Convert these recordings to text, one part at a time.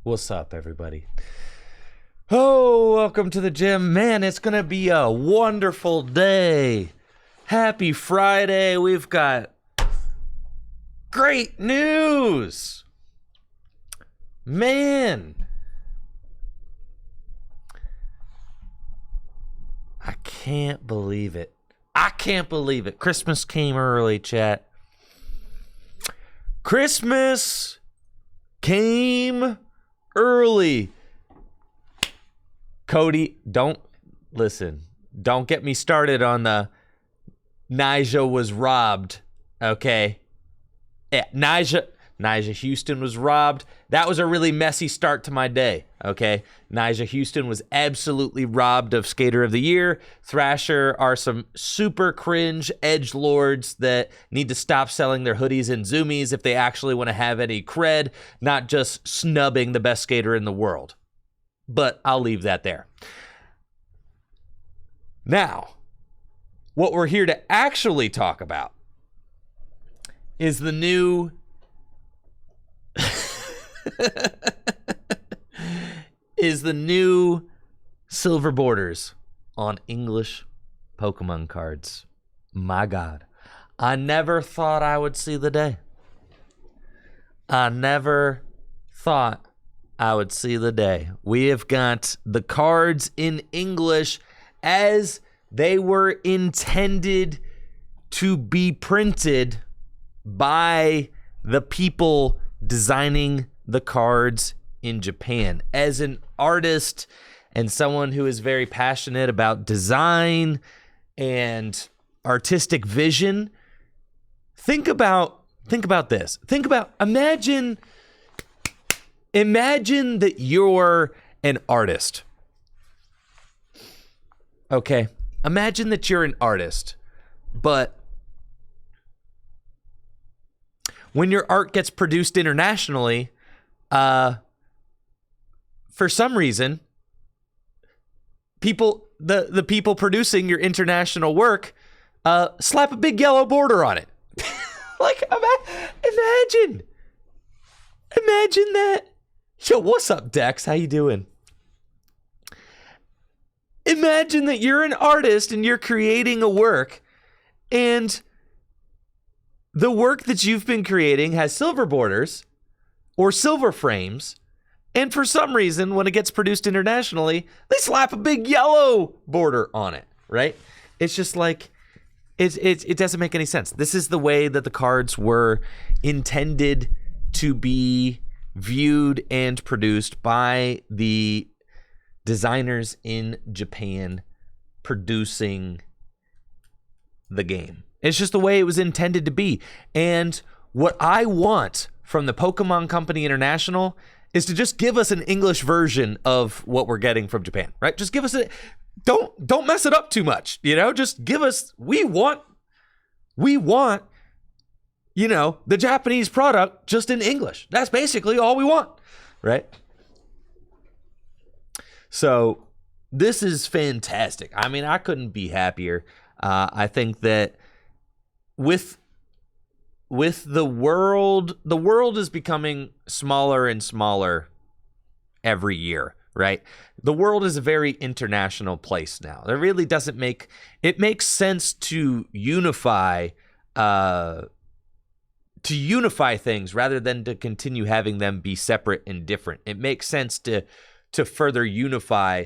What's up, everybody? Oh, welcome to the gym. Man, it's going to be a wonderful day. Happy Friday. We've got great news. Man. I can't believe it. Christmas came early, chat. Christmas came early. Cody, don't listen. Don't get me started on the Nyjah was robbed. Okay. Yeah, Nyjah Houston was robbed. That was a really messy start to my day. Okay. Nyjah Houston was absolutely robbed of Skater of the Year. Thrasher are some super cringe edgelords that need to stop selling their hoodies and zoomies if they actually want to have any cred, not just snubbing the best skater in the world. But I'll leave that there. Now, what we're here to actually talk about is the new silver borders on English Pokemon cards. My God. I never thought I would see the day. We have got the cards in English as they were intended to be printed by the people designing the cards in Japan. As an artist and someone who is very passionate about design and artistic vision, think about this. Imagine that you're an artist. Okay. Imagine that you're an artist, but when your art gets produced internationally, for some reason, the people producing your international work slap a big yellow border on it. Like, imagine that. Yo, what's up, Dex? How you doing? Imagine that you're an artist and you're creating a work, and the work that you've been creating has silver borders or silver frames, and for some reason, when it gets produced internationally, they slap a big yellow border on it, right? It's just like, it doesn't make any sense. This is the way that the cards were intended to be viewed and produced by the designers in Japan producing the game. It's just the way it was intended to be. And what I want from the Pokemon Company International is to just give us an English version of what we're getting from Japan, right? Just give us don't mess it up too much, just give us, we want, the Japanese product just in English. That's basically all we want, right? So this is fantastic. I mean, I couldn't be happier. I think that with the world is becoming smaller and smaller every year, right? The world is a very international place now. It really doesn't it makes sense to unify things rather than to continue having them be separate and different. It makes sense to further unify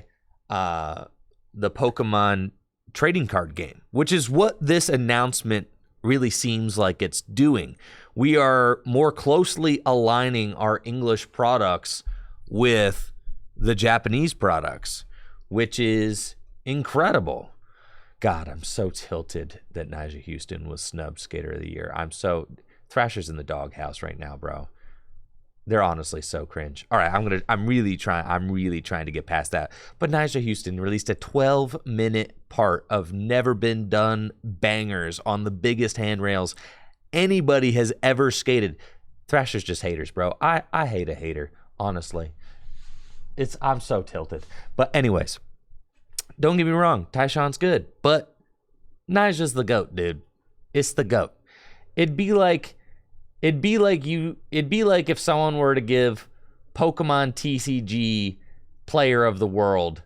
the Pokemon trading card game, which is what this announcement really seems like it's doing. We are more closely aligning our English products with the Japanese products, which is incredible. God, I'm so tilted that Nyjah Houston was snubbed Skater of the Year. Thrasher's in the doghouse right now, bro. They're honestly so cringe. All right, I'm really trying to get past that. But Nyjah Houston released a 12-minute part of never been done bangers on the biggest handrails anybody has ever skated. Thrasher's just haters, bro. I hate a hater, honestly. I'm so tilted. But anyways, don't get me wrong, Tyshawn's good, but Nyjah's the GOAT, dude. It's the GOAT. It'd be like if someone were to give Pokemon TCG Player of the World.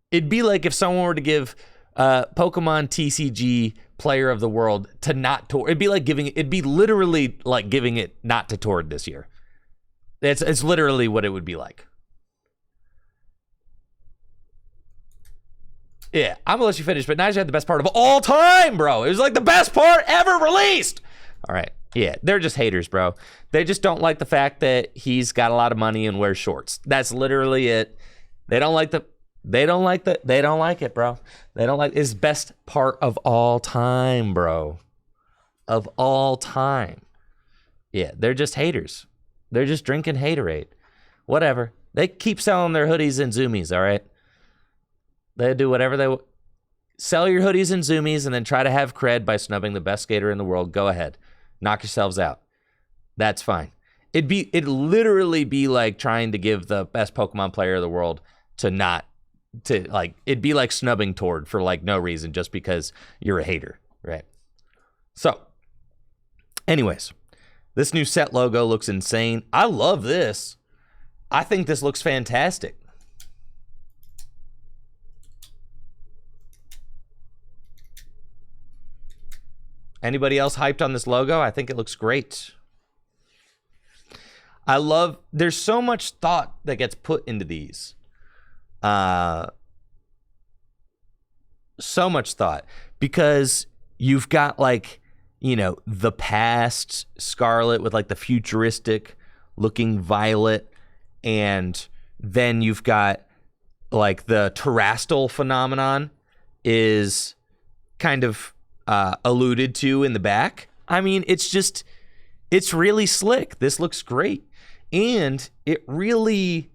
It'd be like if someone were to give Pokemon TCG Player of the World to not Tord. It'd be literally like giving it not to Tord this year. It's literally what it would be like. Yeah, I'm gonna let you finish, but now you had the best part of all time, bro. It was like the best part ever released. All right. Yeah, they're just haters, bro. They just don't like the fact that he's got a lot of money and wears shorts. That's literally it. They don't like it, bro. They don't like his best part of all time, bro. Of all time. Yeah, they're just haters. They're just drinking haterade. Whatever. They keep selling their hoodies and zoomies, all right? They do whatever they sell your hoodies and zoomies and then try to have cred by snubbing the best skater in the world. Go ahead. Knock yourselves out. That's fine. It'd literally be like trying to give the best Pokemon player of the world it'd be like snubbing Tord for like no reason just because you're a hater, right? So, anyways, this new set logo looks insane. I love this. I think this looks fantastic. Anybody else hyped on this logo? I think it looks great. There's so much thought that gets put into these. So much thought because you've got like, the past Scarlet with like the futuristic looking Violet, and then you've got like the terrestrial phenomenon is kind of alluded to in the back. I mean, it's really slick. This looks great. And it really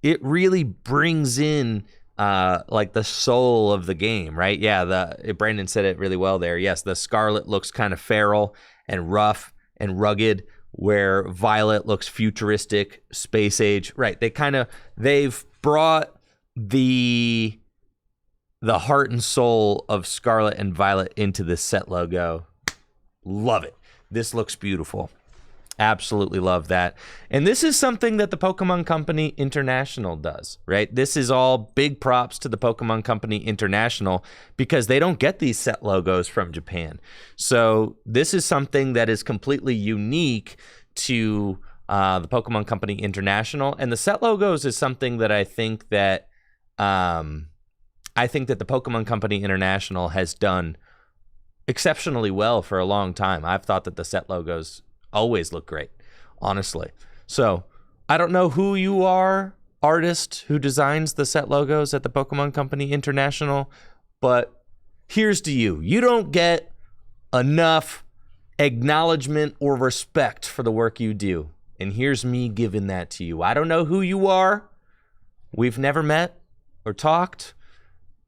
brings in like the soul of the game, right? Yeah, Brandon said it really well there. Yes, the Scarlet looks kind of feral and rough and rugged, where Violet looks futuristic, space age. Right. They've brought the heart and soul of Scarlet and Violet into this set logo. Love it. This looks beautiful. Absolutely love that. And this is something that the Pokemon Company International does, right? This is all big props to the Pokemon Company International because they don't get these set logos from Japan. So this is something that is completely unique to the Pokemon Company International. And the set logos is something that I think that the Pokemon Company International has done exceptionally well for a long time. I've thought that the set logos always look great, honestly. So I don't know who you are, artist who designs the set logos at the Pokemon Company International, but here's to you. You don't get enough acknowledgement or respect for the work you do. And here's me giving that to you. I don't know who you are. We've never met or talked,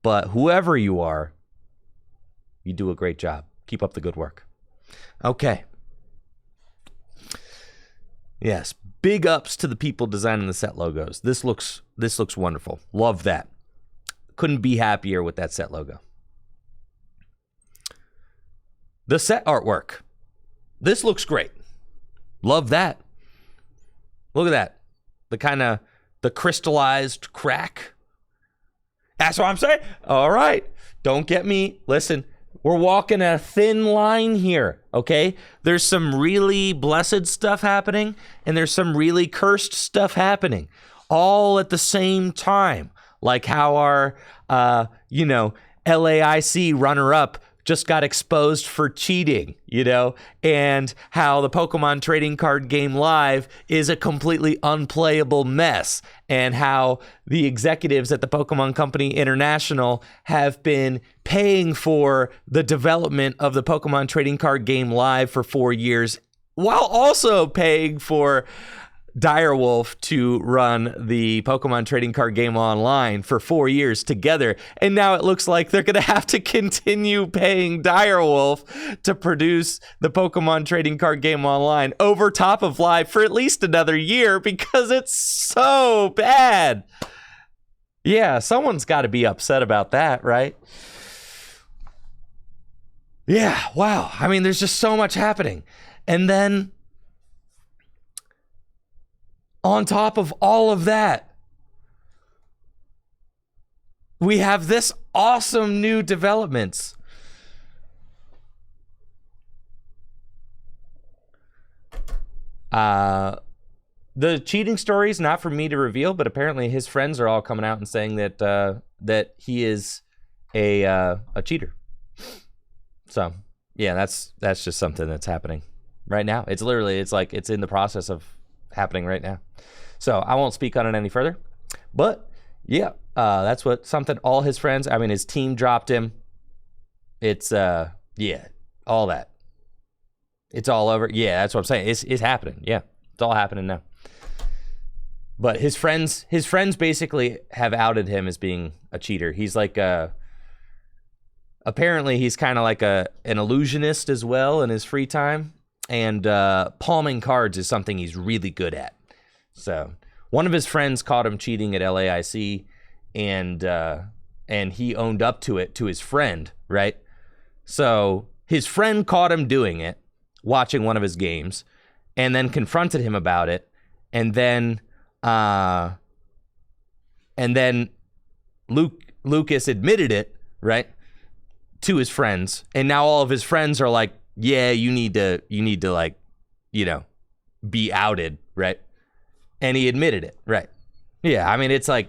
but whoever you are, you do a great job. Keep up the good work. Okay. Yes, big ups to the people designing the set logos. This looks wonderful. Love that. Couldn't be happier with that set logo. The set artwork. This looks great. Love that. Look at that. The crystallized crack. That's what I'm saying. All right. Don't get me. Listen. We're walking a thin line here, okay? There's some really blessed stuff happening, and there's some really cursed stuff happening, all at the same time. Like how our, LAIC runner-up just got exposed for cheating, and how the Pokemon Trading Card Game Live is a completely unplayable mess, and how the executives at the Pokemon Company International have been paying for the development of the Pokemon Trading Card Game Live for 4 years, while also paying for Direwolf to run the Pokemon Trading Card Game Online for 4 years together. And now it looks like they're going to have to continue paying Direwolf to produce the Pokemon Trading Card Game Online over top of Live for at least another year because it's so bad. Yeah, someone's got to be upset about that, right? Yeah, wow. I mean, there's just so much happening. And then On top of all of that, we have this awesome new developments. The cheating story is not for me to reveal, but apparently his friends are all coming out and saying that that he is a cheater. So yeah, that's just something that's happening right now. It's like it's in the process of happening right now. So I won't speak on it any further. But yeah, that's what something all his friends. I mean, his team dropped him. It's yeah, all that. It's all over. Yeah, that's what I'm saying. It's happening. Yeah, it's all happening now. But his friends basically have outed him as being a cheater. He's like apparently he's kind of like an illusionist as well in his free time, and palming cards is something he's really good at. So one of his friends caught him cheating at LAIC, and he owned up to it to his friend, right? So his friend caught him doing it, watching one of his games, and then confronted him about it, and then Lucas admitted it, right, to his friends, and now all of his friends are like, yeah, you need to like, you know, be outed, right? And he admitted it, right? Yeah, I mean, it's like,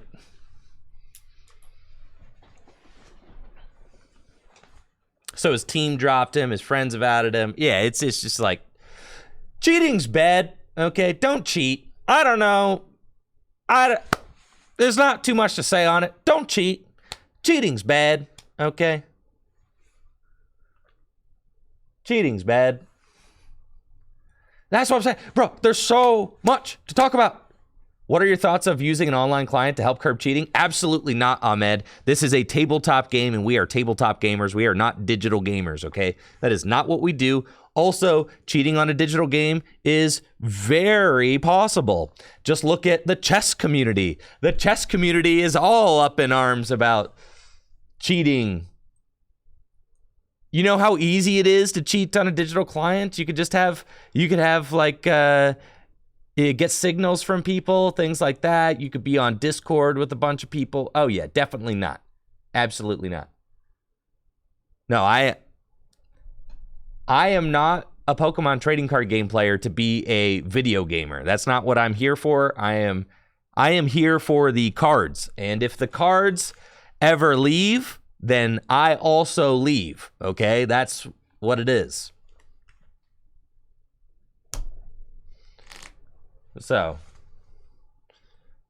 so his team dropped him, his friends have outed him. Yeah, it's just like, cheating's bad, okay? Don't cheat. I don't know. There's not too much to say on it. Don't cheat. Cheating's bad, okay? Cheating's bad. That's what I'm saying. Bro, there's so much to talk about. What are your thoughts of using an online client to help curb cheating? Absolutely not, Ahmed. This is a tabletop game, and we are tabletop gamers. We are not digital gamers, okay? That is not what we do. Also, cheating on a digital game is very possible. Just look at the chess community. The chess community is all up in arms about cheating. You know how easy it is to cheat on a digital client? You could have like, get signals from people, things like that. You could be on Discord with a bunch of people. Oh yeah, definitely not. Absolutely not. No, I am not a Pokemon trading card game player to be a video gamer. That's not what I'm here for. I am here for the cards. And if the cards ever leave, then I also leave. Okay? That's what it is. So,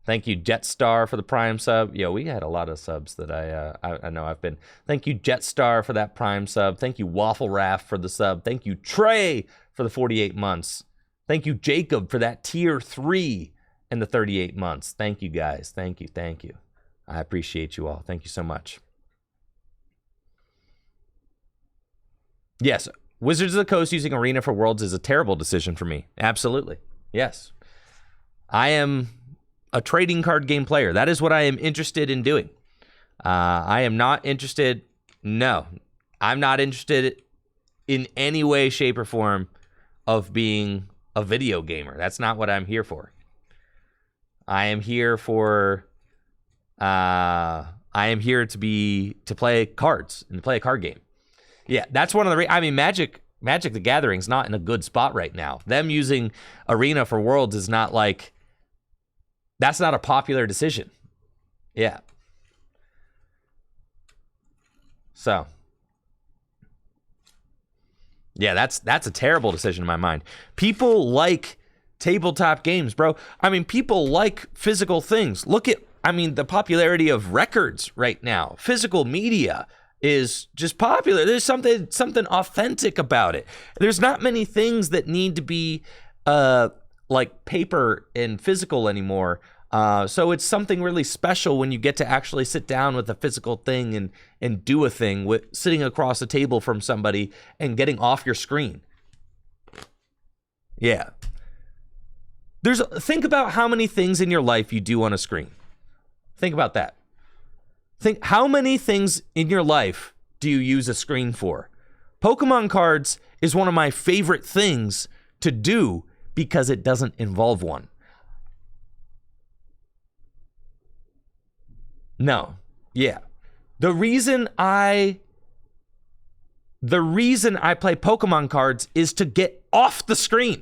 thank you, Jetstar, for the Prime sub. Yo, we had a lot of subs that I know I've been. Thank you, Jetstar, for that Prime sub. Thank you, Waffle Raft, for the sub. Thank you, Trey, for the 48 months. Thank you, Jacob, for that tier 3 and the 38 months. Thank you, guys. Thank you. Thank you. I appreciate you all. Thank you so much. Yes, Wizards of the Coast using Arena for Worlds is a terrible decision for me. Absolutely. Yes. I am a trading card game player. That is what I am interested in doing. I am not interested. No, I'm not interested in any way, shape, or form of being a video gamer. That's not what I'm here for. I am here for. I am here to play cards and to play a card game. Yeah, that's one of the. I mean, Magic the Gathering's not in a good spot right now. Them using Arena for Worlds is not like. That's not a popular decision. Yeah. So. Yeah, that's a terrible decision in my mind. People like tabletop games, bro. I mean, people like physical things. Look at, the popularity of records right now. Physical media is just popular. There's something authentic about it. There's not many things that need to be like paper and physical anymore. So it's something really special when you get to actually sit down with a physical thing and do a thing with sitting across a table from somebody and getting off your screen. Yeah. Think about how many things in your life you do on a screen. Think about that. Think how many things in your life do you use a screen for? Pokemon cards is one of my favorite things to do because it doesn't involve one. No. Yeah. The reason I play Pokemon cards is to get off the screen.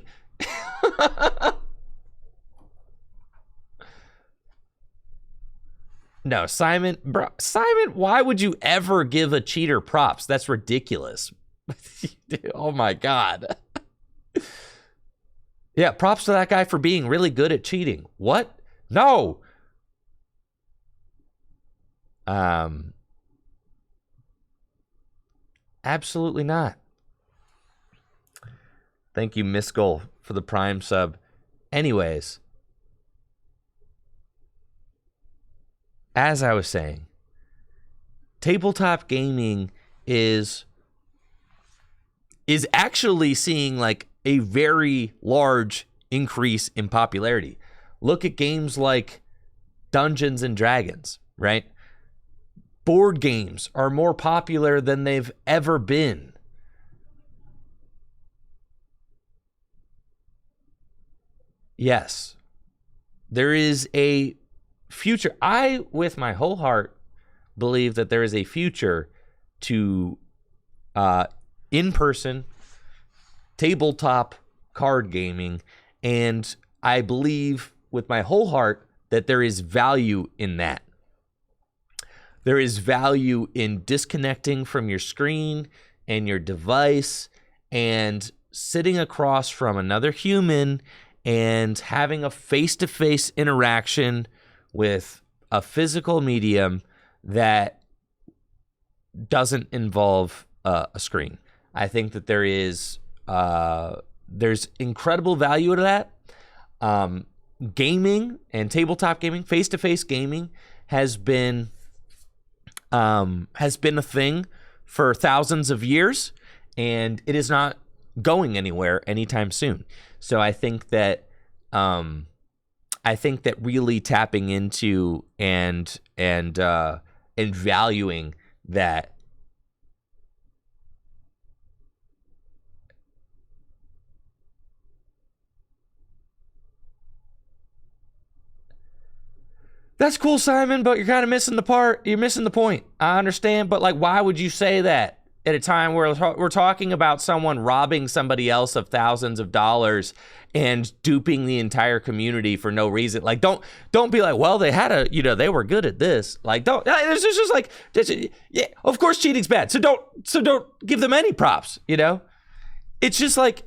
No, Simon, why would you ever give a cheater props? That's ridiculous. Oh my God. Yeah, props to that guy for being really good at cheating. What? No. Absolutely not. Thank you, Miss Goal, for the Prime sub. Anyways, as I was saying, tabletop gaming is actually seeing like a very large increase in popularity. Look at games like Dungeons and Dragons, right? Board games are more popular than they've ever been. Yes, there is a future. I, with my whole heart, believe that there is a future to in-person tabletop card gaming, and I believe with my whole heart that there is value in that. There is value in disconnecting from your screen and your device and sitting across from another human and having a face-to-face interaction with a physical medium that doesn't involve a screen. I think that there's incredible value to that. Gaming and tabletop gaming, face-to-face gaming has been a thing for thousands of years, and it is not going anywhere anytime soon. So I think that really tapping into and valuing that. That's cool, Simon, but you're kind of missing the part. You're missing the point. I understand, but like, why would you say that at a time where we're talking about someone robbing somebody else of thousands of dollars and duping the entire community for no reason? Like, don't be like, well, they had they were good at this. Like, it's just like, yeah, of course cheating's bad. So don't give them any props. It's just like,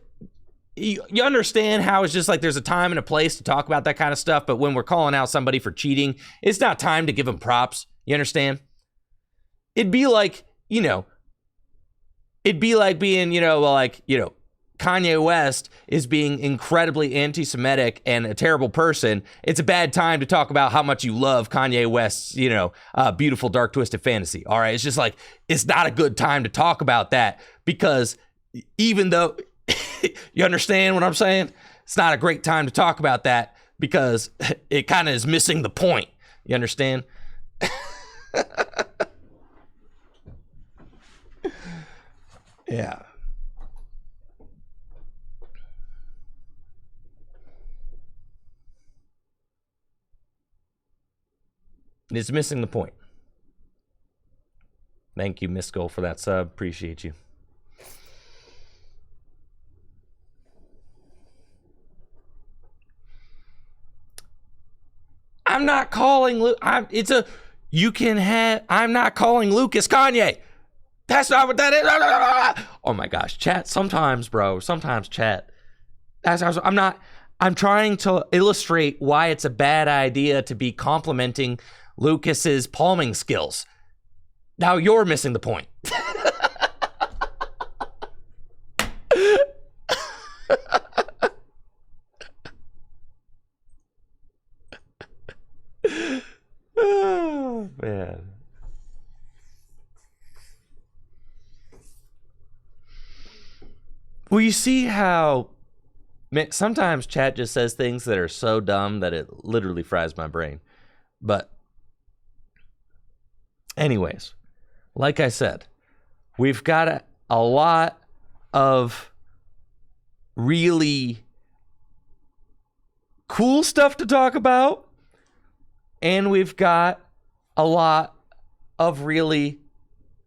you understand how it's just like there's a time and a place to talk about that kind of stuff, but when we're calling out somebody for cheating, it's not time to give them props. You understand? It'd be like, being, Kanye West is being incredibly anti-Semitic and a terrible person. It's a bad time to talk about how much you love Kanye West's, beautiful, dark, twisted fantasy. All right. It's just like, it's not a good time to talk about that because even though, you understand what I'm saying? It's not a great time to talk about that because it kind of is missing the point. You understand? Yeah. It's missing the point. Thank you, Miss Goal, for that sub. Appreciate you. I'm not calling Luke. I'm not calling Lucas Kanye. That's not what that is. Oh my gosh, chat. Sometimes chat. I'm trying to illustrate why it's a bad idea to be complimenting Lucas's palming skills. Now you're missing the point. Oh, man. Well, you see how sometimes chat just says things that are so dumb that it literally fries my brain. But anyways, like I said, we've got a lot of really cool stuff to talk about. And we've got a lot of really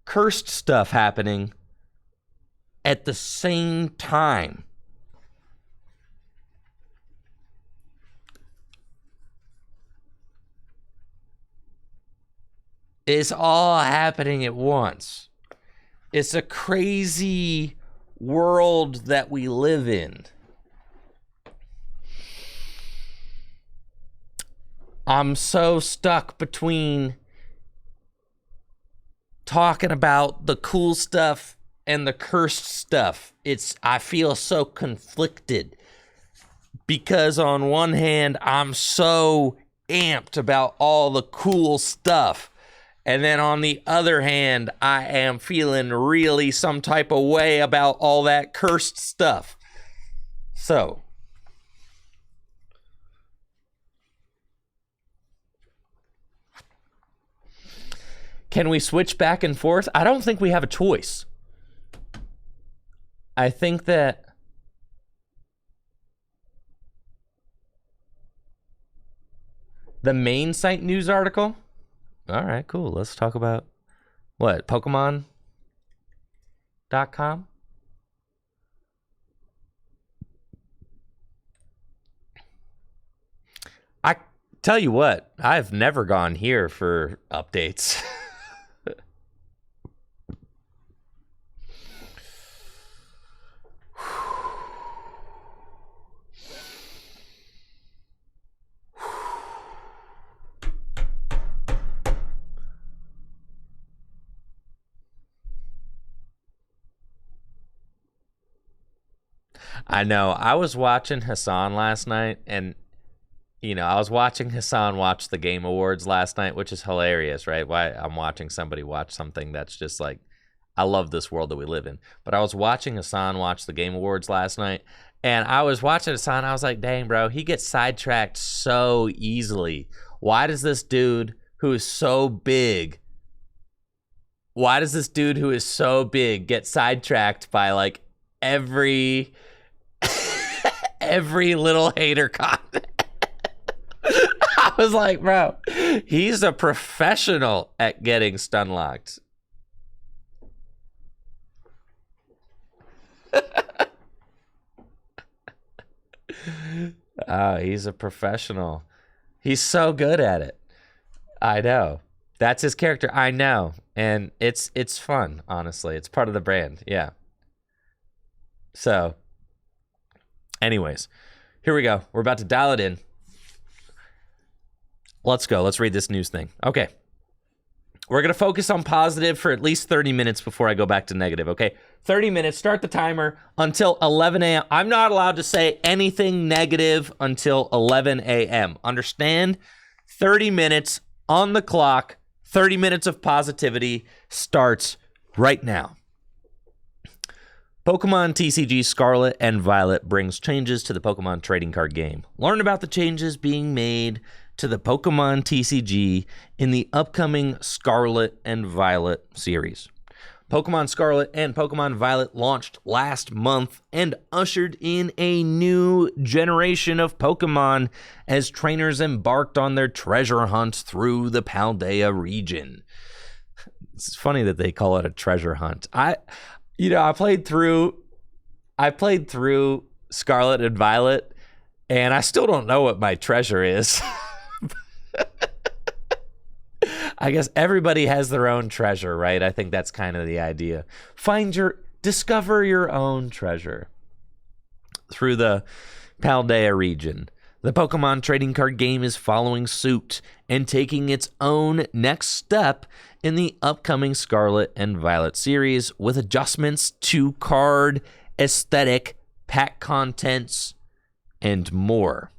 cursed stuff happening at the same time. It's all happening at once. It's a crazy world that we live in. I'm so stuck between talking about the cool stuff and the cursed stuff. I feel so conflicted because on one hand, I'm so amped about all the cool stuff. And then on the other hand, I am feeling really some type of way about all that cursed stuff. So, can we switch back and forth? I don't think we have a choice. I think that the main site news article. All right, cool. Let's talk about what? Pokemon.com? I tell you what, I've never gone here for updates. I know. I was watching Hassan last night, and, I was watching Hassan watch the Game Awards last night, which is hilarious, right? Why I'm watching somebody watch something that's just like, I love this world that we live in. But I was watching Hassan watch the Game Awards last night, and I was watching Hassan, I was like, dang, bro, he gets sidetracked so easily. Why does this dude who is so big get sidetracked by, like, every little hater comment? I was like, bro, he's a professional at getting stun locked. Oh, he's a professional. He's so good at it. I know. That's his character. I know. And it's fun, honestly. It's part of the brand. Yeah. So, anyways, here we go. We're about to dial it in. Let's go. Let's read this news thing. Okay. We're going to focus on positive for at least 30 minutes before I go back to negative, okay? 30 minutes. Start the timer until 11 a.m. I'm not allowed to say anything negative until 11 a.m. Understand? 30 minutes on the clock. 30 minutes of positivity starts right now. Pokemon TCG Scarlet and Violet brings changes to the Pokemon trading card game. Learn about the changes being made to the Pokemon TCG in the upcoming Scarlet and Violet series. Pokemon Scarlet and Pokemon Violet launched last month and ushered in a new generation of Pokemon as trainers embarked on their treasure hunt through the Paldea region. It's funny that they call it a treasure hunt. I played through Scarlet and Violet, and I still don't know what my treasure is. I guess everybody has their own treasure, right? I think that's kind of the idea. Discover your own treasure through the Paldea region. The Pokemon trading card game is following suit and taking its own next step in the upcoming Scarlet and Violet series with adjustments to card aesthetic, pack contents, and more.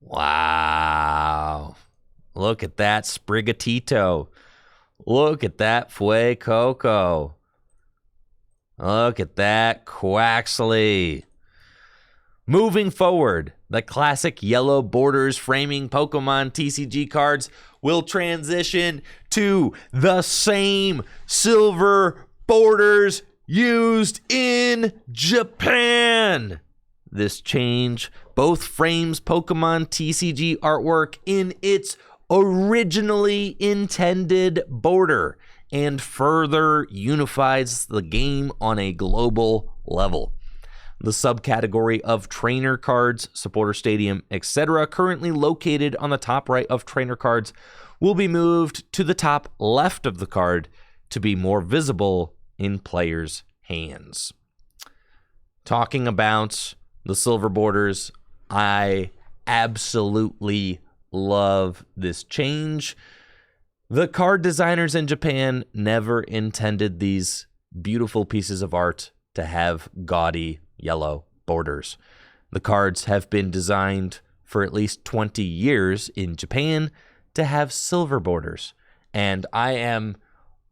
Wow. Look at that Sprigatito. Look at that Fuecoco. Look at that Quaxley. Moving forward, the classic yellow borders framing Pokemon TCG cards will transition to the same silver borders used in Japan. this change. Both frames Pokemon TCG artwork in its originally intended border and further unifies the game on a global level. The subcategory of trainer cards, supporter stadium, etc., currently located on the top right of trainer cards, will be moved to the top left of the card to be more visible in players' hands. Talking about the silver borders, I absolutely love this change. The card designers in Japan never intended these beautiful pieces of art to have gaudy yellow borders. The cards have been designed for at least 20 years in Japan to have silver borders. And I am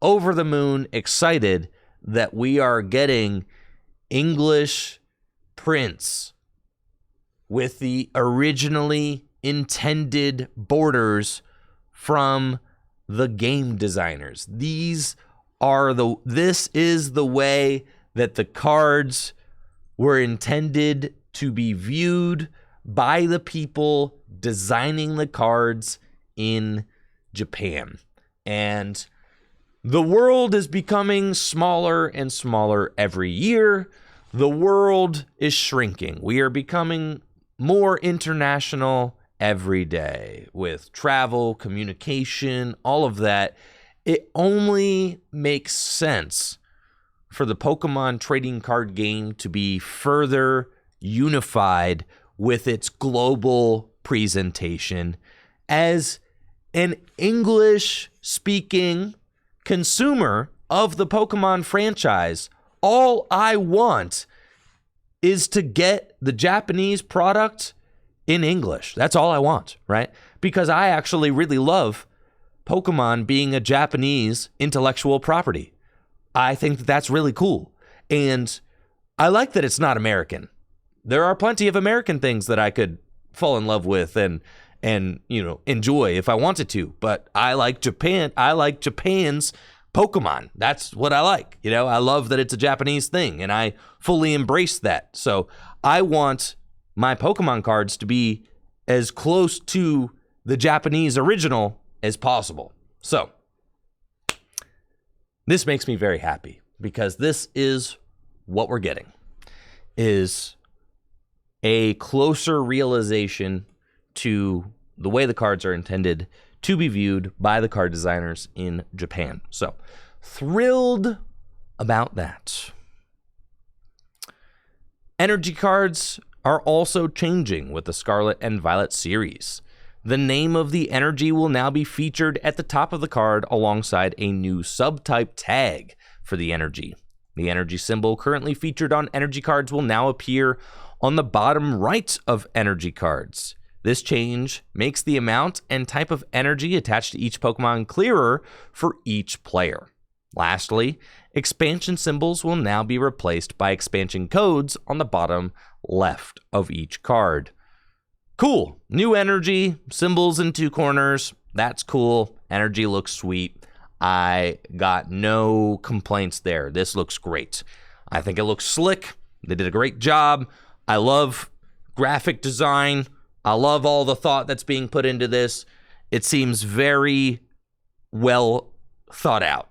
over the moon excited that we are getting English prints with the originally intended borders from the game designers. This is the way that the cards were intended to be viewed by the people designing the cards in Japan. And the world is becoming smaller and smaller every year. The world is shrinking. We are becoming more international every day with travel, communication, all of that. It only makes sense for the Pokemon trading card game to be further unified with its global presentation. As an English-speaking consumer of the Pokemon franchise, all I want is to get the Japanese product in English. That's all I want, right? Because I actually really love Pokemon being a Japanese intellectual property. I think that that's really cool. And I like that it's not American. There are plenty of American things that I could fall in love with and enjoy if I wanted to. But I like Japan. I like Japan's Pokemon. That's what I like. I love that it's a Japanese thing, and I fully embrace that. So I want my Pokemon cards to be as close to the Japanese original as possible. So this makes me very happy because this is what we're getting, is a closer realization to the way the cards are intended to be viewed by the card designers in Japan. So thrilled about that. Energy cards are also changing with the Scarlet and Violet series. The name of the energy will now be featured at the top of the card alongside a new subtype tag for the energy. The energy symbol currently featured on energy cards will now appear on the bottom right of energy cards. This change makes the amount and type of energy attached to each Pokemon clearer for each player. Lastly, expansion symbols will now be replaced by expansion codes on the bottom left of each card. Cool. New energy, symbols in two corners. That's cool. Energy looks sweet. I got no complaints there. This looks great. I think it looks slick. They did a great job. I love graphic design. I love all the thought that's being put into this. It seems very well thought out,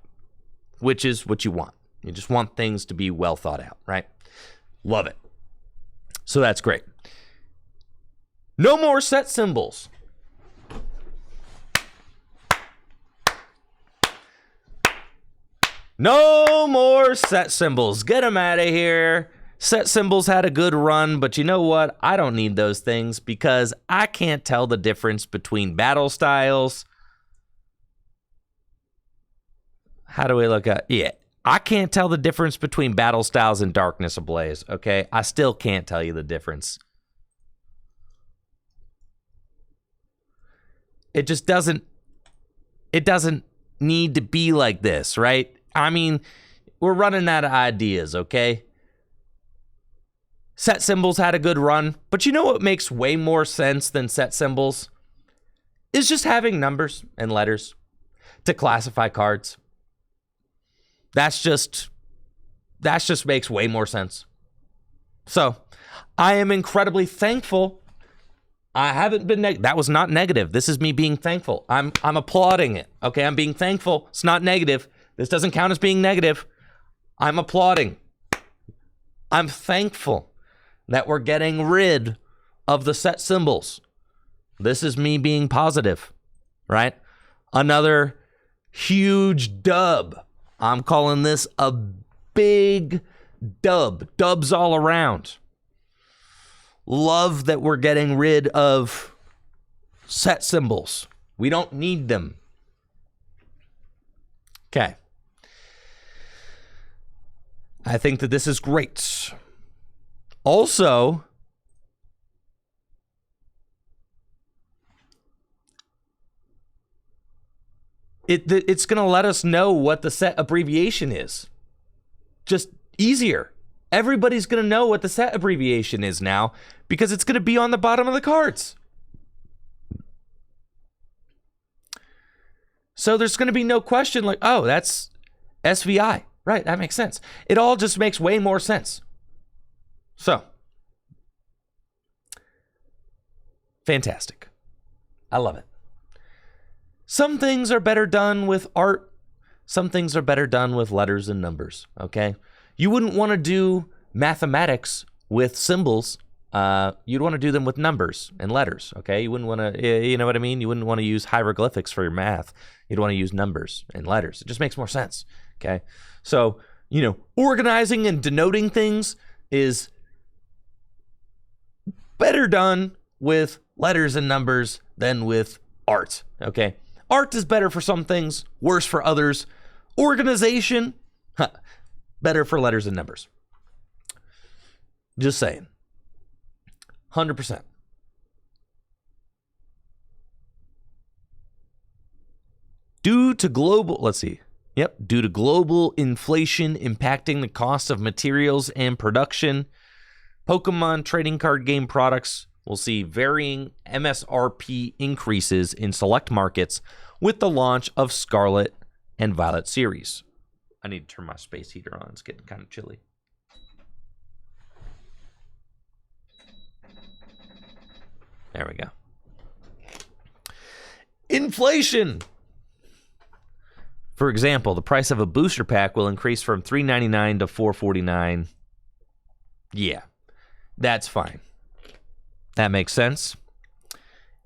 which is what you want. You just want things to be well thought out, right? Love it. So that's great. No more set symbols. No more set symbols. Get them out of here. Set symbols had a good run, but you know what? I don't need those things because I can't tell the difference between battle styles. How do we look at? Yeah, I can't tell the difference between battle styles and Darkness Ablaze, okay? I still can't tell you the difference. It just doesn't need to be like this, right? I mean, we're running out of ideas, okay? Set symbols had a good run, but you know what makes way more sense than set symbols? Is just having numbers and letters to classify cards. That's just makes way more sense. So I am incredibly thankful. I haven't been that was not negative. This is me being thankful. I'm applauding it. Okay, I'm being thankful. It's not negative. This doesn't count as being negative. I'm applauding. I'm thankful that we're getting rid of the set symbols. This is me being positive, right? Another huge dub. I'm calling this a big dub. Dubs all around. Love that we're getting rid of set symbols. We don't need them. Okay. I think that this is great. Also, it's going to let us know what the set abbreviation is. Just easier. Everybody's going to know what the set abbreviation is now because it's going to be on the bottom of the cards. So there's going to be no question like, oh, that's SVI. Right, that makes sense. It all just makes way more sense. So, fantastic. I love it. Some things are better done with art. Some things are better done with letters and numbers, okay? You wouldn't want to do mathematics with symbols. You'd want to do them with numbers and letters, okay? You wouldn't want to, you know what I mean? You wouldn't want to use hieroglyphics for your math. You'd want to use numbers and letters. It just makes more sense, okay? So, organizing and denoting things is better done with letters and numbers than with art, okay? Art is better for some things, worse for others. Organization, better for letters and numbers. Just saying. 100%. Due to global inflation impacting the cost of materials and production, Pokemon trading card game products will see varying MSRP increases in select markets with the launch of Scarlet and Violet series. I need to turn my space heater on. It's getting kind of chilly. There we go. Inflation. For example, the price of a booster pack will increase from $3.99 to $4.49. Yeah, that's fine. That makes sense.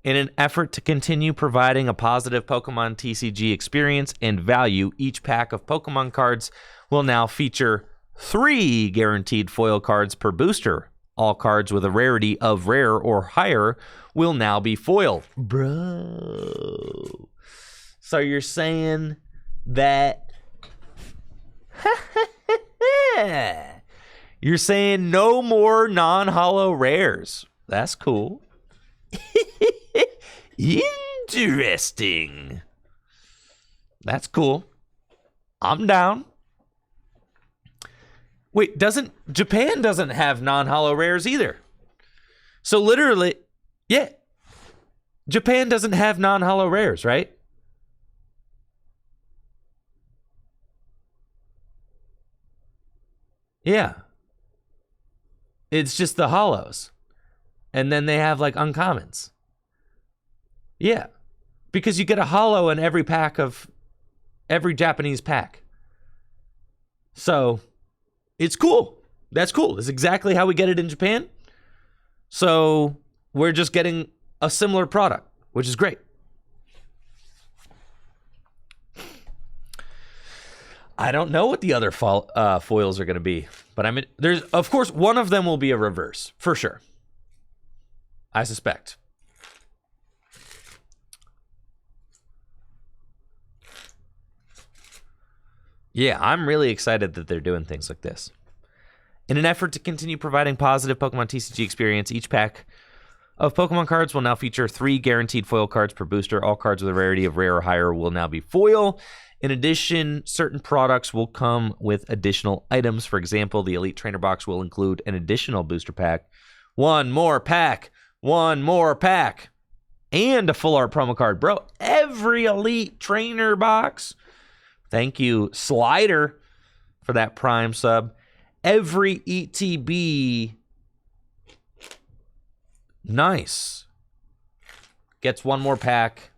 In an effort to continue providing a positive Pokemon TCG experience and value, each pack of Pokemon cards will now feature 3 guaranteed foil cards per booster. All cards with a rarity of rare or higher will now be foil. Bro. So you're saying that you're saying no more non-holo rares. That's cool. Interesting. That's cool. I'm down. Wait, Japan doesn't have non-holo rares either. So literally, yeah. Japan doesn't have non-holo rares, right? Yeah. It's just the holos. And then they have like uncommons. Yeah. Because you get a holo in every pack of every Japanese pack. So it's cool. That's cool. That's exactly how we get it in Japan. So we're just getting a similar product, which is great. I don't know what the other foils are going to be, but there's, of course, one of them will be a reverse for sure. I suspect. Yeah, I'm really excited that they're doing things like this. In an effort to continue providing positive Pokemon TCG experience, each pack of Pokemon cards will now feature 3 guaranteed foil cards per booster. All cards with a rarity of rare or higher will now be foil. In addition, certain products will come with additional items. For example, the Elite Trainer Box will include an additional booster pack. One more pack, and a full art promo card. Bro, every Elite Trainer Box. Thank you, Slider, for that Prime sub. Every ETB Nice. Gets one more pack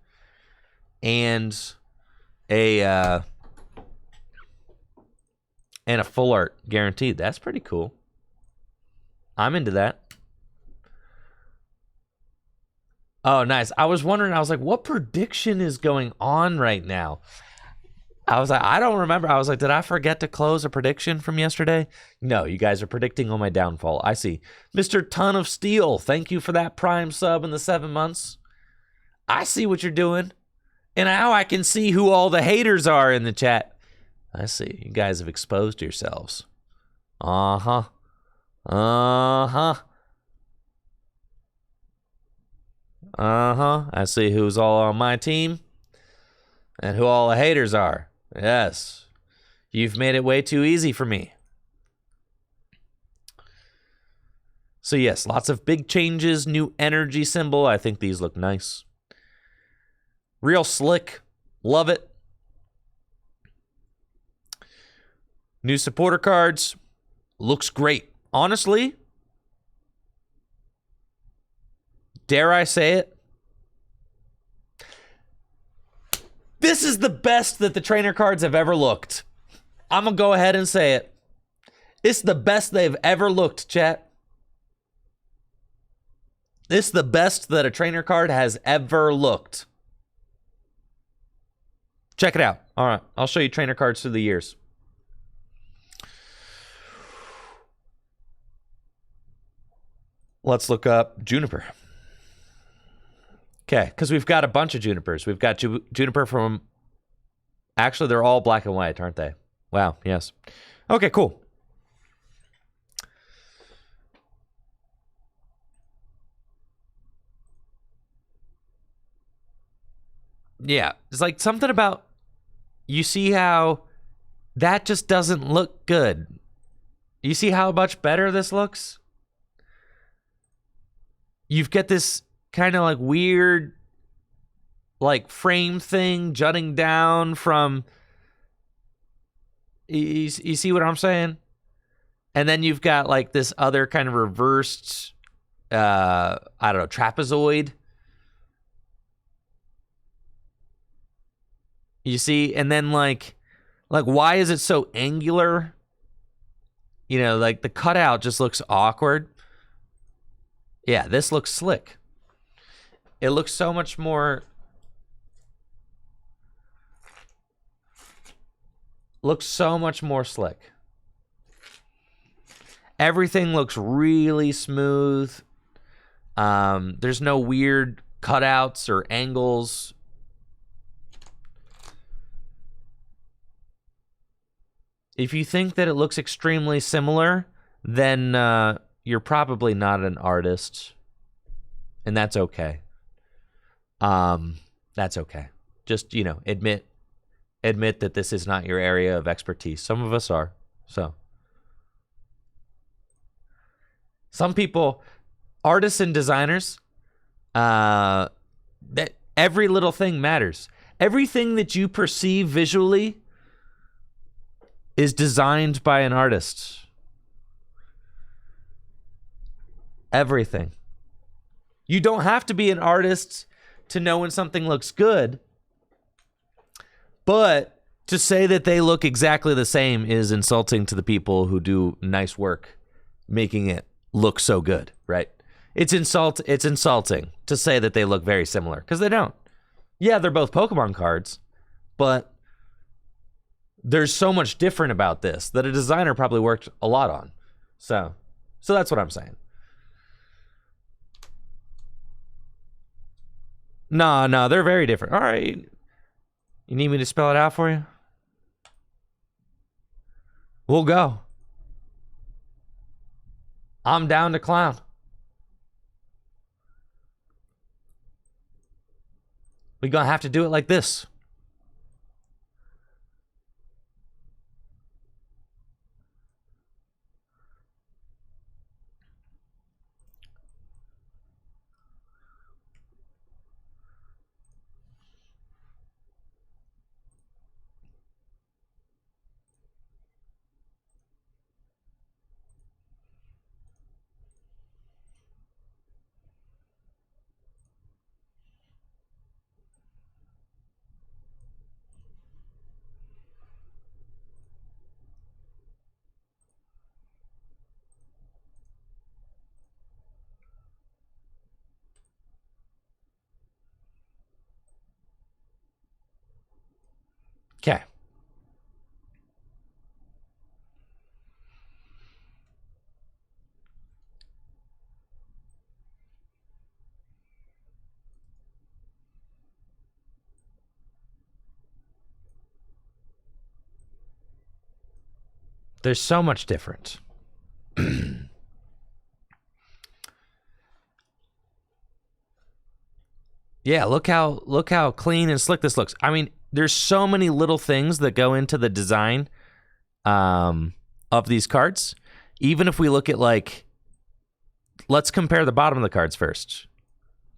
and a full art guaranteed. That's pretty cool. I'm into that. Oh, nice. I was wondering, I was like, what prediction is going on right now? I was like, I don't remember. I was like, did I forget to close a prediction from yesterday? No, you guys are predicting on my downfall. I see. Mr. Ton of Steel, thank you for that Prime sub in the 7 months. I see what you're doing. And now I can see who all the haters are in the chat. I see. You guys have exposed yourselves. Uh-huh. Uh-huh. Uh-huh. I see who's all on my team and who all the haters are. Yes. You've made it way too easy for me. So yes, lots of big changes, new energy symbol. I think these look nice. Real slick. Love it. New supporter cards. Looks great. Honestly, dare I say it? This is the best that the trainer cards have ever looked. I'm going to go ahead and say it. It's the best they've ever looked, chat. This is the best that a trainer card has ever looked. Check it out. All right, I'll show you trainer cards through the years. Let's look up Juniper. Okay, because we've got a bunch of Junipers. We've got Juniper from... Actually, they're all black and white, aren't they? Wow, yes. Okay, cool. Yeah, it's like something about... You see how that just doesn't look good. You see how much better this looks? You've got this kind of like weird like frame thing jutting down from... You see what I'm saying? And then you've got like this other kind of reversed, I don't know, trapezoid. You see? And then like why is it so angular? You know, like the cutout just looks awkward. Yeah, this looks slick. It looks so much more... Looks so much more slick. Everything looks really smooth. There's no weird cutouts or angles. If you think that it looks extremely similar, then you're probably not an artist. And that's okay. That's okay. Just, you know, admit that this is not your area of expertise. Some of us are. So some people, artists and designers, that every little thing matters. Everything that you perceive visually is designed by an artist. Everything. You don't have to be an artist to know when something looks good, but to say that they look exactly the same is insulting to the people who do nice work making it look so good, right? It's insulting to say that they look very similar, because they don't. Yeah, they're both Pokemon cards, but there's so much different about this that a designer probably worked a lot on. So that's what I'm saying. No, they're very different. All right. You need me to spell it out for you? We'll go. I'm down to clown. We're going to have to do it like this. There's so much difference. Yeah, look how clean and slick this looks. I mean, there's so many little things that go into the design of these cards. Even if we look at, like, let's compare the bottom of the cards first.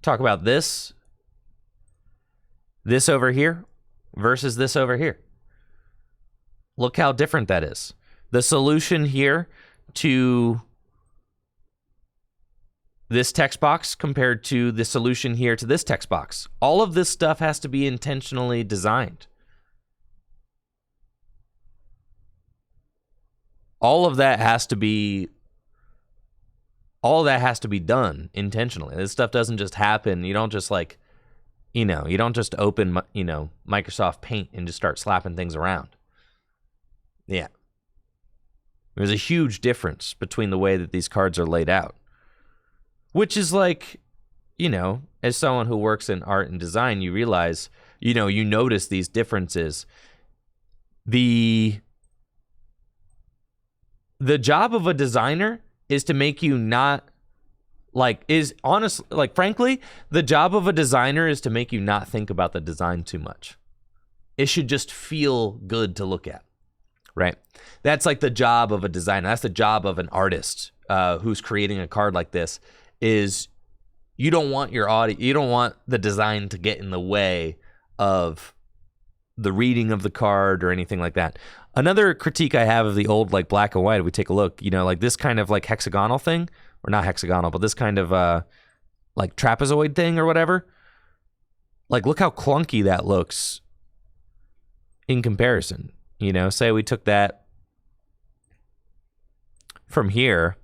Talk about this over here versus this over here. Look how different that is. The solution here to this text box compared to the solution here to this text box. All of this stuff has to be intentionally designed. All of that has to be done intentionally. This stuff doesn't just happen. You don't just you don't just open, Microsoft Paint and just start slapping things around. Yeah. There's a huge difference between the way that these cards are laid out. Which is as someone who works in art and design, you realize, you notice these differences. The job of a designer is to make you frankly, the job of a designer is to make you not think about the design too much. It should just feel good to look at, right? That's like the job of a designer. That's the job of an artist who's creating a card like this. Is you don't want the design to get in the way of the reading of the card or anything like that. Another critique I have of the old black and white, if we take a look, this kind of hexagonal thing, or not hexagonal, but this kind of trapezoid thing or whatever. Look how clunky that looks in comparison. Say we took that from here.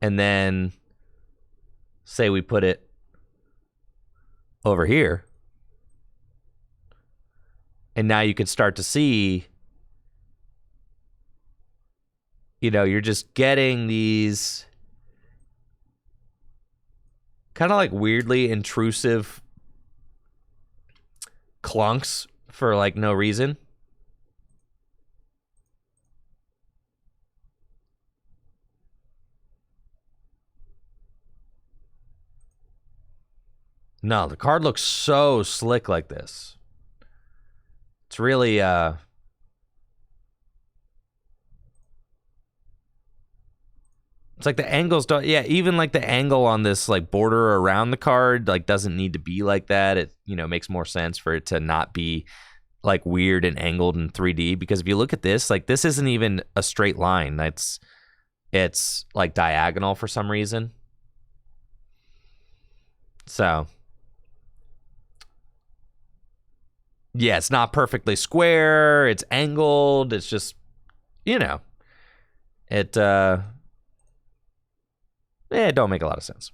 And then say we put it over here. And now you could start to see, you're just getting these kind of weirdly intrusive clunks for no reason. No, the card looks so slick like this. It's really it's like the angles don't, even the angle on this border around the card doesn't need to be like that. It makes more sense for it to not be weird and angled in 3D, because if you look at this, this isn't even a straight line. It's diagonal for some reason. So yeah, it's not perfectly square. It's angled. It's just, it don't make a lot of sense.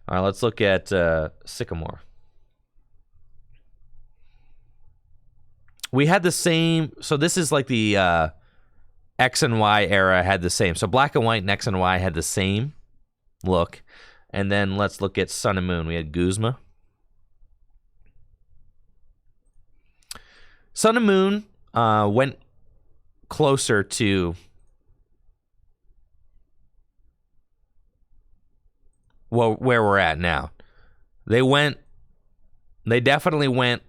All right, let's look at Sycamore. We had the same, so this is the X and Y era had the same. So black and white and X and Y had the same look. And then let's look at Sun and Moon. We had Guzma. Sun and Moon went closer to where we're at now. They definitely went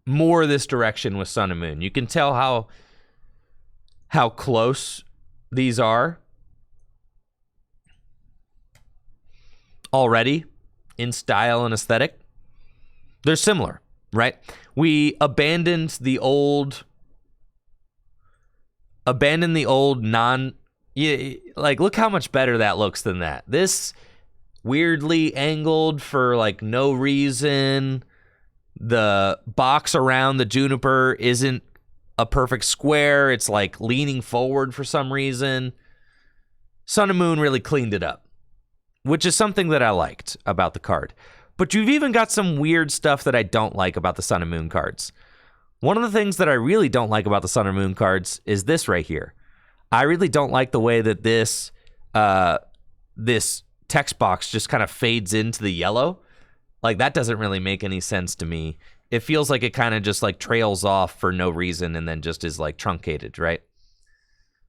more this direction with Sun and Moon. You can tell how close these are already in style and aesthetic. They're similar, right? We abandoned the old look how much better that looks than that. This weirdly angled for no reason. The box around the juniper isn't a perfect square. It's leaning forward for some reason. Sun and Moon really cleaned it up, which is something that I liked about the card. But you've even got some weird stuff that I don't like about the Sun and Moon cards. One of the things that I really don't like about the Sun and Moon cards is this right here. I really don't like the way that this text box just kind of fades into the yellow. Like, that doesn't really make any sense to me. It feels like it kind of just like trails off for no reason and then just is like truncated, right?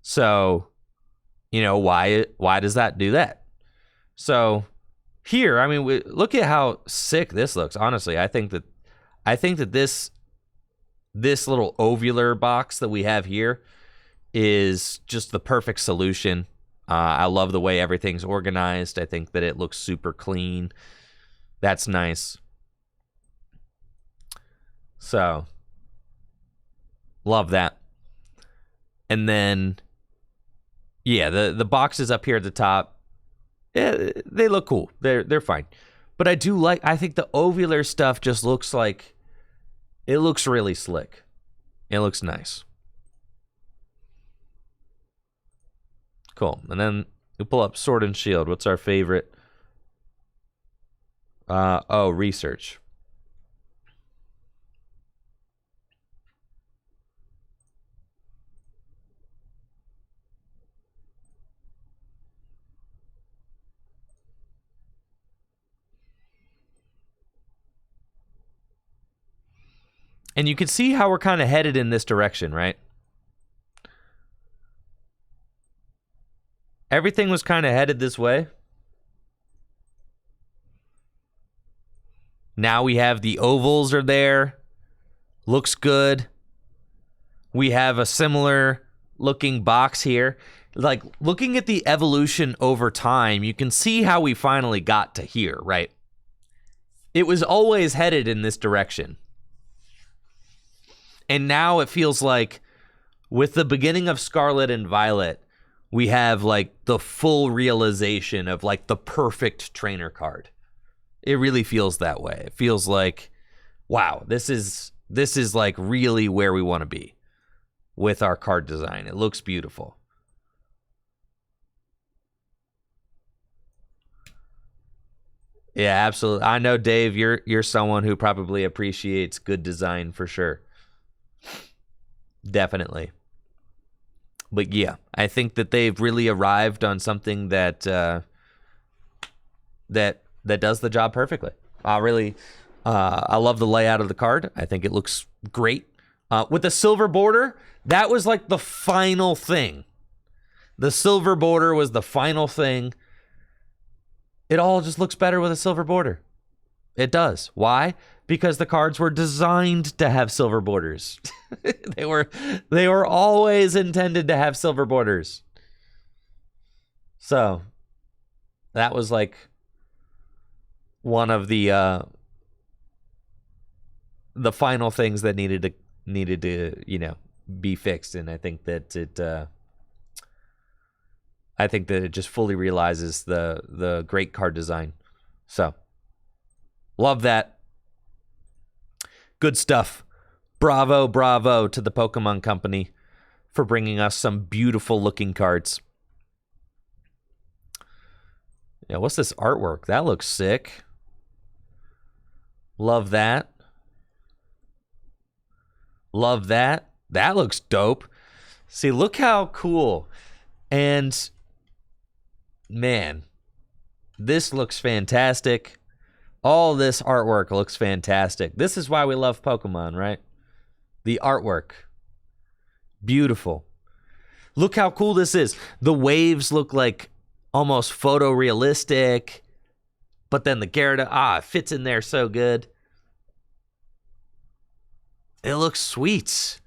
So, you know, why does that do that? So here, I mean, look at how sick this looks. Honestly, I think that this little ovular box that we have here is just the perfect solution. I love the way everything's organized. I think that it looks super clean. That's nice. So, love that. And then, yeah, the boxes up here at the top, they look cool. They're fine. But I think the ovular stuff just looks like, it looks really slick. It looks nice. Cool. And then we pull up Sword and Shield. What's our favorite? Research. And you can see how we're kind of headed in this direction, right? Everything was kind of headed this way. Now we have the ovals are there. Looks good. We have a similar looking box here. Like, looking at the evolution over time, you can see how we finally got to here, right? It was always headed in this direction. And now it feels like with the beginning of Scarlet and Violet, we have like the full realization of like the perfect trainer card. It really feels that way. It feels like, wow, this is like really where we want to be with our card design. It looks beautiful. Yeah, absolutely. I know, Dave, you're someone who probably appreciates good design for sure. Definitely. But yeah, I think that they've really arrived on something that that does the job perfectly. I love the layout of the card. I think it looks great. With the silver border, that was like the final thing. The silver border was the final thing. It all just looks better with a silver border. It does. Why? Because the cards were designed to have silver borders. They were always intended to have silver borders. So that was like one of the final things that needed to be fixed, and I think that it just fully realizes the great card design. So love that. Good stuff. Bravo to the Pokemon Company for bringing us some beautiful looking cards. Yeah, what's this artwork? That looks sick. Love that. Love that. That looks dope. See, look how cool. And man, this looks fantastic. All this artwork looks fantastic. This is why we love Pokemon, right? The artwork. Beautiful. Look how cool this is. The waves look like almost photorealistic, but then the Gyarados, it fits in there so good. It looks sweet.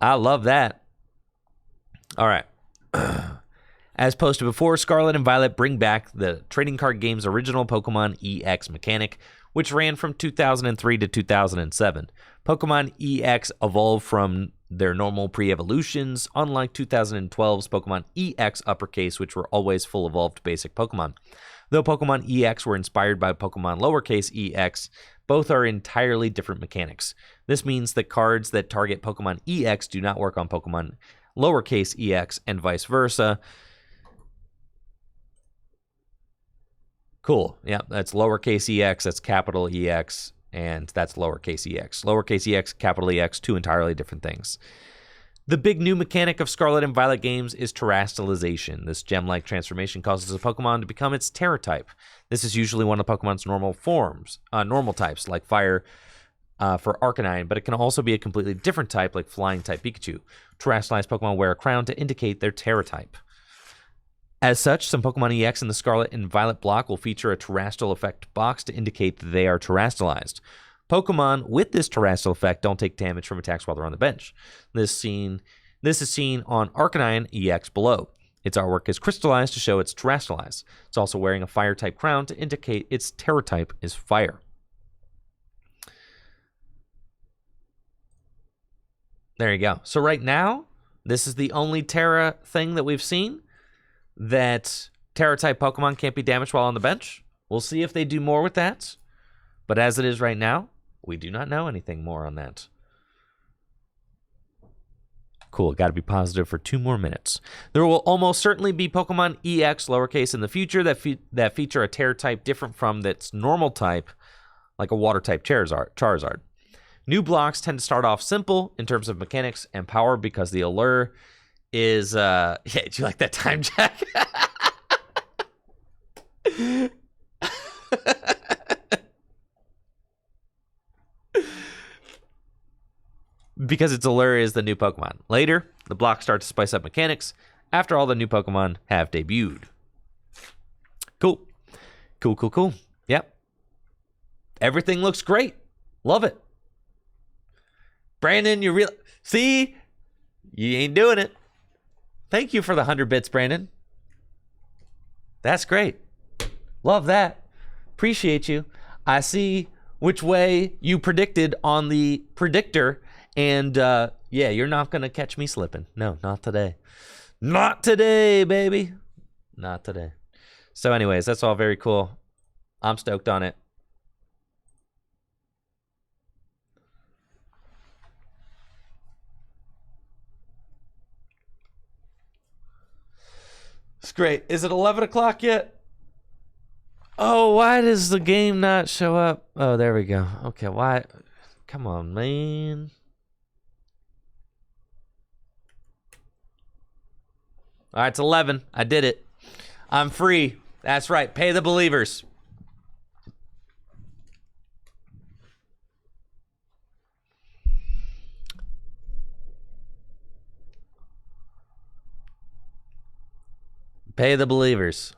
I love that. All right. As posted before, Scarlet and Violet bring back the trading card game's original Pokemon EX mechanic, which ran from 2003 to 2007. Pokemon EX evolved from their normal pre-evolutions, unlike 2012's Pokemon EX Uppercase, which were always full evolved basic Pokemon. Though Pokemon EX were inspired by Pokemon Lowercase EX, both are entirely different mechanics. This means that cards that target Pokemon EX do not work on Pokemon Lowercase EX and vice versa. Cool. Yeah, that's lowercase EX, that's capital EX, and that's lowercase EX. Lowercase EX, capital EX, two entirely different things. The big new mechanic of Scarlet and Violet games is terastallization. This gem-like transformation causes a Pokemon to become its Terra type. This is usually one of Pokemon's normal types, like Fire for Arcanine, but it can also be a completely different type, like Flying-type Pikachu. Terastallized Pokemon wear a crown to indicate their Terra type. As such, some Pokemon EX in the Scarlet and Violet block will feature a Terrestrial Effect box to indicate that they are terastallized. Pokemon with this Terrestrial Effect don't take damage from attacks while they're on the bench. This is seen on Arcanine EX below. Its artwork is crystallized to show it's terastallized. It's also wearing a Fire-type crown to indicate its Terra type is Fire. There you go. So right now, this is the only Terra thing that we've seen, that Terra-type Pokemon can't be damaged while on the bench. We'll see if they do more with that. But as it is right now, we do not know anything more on that. Cool, got to be positive for 2 more minutes. There will almost certainly be Pokemon EX lowercase in the future that feature a Terra type different from its normal type, like a Water type Charizard. New blocks tend to start off simple in terms of mechanics and power because the allure is yeah, did you like that time check? Because its allure is the new Pokemon. Later, the blocks start to spice up mechanics after all the new Pokemon have debuted. Cool. Cool. Yep. Everything looks great. Love it. Brandon, see? You ain't doing it. Thank you for the 100 bits, Brandon. That's great. Love that. Appreciate you. I see which way you predicted on the predictor. And, yeah, you're not going to catch me slipping. No, not today. Not today, baby. Not today. So anyways, that's all very cool. I'm stoked on it. It's great. Is it 11 o'clock yet? Oh, why does the game not show up? Oh, there we go. Okay, why? Come on, man. All right, it's 11. I did it. I'm free. That's right. Pay the believers. Pay the believers.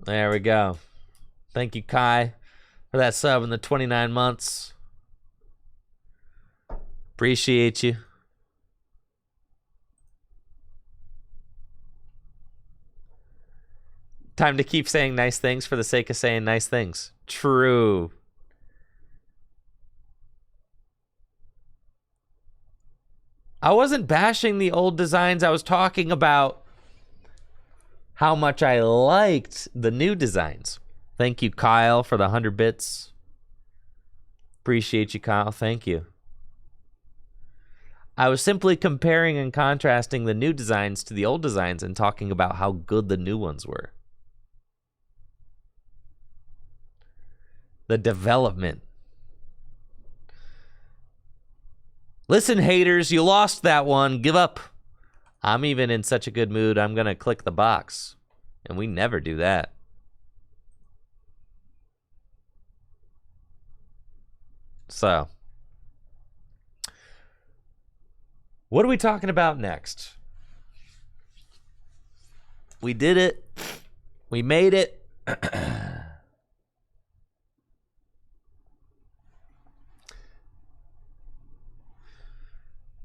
There we go. Thank you, Kai, for that sub in the 29 months. Appreciate you. Time to keep saying nice things for the sake of saying nice things. True. I wasn't bashing the old designs. I was talking about how much I liked the new designs. Thank you, Kyle, for the 100 bits. Appreciate you, Kyle. Thank you. I was simply comparing and contrasting the new designs to the old designs and talking about how good the new ones were. The development. Listen, haters, you lost that one. Give up. I'm even in such a good mood, I'm going to click the box. And we never do that. So, what are we talking about next? We did it. We made it.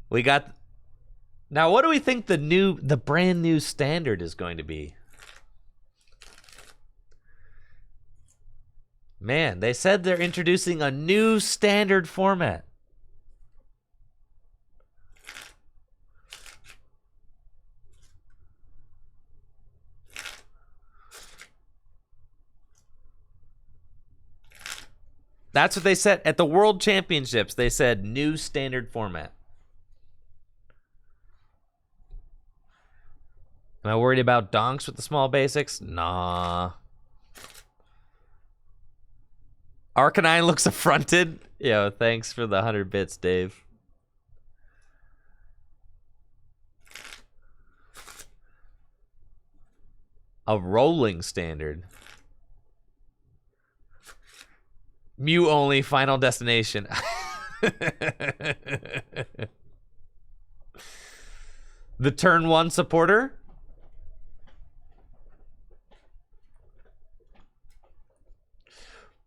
We got. Now, what do we think the brand new standard is going to be? Man, they said they're introducing a new standard format. That's what they said at the World Championships. They said new standard format. Am I worried about donks with the small basics? Nah. Arcanine looks affronted. Yo, thanks for the 100 bits, Dave. A rolling standard. Mew only Final Destination. The turn 1 supporter.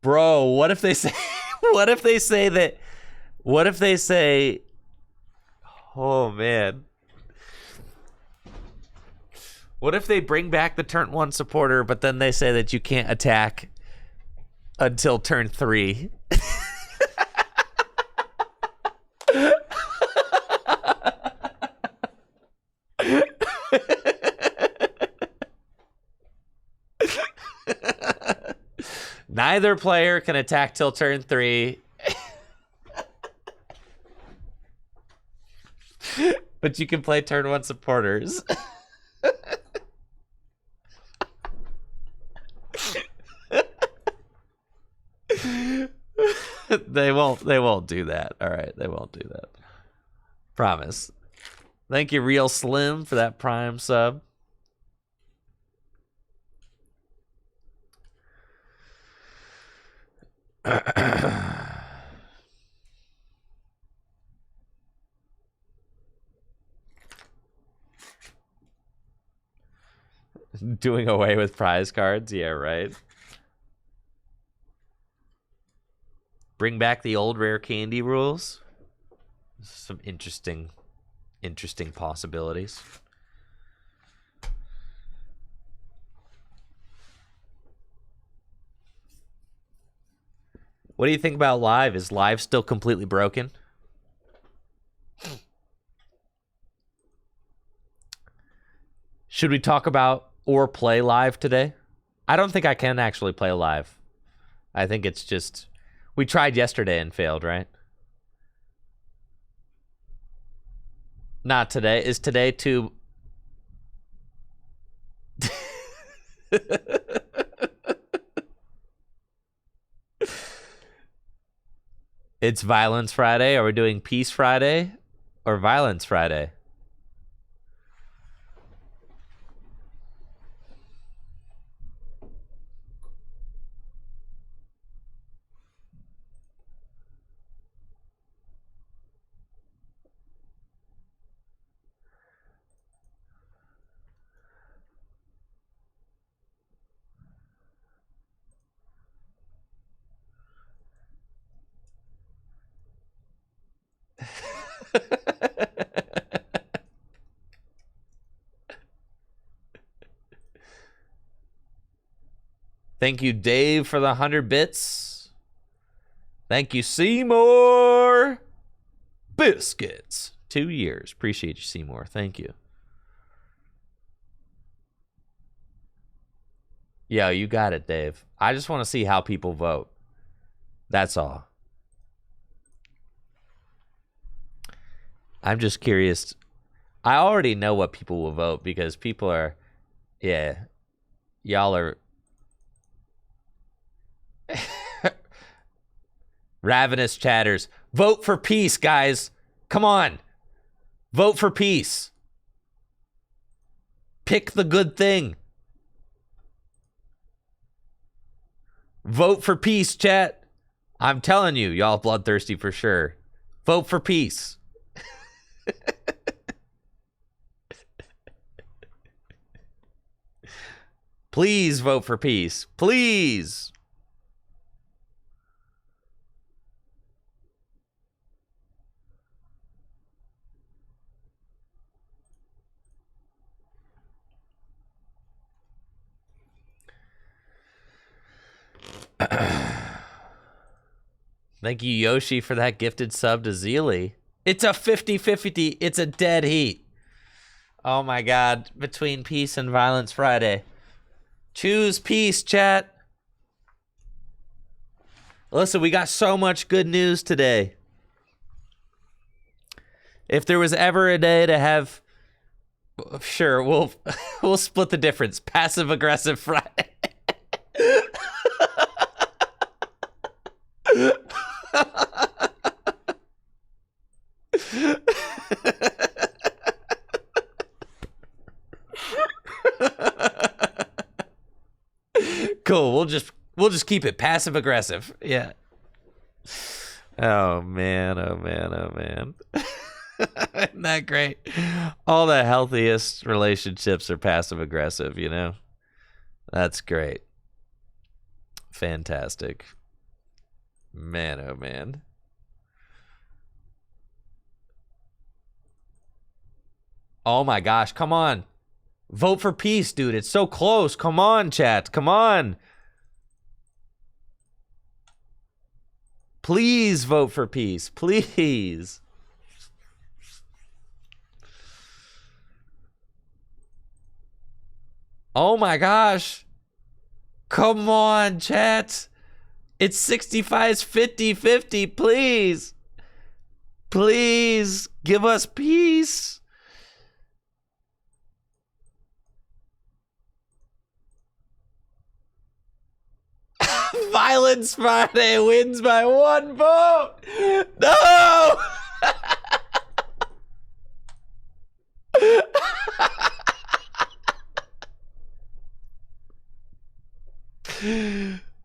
Bro, what if they say what if they say that what if they say oh man. What if they bring back the turn 1 supporter, but then they say that you can't attack until turn 3? Neither player can attack till turn 3. But you can play turn 1 supporters. They won't do that. All right, they won't do that. Promise. Thank you, Real Slim, for that Prime sub. Doing away with prize cards? Yeah, right. Bring back the old rare candy rules. Some interesting possibilities. What do you think about live? Is live still completely broken? Should we talk about or play live today? I don't think I can actually play live. I think it's just... We tried yesterday and failed, right? Not today. Is today too... It's Violence Friday. Are we doing Peace Friday or Violence Friday? Thank you, Dave, for the 100 bits. Thank you, Seymour Biscuits. 2 years. Appreciate you, Seymour. Thank you. Yo, you got it, Dave. I just want to see how people vote. That's all. I'm just curious. I already know what people will vote because people are, yeah, y'all are ravenous chatters. Vote for peace, guys. Come on. Vote for peace. Pick the good thing. Vote for peace, chat. I'm telling you, y'all bloodthirsty for sure. Vote for peace. Please vote for peace. Please. Thank you, Yoshi, for that gifted sub to Zeely. It's a 50-50. It's a dead heat. Oh my God. Between Peace and Violence Friday. Choose peace, chat. Listen, we got so much good news today. If there was ever a day to have... Sure, we'll split the difference. Passive-aggressive Friday. Cool. We'll just keep it passive aggressive. Yeah. Oh man. Oh man. Oh man. Isn't that great? All the healthiest relationships are passive aggressive, you know? That's great. Fantastic. Man, oh man. Oh my gosh, come on. Vote for peace, dude. It's so close. Come on, chat. Come on. Please vote for peace. Please. Oh my gosh. Come on, chat. It's 65's 50-50. Please. Please give us peace. Violence Friday wins by 1 vote. No.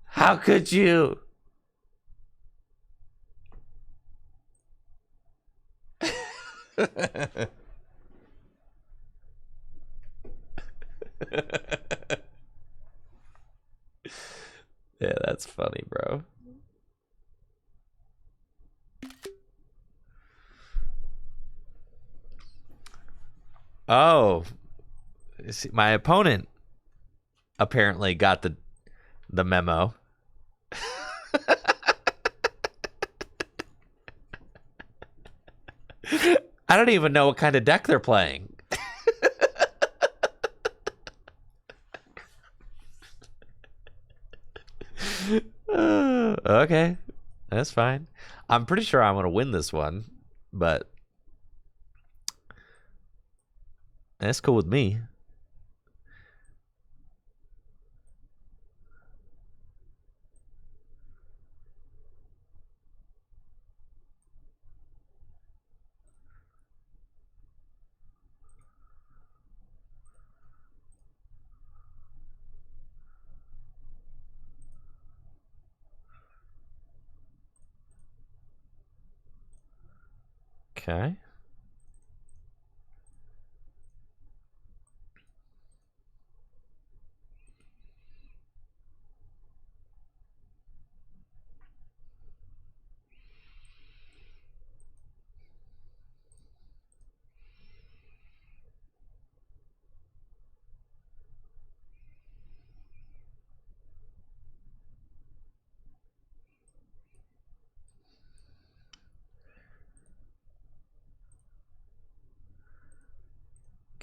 How could you? Yeah, that's funny, bro. Oh, see, my opponent apparently got the memo. I don't even know what kind of deck they're playing. Okay, that's fine. I'm pretty sure I'm going to win this one, but that's cool with me. Okay.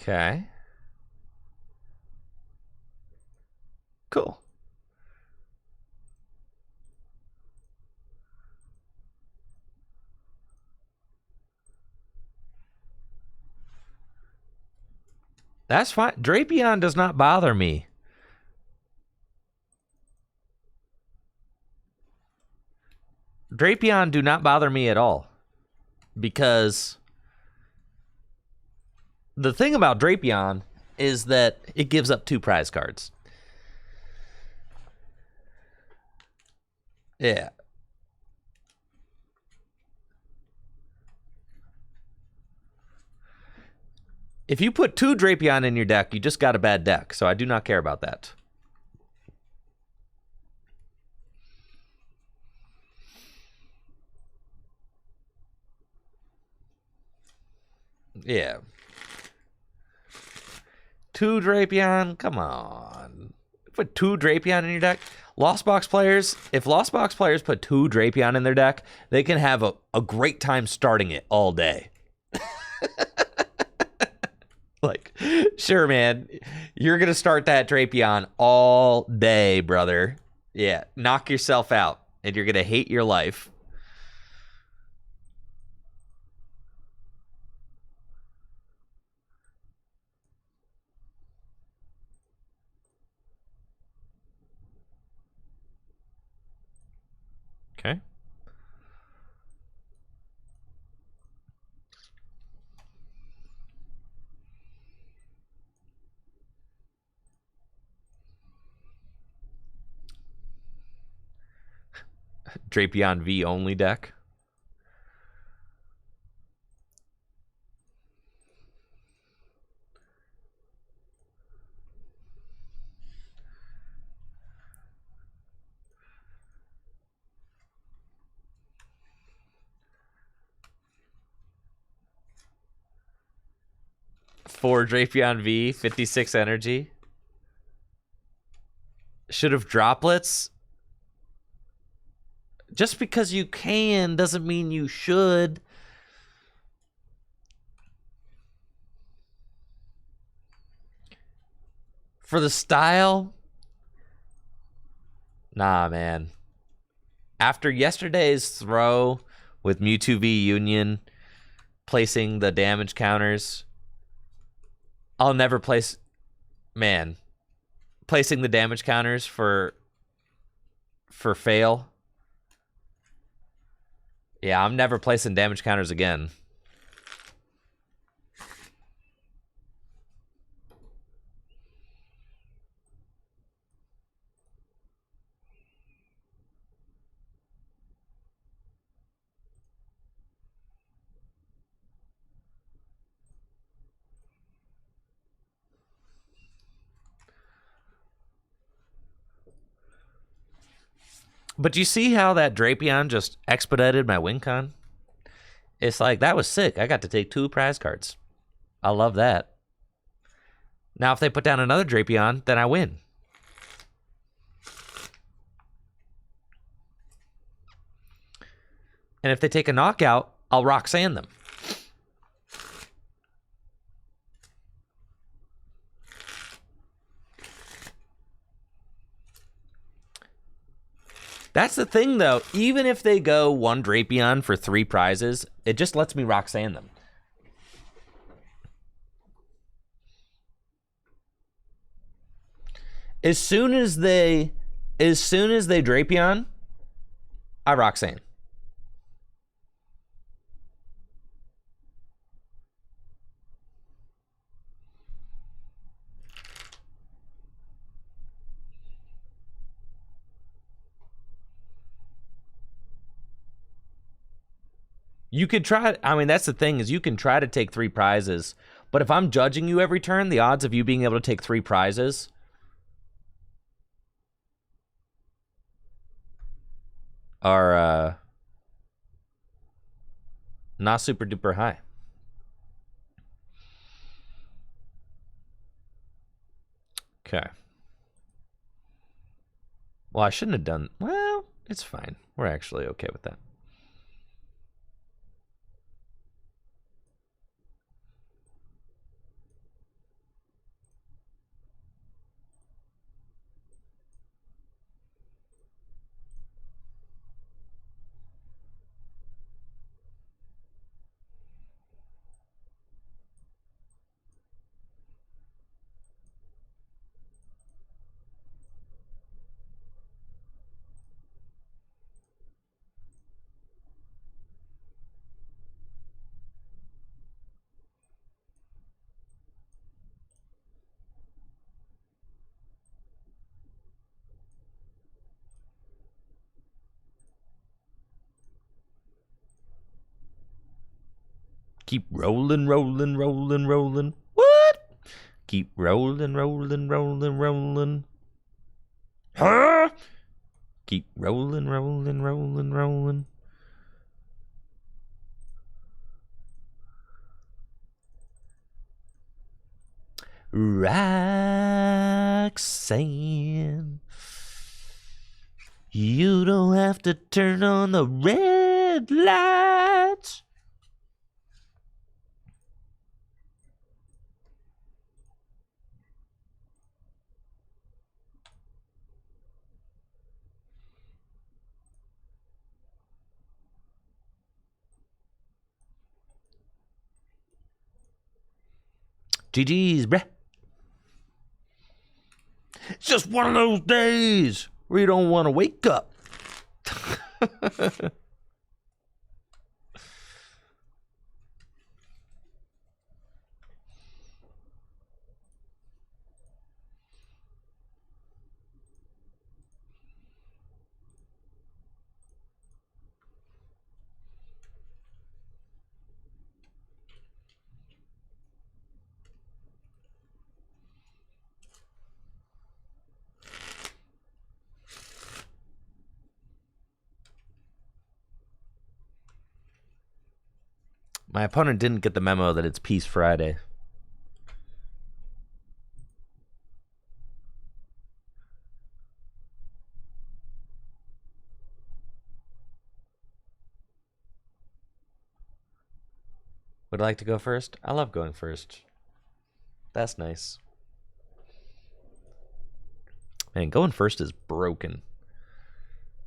Okay. Cool. That's fine. Drapion does not bother me. Drapion do not bother me at all. Because the thing about Drapion is that it gives up 2 prize cards. Yeah. If you put 2 Drapion in your deck, you just got a bad deck. So I do not care about that. Yeah. 2 Drapion? Come on. Put 2 Drapion in your deck? Lost Box players, if Lost Box players put 2 Drapion in their deck, they can have a great time starting it all day. Like, sure, man. You're going to start that Drapion all day, brother. Yeah, knock yourself out, and you're going to hate your life. Okay. Drapion V only deck. For Drapion V, 56 energy. Should have droplets. Just because you can doesn't mean you should. For the style? Nah, man. After yesterday's throw with Mewtwo V Union, placing the damage counters, I'll never place... Man. Placing the damage counters for fail. Yeah, I'm never placing damage counters again. But you see how that Drapion just expedited my win con? It's like, that was sick. I got to take 2 prize cards. I love that. Now, if they put down another Drapion, then I win. And if they take a knockout, I'll Roxanne them. That's the thing, though. Even if they go 1 Drapion for 3 prizes, it just lets me Roxanne them. As soon as they Drapion, I Roxanne. You could try, I mean, that's the thing, is you can try to take 3 prizes, but if I'm judging you every turn, the odds of you being able to take 3 prizes are not super duper high. Okay. Well, I shouldn't have done, well, it's fine. We're actually okay with that. Keep rolling, rolling, rolling, rolling. What? Keep rolling, rolling, rolling, rolling. Huh? Keep rolling, rolling, rolling, rolling. Roxanne, you don't have to turn on the red lights. GG's, bruh. It's just one of those days where you don't want to wake up. My opponent didn't get the memo that it's Peace Friday. Would I like to go first? I love going first. That's nice. Man, going first is broken.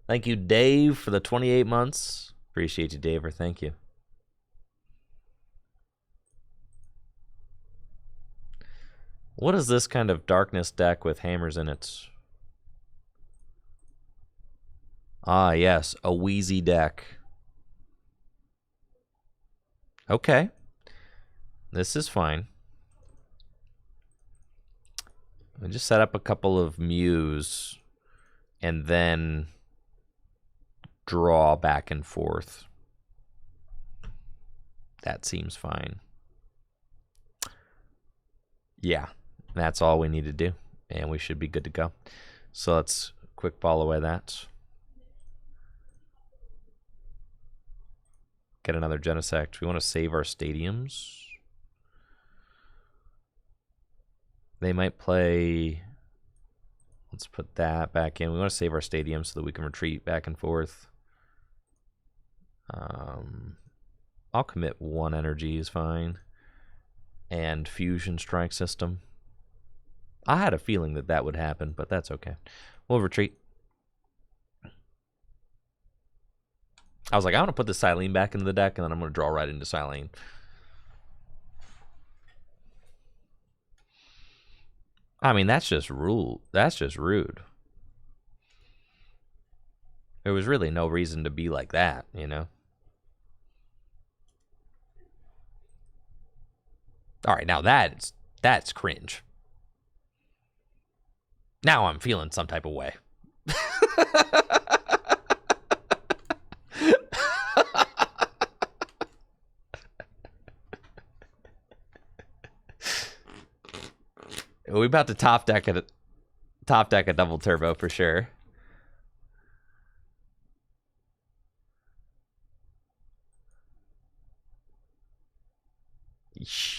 Thank you, Dave, for the 28 months. Appreciate you, Daver. Thank you. What is this kind of darkness deck with hammers in it? Ah, yes, a Wheezy deck. Okay. This is fine. I just set up a couple of Mews and then draw back and forth. That seems fine. Yeah, that's all we need to do, and we should be good to go. So let's quick ball away that. Get another Genesect. We want to save our stadiums. They might play... Let's put that back in. We want to save our stadium so that we can retreat back and forth. I'll commit 1 energy is fine. And Fusion Strike System. I had a feeling that that would happen, but that's okay. We'll retreat. I was like, I want to put the Silene back into the deck, and then I'm going to draw right into Silene. I mean, that's just rule. That's just rude. There was really no reason to be like that, you know? All right, now that's cringe. Now I'm feeling some type of way. We about to top deck a double turbo for sure.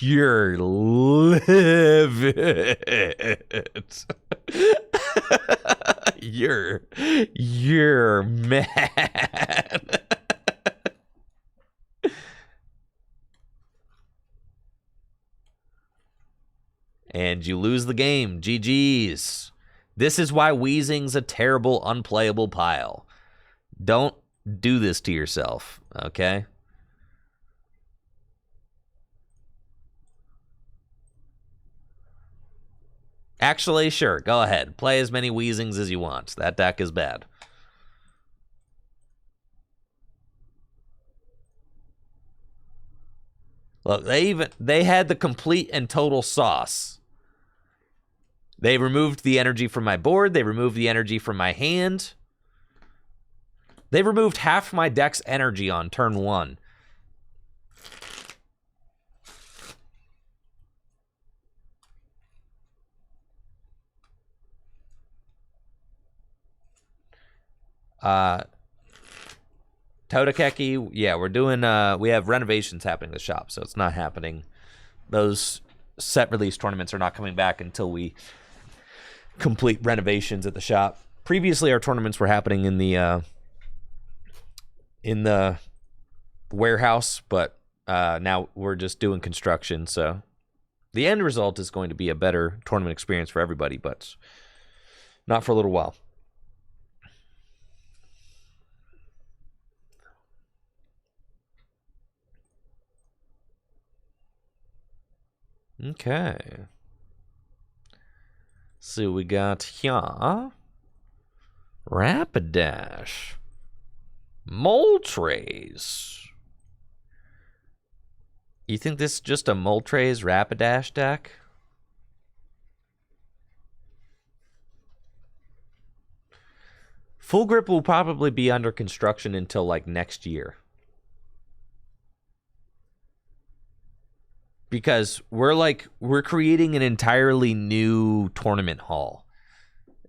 You're livid. You're mad. And you lose the game. GG's. This is why Weezing's a terrible, unplayable pile. Don't do this to yourself, okay? Actually, sure, go ahead. Play as many Weezings as you want. That deck is bad. Look, they had the complete and total sauce. They removed the energy from my board. They removed the energy from my hand. They removed half my deck's energy on turn 1. Todakeki, yeah, we're doing, we have renovations happening in the shop, so it's not happening. Those set release tournaments are not coming back until we complete renovations at the shop. Previously, our tournaments were happening in the warehouse, but now we're just doing construction, so the end result is going to be a better tournament experience for everybody, but not for a little while. Okay. So we got here Rapidash, Moltres. You think this is just a Moltres Rapidash deck? Full Grip will probably be under construction until like next year. Because we're creating an entirely new tournament hall.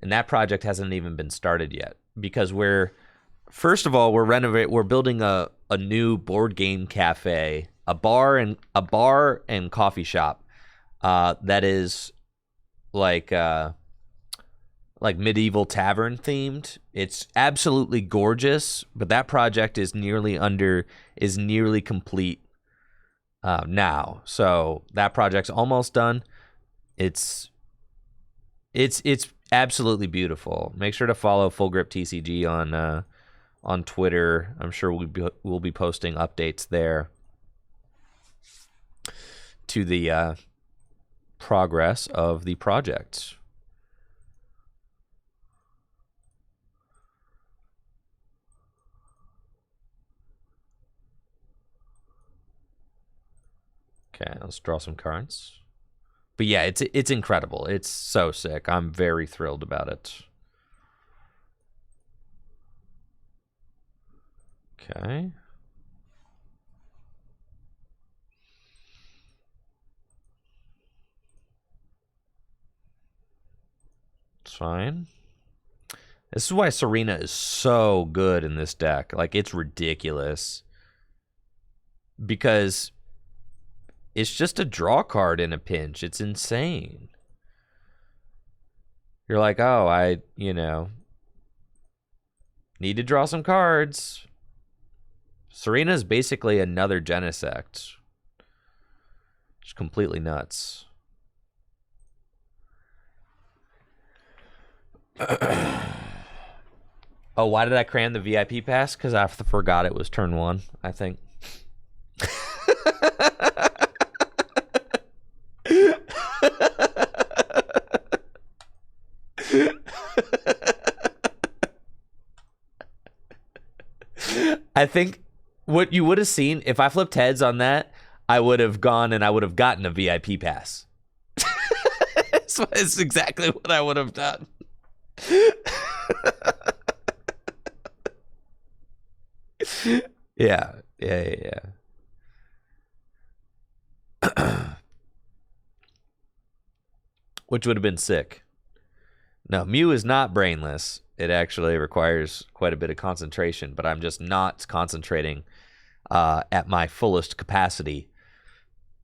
And that project hasn't even been started yet. Because first of all, we're building a new board game cafe a bar and coffee shop that is like medieval tavern themed. It's absolutely gorgeous, but that project is nearly complete now. So that project's almost done. It's absolutely beautiful. Make sure to follow Full Grip TCG on Twitter. I'm sure we'll be posting updates there to the progress of the project. Okay, let's draw some cards. But yeah, it's incredible. It's so sick. I'm very thrilled about it. Okay. It's fine. This is why Serena is so good in this deck. Like, it's ridiculous. Because it's just a draw card in a pinch. It's insane. You're like, oh, I need to draw some cards. Serena is basically another Genesect. It's completely nuts. Oh, why did I cram the VIP pass? Because I forgot it was turn 1, I think. I think what you would have seen, if I flipped heads on that, I would have gone and I would have gotten a VIP pass. It's exactly what I would have done. Yeah. Which would have been sick. No, Mew is not brainless. It actually requires quite a bit of concentration, but I'm just not concentrating at my fullest capacity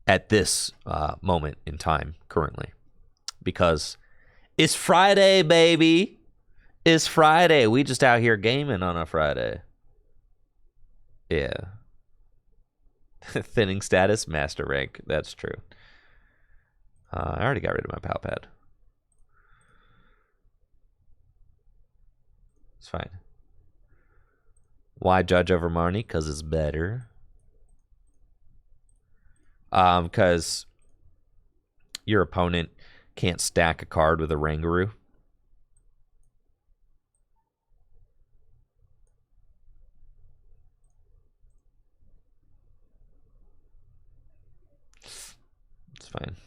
at this moment in time currently. Because it's Friday, baby. It's Friday. We just out here gaming on a Friday. Yeah. Thinning status, master rank. That's true. I already got rid of my pal pad. It's fine. Why Judge over Marnie? Because it's better. Because your opponent can't stack a card with a Rangaroo. It's fine.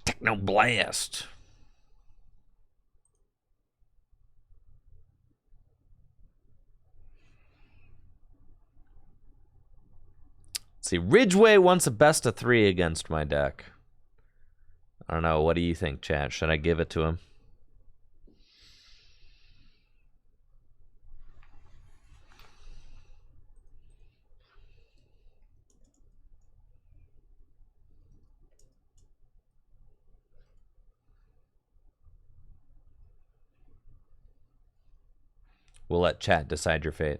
Techno Blast. Let's see, Ridgeway wants a best of 3 against my deck. I don't know. What do you think, chat? Should I give it to him? We'll let chat decide your fate.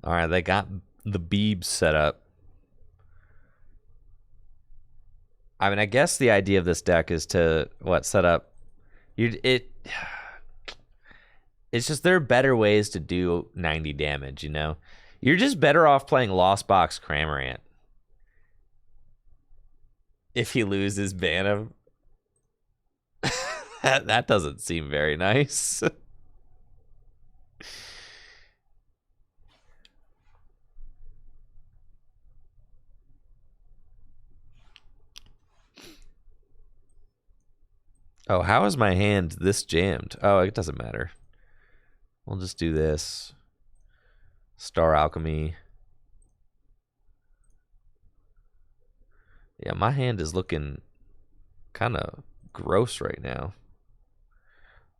All right, they got the Beebs set up. I mean, I guess the idea of this deck is to set up. It's just there are better ways to do 90 damage. You're just better off playing Lost Box Cramorant. If he loses, ban him. that doesn't seem very nice. Oh, how is my hand this jammed? Oh, it doesn't matter. We'll just do this. Star Alchemy. Yeah, my hand is looking kind of gross right now.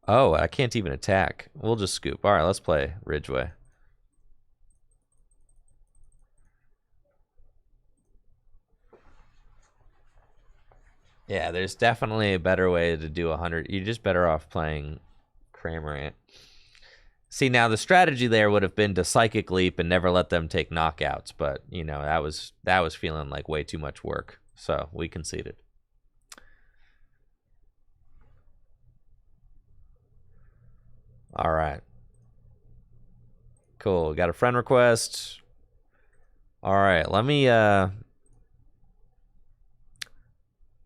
Oh, I can't even attack. We'll just scoop. All right, let's play Ridgeway. Yeah, there's definitely a better way to do 100. You're just better off playing Cramorant. See, now the strategy there would have been to Psychic Leap and never let them take knockouts, but you know that was feeling like way too much work, so we conceded. All right, cool. Got a friend request. All right, let me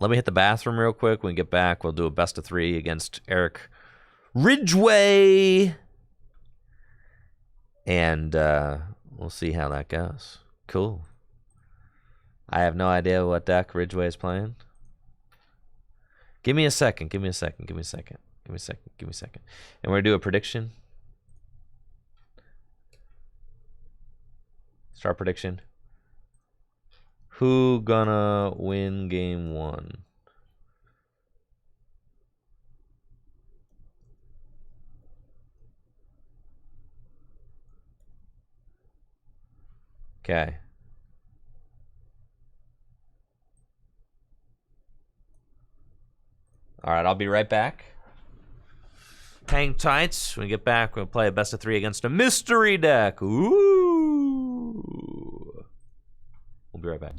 hit the bathroom real quick. When we get back, we'll do a best of 3 against Eric Ridgeway. And we'll see how that goes. Cool. I have no idea what deck Ridgeway is playing. Give me a second. Give me a second. Give me a second. Give me a second. Give me a second. And we're going to do a prediction. Start prediction. Who gonna win game 1? Okay. All right, I'll be right back. Hang tight. When we get back, we'll play a best of 3 against a mystery deck. Ooh. We'll be right back.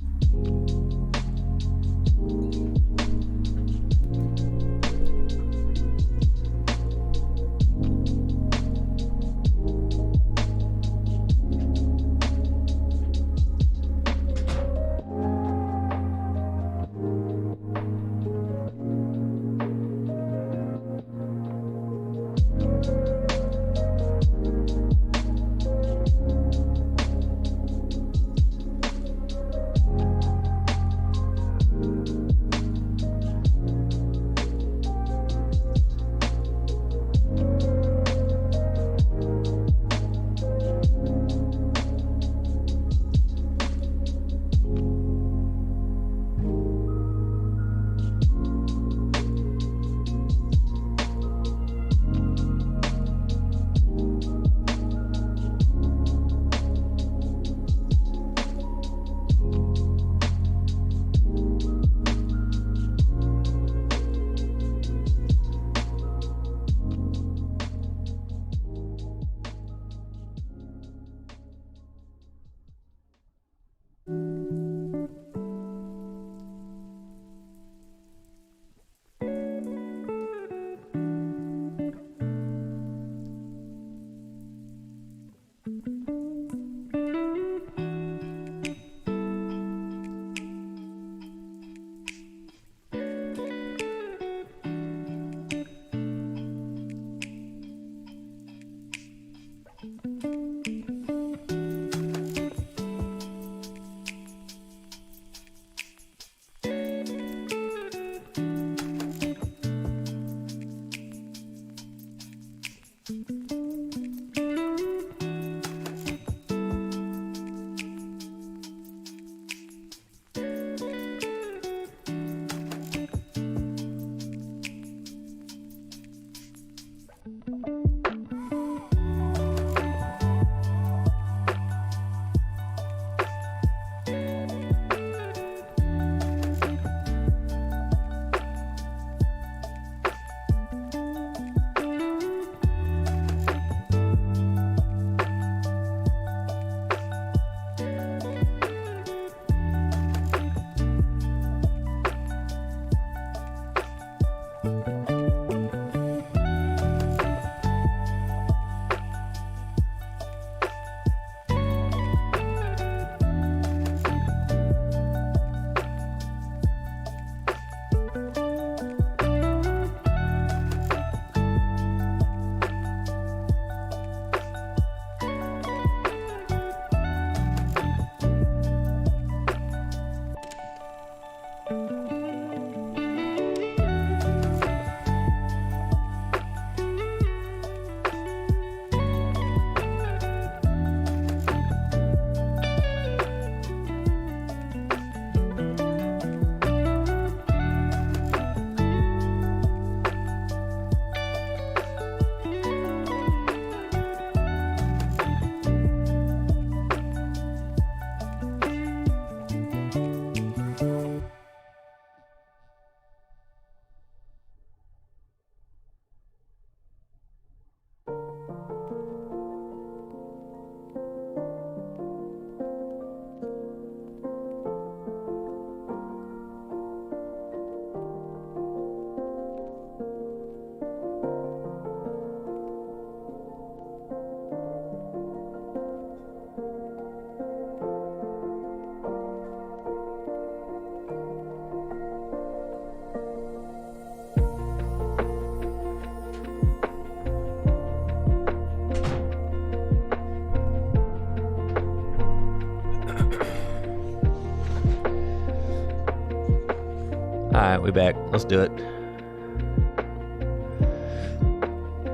right, we back. Let's do it.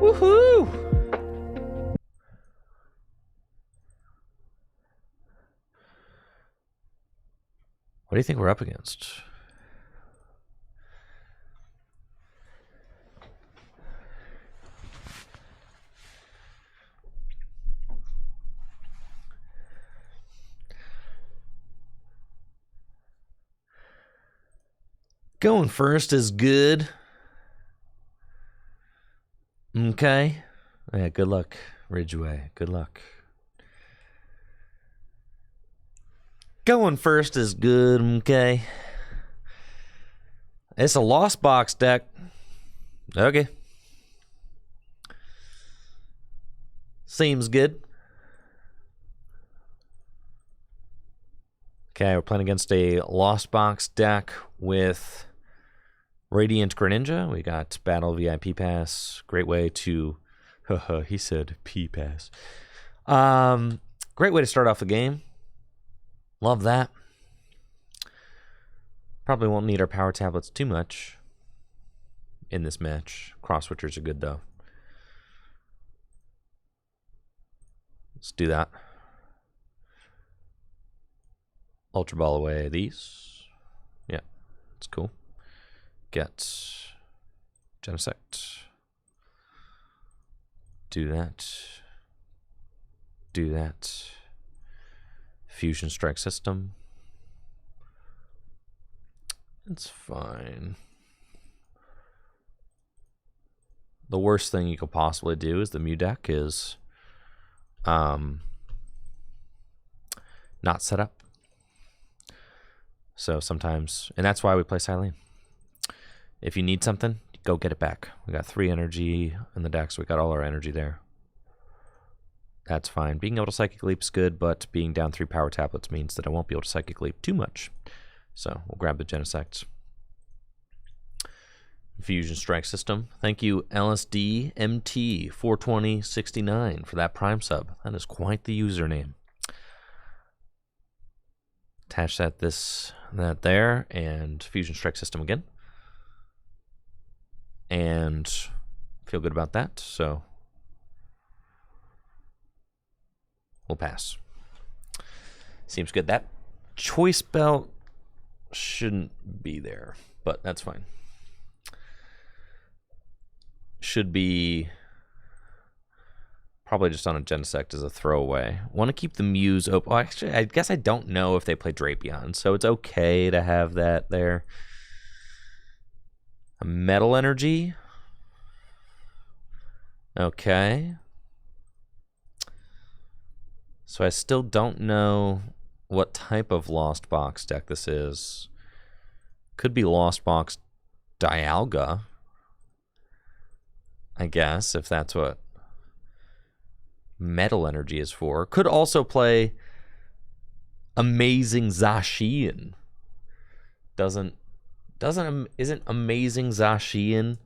Woohoo! What do you think we're up against? Going first is good. Okay. Yeah, good luck, Ridgeway. Good luck. Going first is good, okay. It's a Lost Box deck. Okay. Seems good. Okay, we're playing against a Lost Box deck with Radiant Greninja. We got Battle VIP Pass. Great way to... he said P-Pass. Great way to start off the game. Love that. Probably won't need our power tablets too much in this match. Cross switchers are good, though. Let's do that. Ultra Ball away these. Yeah, it's cool. Get Genesect. Do that. Do that. Fusion Strike System. It's fine. The worst thing you could possibly do is the Mew deck is not set up. So sometimes, and that's why we play Silene. If you need something, go get it back. We got 3 energy in the deck, so we got all our energy there. That's fine. Being able to Psychic Leap is good, but being down 3 power tablets means that I won't be able to Psychic Leap too much. So we'll grab the Genesect. Fusion Strike System. Thank you, LSD MT 42069 for that Prime sub. That is quite the username. Attach that there, and Fusion Strike System again. And feel good about that, so we'll pass. Seems good. That choice belt shouldn't be there, but that's fine. Should be probably just on a Genesect as a throwaway. Want to keep the Mews open. Oh, actually, I guess I don't know if they play Drapion, so it's okay to have that there. A Metal Energy. Okay. So I still don't know what type of Lost Box deck this is. Could be Lost Box Dialga, I guess, if that's what Metal Energy is for. Could also play Amazing Zacian. Isn't Amazing Zacian?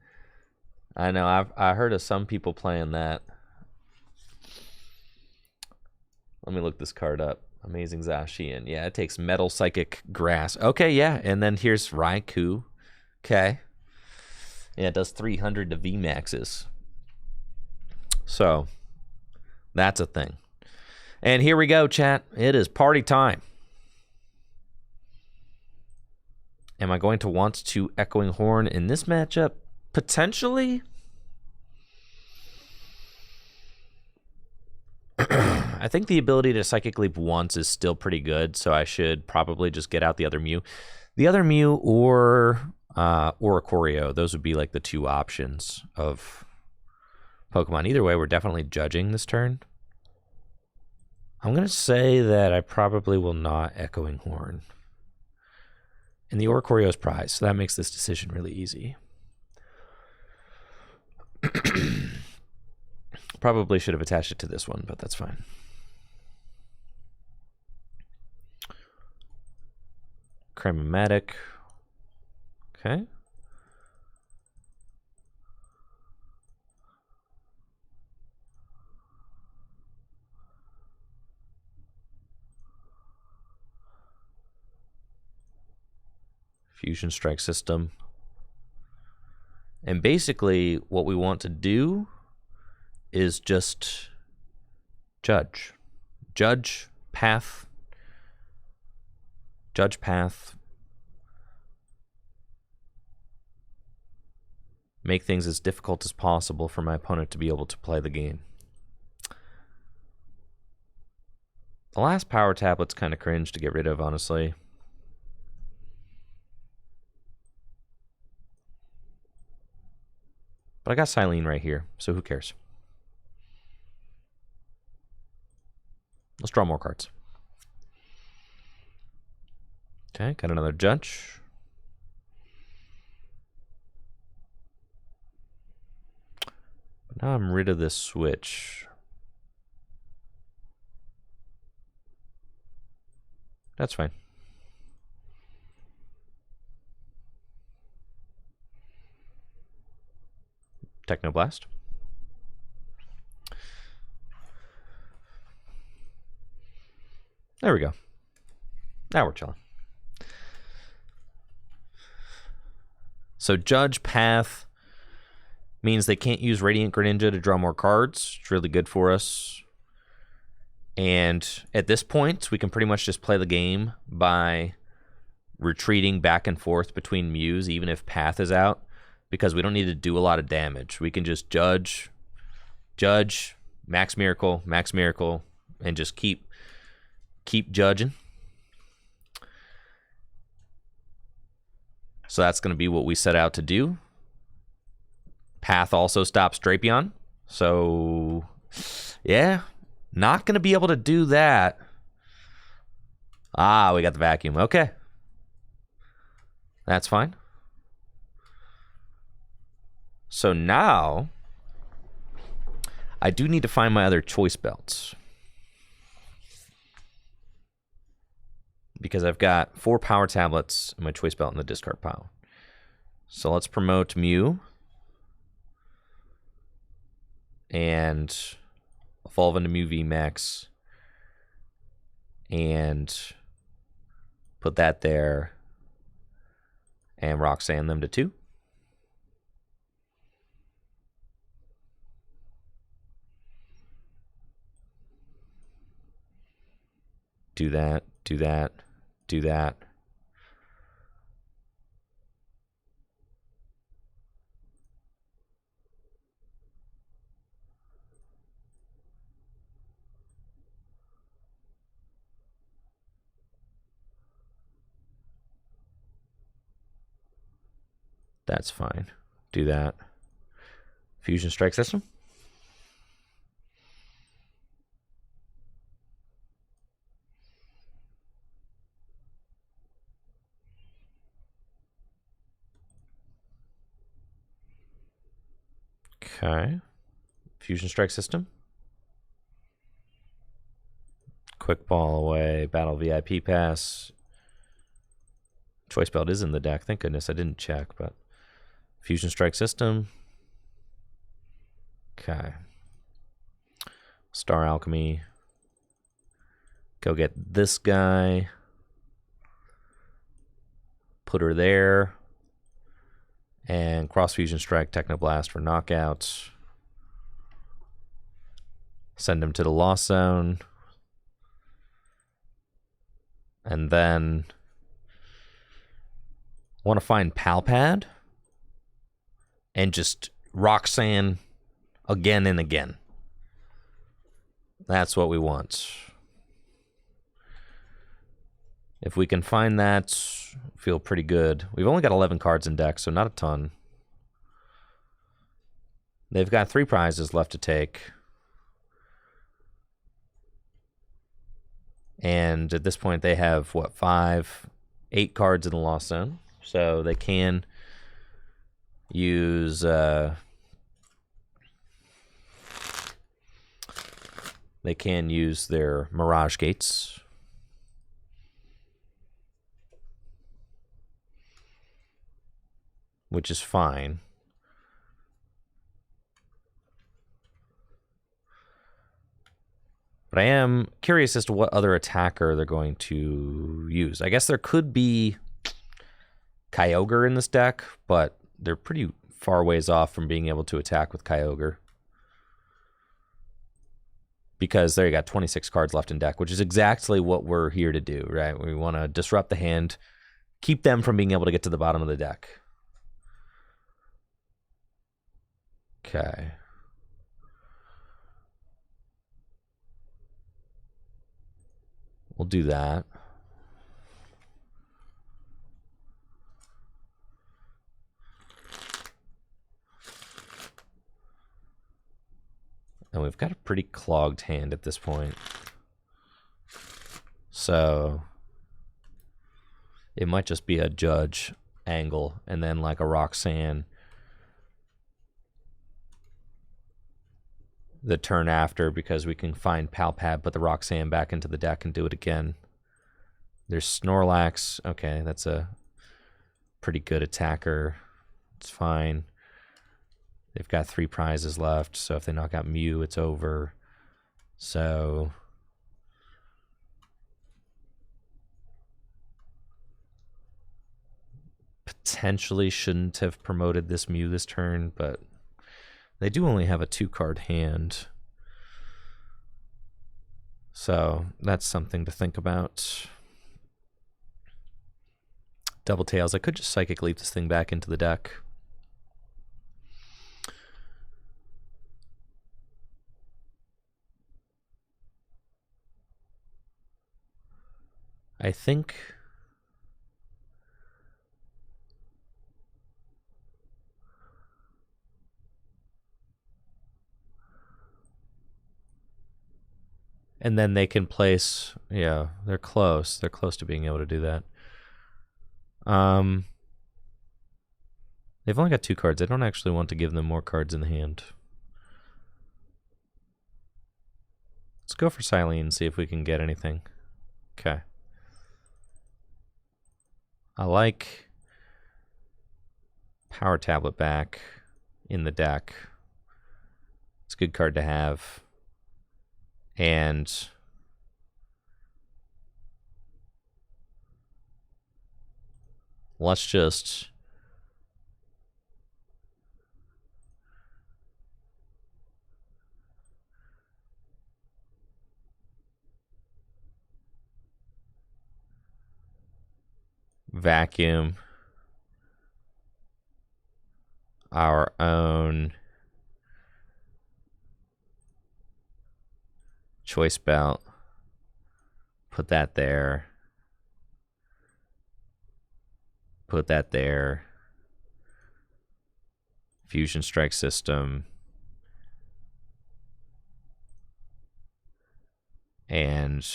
I know, I heard of some people playing that. Let me look this card up. Amazing Zacian. Yeah, it takes Metal Psychic Grass. Okay, yeah, and then here's Raikou. Okay. Yeah, it does 300 to VMAXs. So, that's a thing. And here we go, chat. It is party time. Am I going to want to Echoing Horn in this matchup? Potentially. I think the ability to Psychic Leap once is still pretty good, so I should probably just get out the other Mew. The other Mew or Oricorio, those would be like the 2 options of Pokemon. Either way, we're definitely judging this turn. I'm going to say that I probably will not Echoing Horn. And the Oricorio is prize, so that makes this decision really easy. Probably should have attached it to this one, but that's fine. Cramomatic. Okay. Fusion Strike System. And basically what we want to do is just judge path, make things as difficult as possible for my opponent to be able to play the game. The last power tablet's kind of cringe to get rid of, honestly. But I got Silene right here, so who cares? Let's draw more cards. Okay, got another Judge. But now I'm rid of this switch. That's fine. Technoblast. There we go. Now we're chilling. So Judge Path means they can't use Radiant Greninja to draw more cards. It's really good for us. And at this point, we can pretty much just play the game by retreating back and forth between Mews, even if Path is out, because we don't need to do a lot of damage. We can just judge, Max Miracle, and just keep judging. So that's going to be what we set out to do. Path also stops Drapion. So, yeah, not going to be able to do that. Ah, we got the vacuum. Okay. That's fine. So now, I do need to find my other choice belts. Because I've got 4 power tablets in my choice belt in the discard pile. So let's promote Mew. And evolve into Mew VMAX. And put that there. And Roxanne them to 2. Do that, do that, do that. That's fine. Do that. Fusion Strike System. Okay. Fusion Strike System. Quick Ball away. Battle VIP Pass. Choice Belt is in the deck. Thank goodness I didn't check, but Fusion Strike System. Okay. Star Alchemy. Go get this guy. Put her there. And Cross Fusion Strike Technoblast for knockouts. Send him to the Lost Zone. And then want to find Palpad and just Roxanne again and again. That's what we want. If we can find that, feel pretty good. We've only got 11 cards in deck, so not a ton. They've got 3 prizes left to take. And at this point, they have, what, 8 cards in the Lost Zone. So they can use their Mirage Gates. Which is fine. But I am curious as to what other attacker they're going to use. I guess there could be Kyogre in this deck, but they're pretty far ways off from being able to attack with Kyogre. Because there you got 26 cards left in deck, which is exactly what we're here to do, right? We want to disrupt the hand, keep them from being able to get to the bottom of the deck. Okay. We'll do that. And we've got a pretty clogged hand at this point. So it might just be a Judge angle and then like a Roxanne the turn after, because we can find Palpad, put the Roxanne back into the deck and do it again. There's Snorlax. Okay, that's a pretty good attacker. It's fine. They've got 3 prizes left, so if they knock out Mew, it's over. So potentially shouldn't have promoted this Mew this turn, but they do only have a 2-card hand. So that's something to think about. Double Tails. I could just Psychic Leap this thing back into the deck. I think and then they can place, yeah, they're close. They're close to being able to do that. They've only got 2 cards. I don't actually want to give them more cards in the hand. Let's go for Silene and see if we can get anything. Okay. I like Power Tablet back in the deck. It's a good card to have. And let's just vacuum our own Choice Belt. Put that there. Put that there. Fusion Strike system. And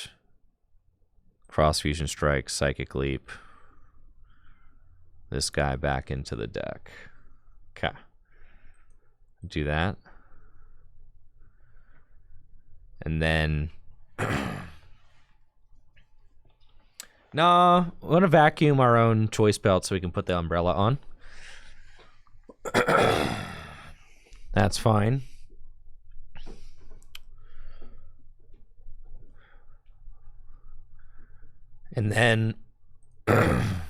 Cross Fusion Strike, Psychic Leap. This guy back into the deck. Okay. Do that. And then no, we want to vacuum our own Choice Belt so we can put the umbrella on. That's fine. And then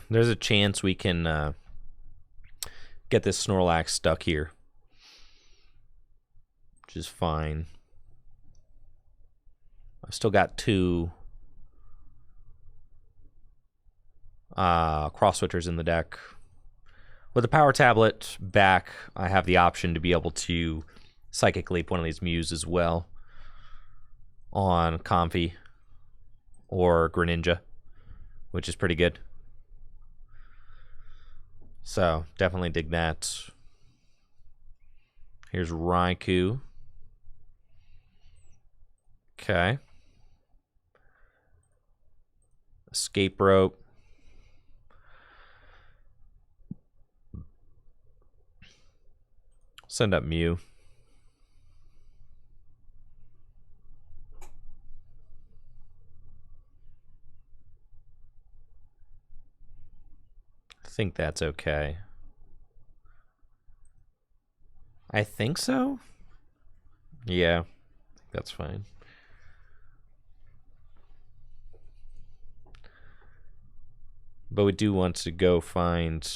there's a chance we can get this Snorlax stuck here, which is fine. I've still got 2 cross switchers in the deck. With the Power Tablet back, I have the option to be able to Psychic Leap one of these Mews as well on Comfy or Greninja, which is pretty good. So definitely dig that. Here's Raikou. Okay. Escape Rope. Send up Mew. I think that's okay. I think so. Yeah, that's fine. But we do want to go find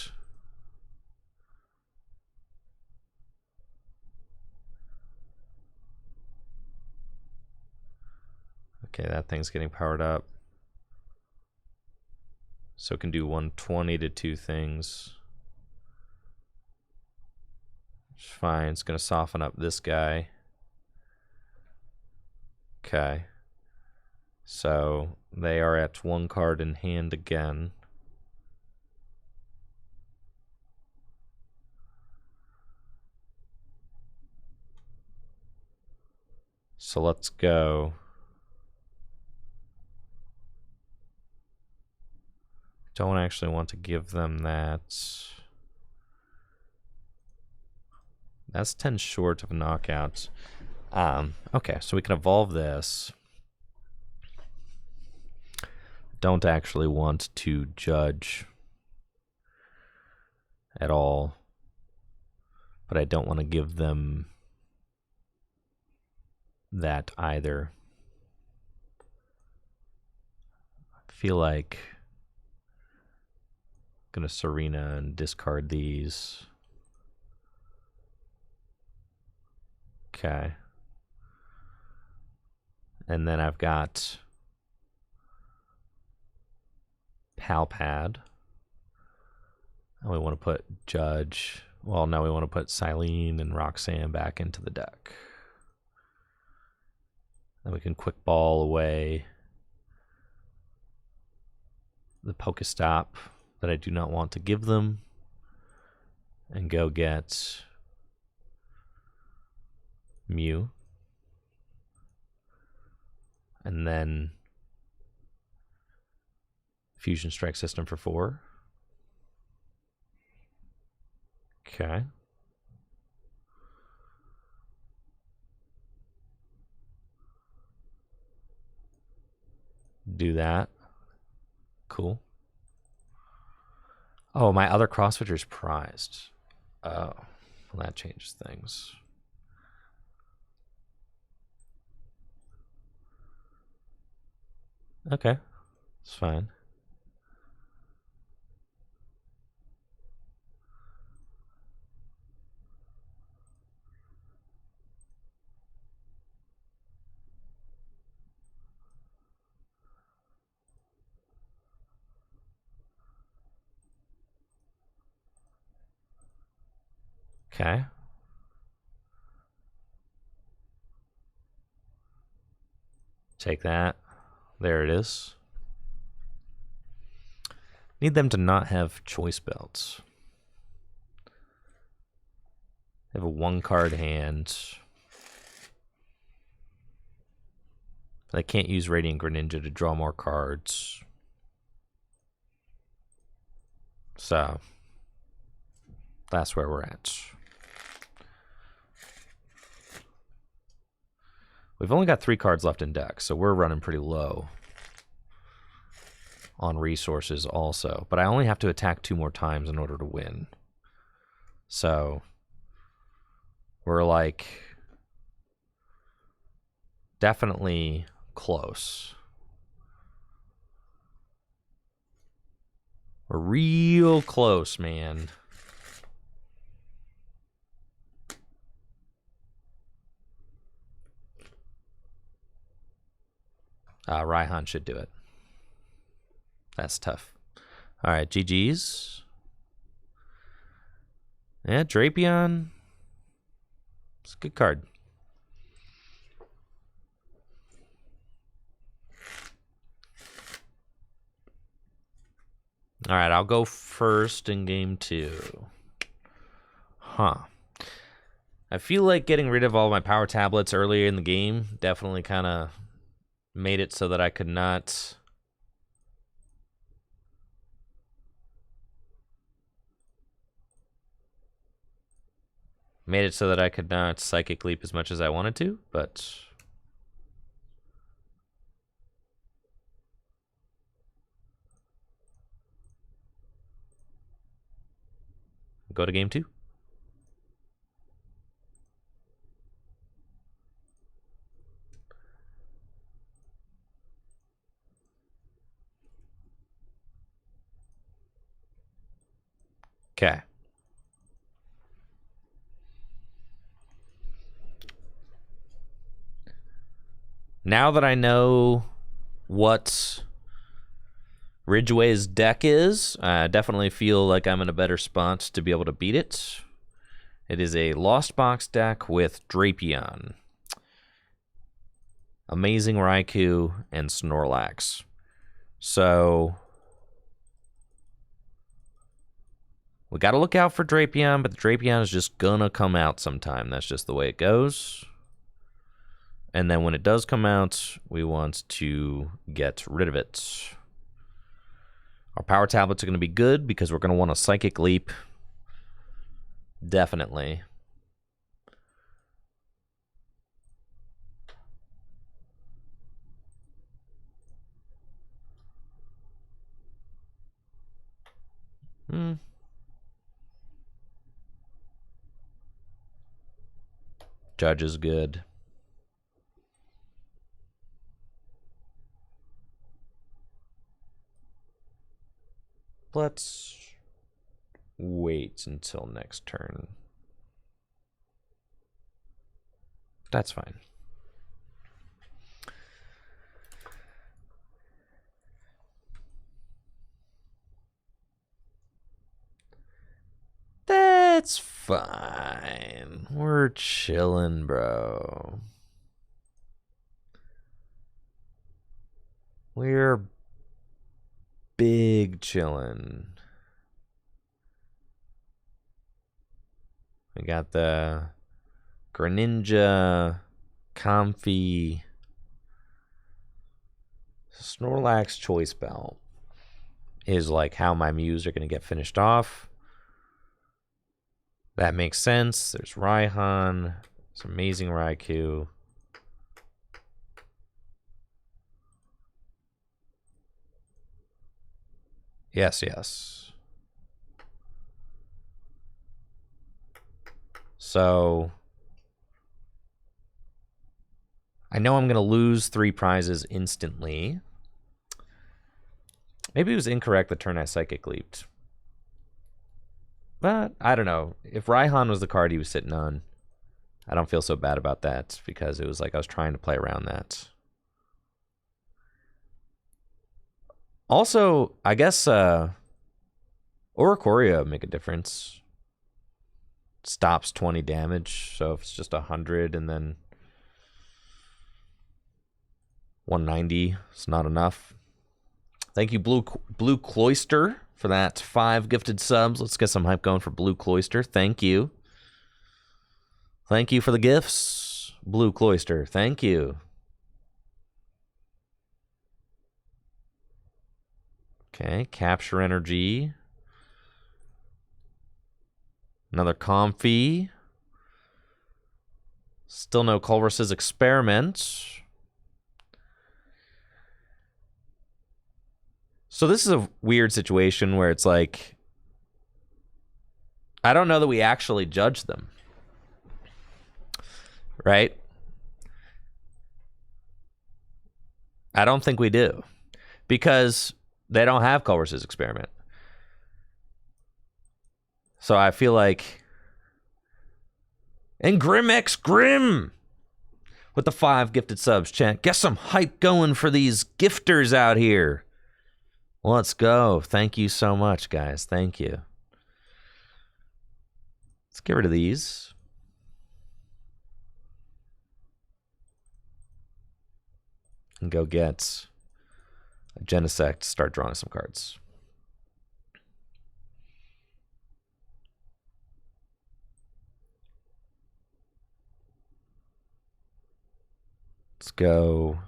Okay, that thing's getting powered up. So it can do 120 to 2 things. It's fine. It's going to soften up this guy. Okay. So they are at 1 card in hand again. So let's go. Don't actually want to give them that. That's 10 short of knockouts. Okay, so we can evolve this. Don't actually want to judge at all, but I don't want to give them that either. I feel like I'm gonna Serena and discard these. Okay. And then I've got Palpad. And we want to put Judge. Well, now we want to put Silene and Roxanne back into the deck. Then we can quick ball away the Pokestop that I do not want to give them and go get Mew. And then Fusion Strike System for 4. Okay. Do that. Cool. Oh, my other crossfitter's prized. Oh, well, that changes things. Okay, it's fine. Okay. Take that. There it is. Need them to not have choice belts. They have a 1-card hand. They can't use Radiant Greninja to draw more cards. So that's where we're at. We've only got 3 cards left in deck, so we're running pretty low on resources also. But I only have to attack 2 more times in order to win. So we're like definitely close. We're real close, man. Raihan should do it. That's tough. All right, GG's. Yeah, Drapion. It's a good card. All right, I'll go first in game 2. Huh. I feel like getting rid of all my power tablets earlier in the game definitely kind of made it so that I could not Psychic Leap as much as I wanted to, but go to game 2. Okay. Now that I know what Ridgeway's deck is, I definitely feel like I'm in a better spot to be able to beat it. It is a Lost Box deck with Drapion, Amazing Raikou, and Snorlax. So we got to look out for Drapion, but the Drapion is just gonna come out sometime. That's just the way it goes. And then when it does come out, we want to get rid of it. Our power tablets are going to be good because we're going to want a Psychic Leap. Definitely. Judge is good. Let's wait until next turn. That's fine. That's fine. We're chilling, bro. We're big chillin'. We got the Greninja, Comfy, Snorlax Choice Belt is like how my Mews are going to get finished off. That makes sense. There's Raihan. It's Amazing Raikou. Yes, yes. So I know I'm going to lose 3 prizes instantly. Maybe it was incorrect the turn I Psychic Leaped. But I don't know. If Raihan was the card he was sitting on, I don't feel so bad about that because it was like I was trying to play around that. Also, I guess Oricorio make a difference. Stops 20 damage, so if it's just 100 and then 190, it's not enough. Thank you, Blue Cloister, for that 5 gifted subs. Let's get some hype going for Blue Cloister. Thank you. Thank you for the gifts, Blue Cloister. Thank you. Okay, Capture Energy. Another Comfy. Still no Culver's Experiment. So this is a weird situation where it's like, I don't know that we actually judge them. Right? I don't think we do. Because they don't have Culver's Experiment. So I feel like... And GrimX Grim! With the 5 gifted subs, chat. Get some hype going for these gifters out here. Let's go. Thank you so much, guys. Thank you. Let's get rid of these. And go get a Genesect to start drawing some cards. Let's go.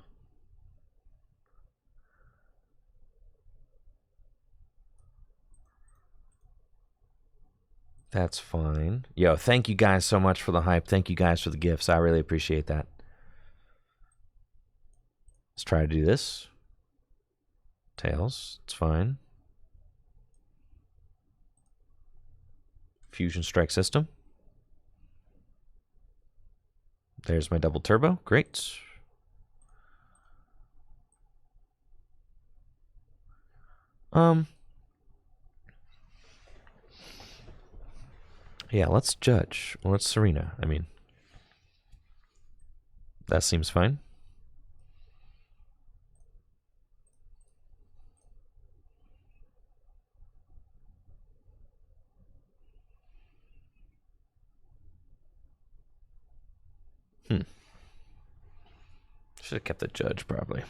That's fine. Yo, thank you guys so much for the hype. Thank you guys for the gifts. I really appreciate that. Let's try to do this. Tails, it's fine. Fusion Strike System. There's my double turbo. Great. Yeah, let's judge. Or it's Serena. I mean, that seems fine. Should have kept the judge, probably.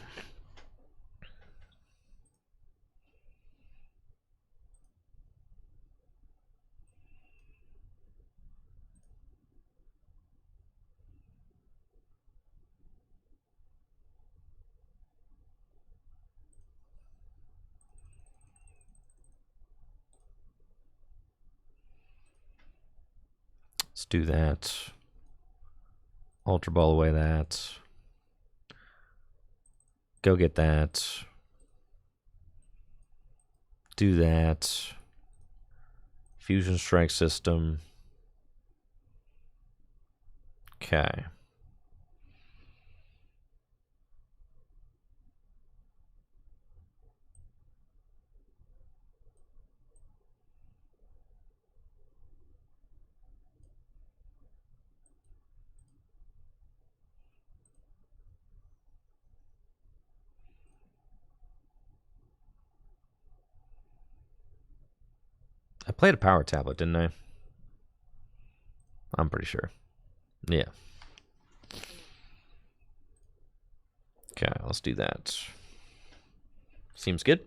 Let's do that. Ultra Ball away that. Go get that. Do that. Fusion Strike System. Okay. I played a power tablet, didn't I? I'm pretty sure. Yeah. Okay, let's do that. Seems good.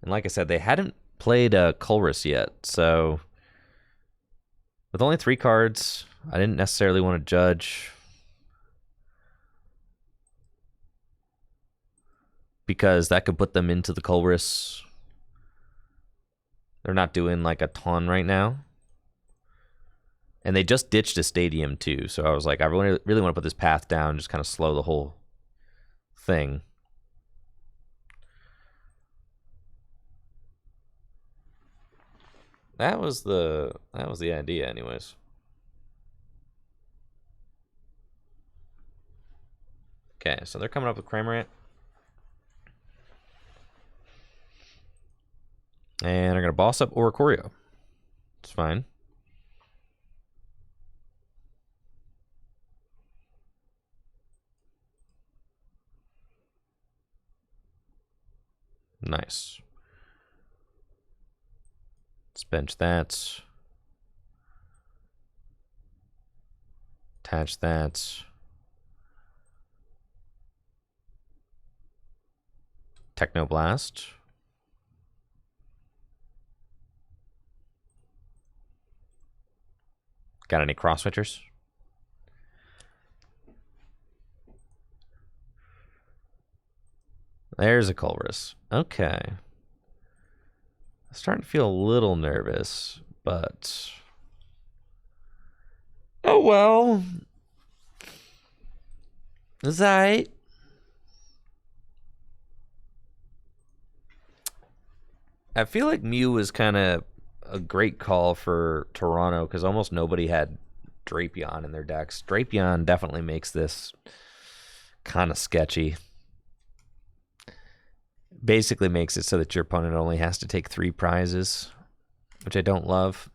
And like I said, they hadn't played Colress yet, so with only 3 cards, I didn't necessarily want to judge because that could put them into the Colress. They're not doing like a ton right now. And they just ditched a stadium too, so I was like, I really want to put this path down, just kind of slow the whole thing. That was the idea, anyways. Okay, so they're coming up with Cramorant. And they're going to boss up Oricorio. It's fine. Nice. Let's bench that. Attach that. Technoblast. Got any cross switchers? There's a Colress. Okay. I'm starting to feel a little nervous, but oh well. It's alright. I feel like Mew was kind of a great call for Toronto because almost nobody had Drapion in their decks. Drapion definitely makes this kind of sketchy. Basically makes it so that your opponent only has to take 3 prizes, which I don't love.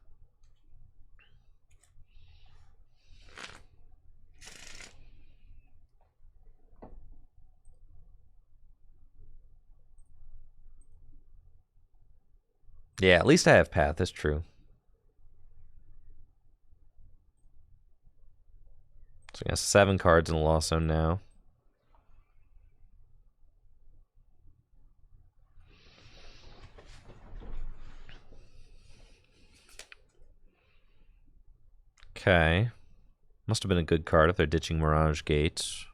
Yeah, at least I have Path, that's true. So we got 7 cards in the Lost Zone now. Okay. Must have been a good card if they're ditching Mirage Gates.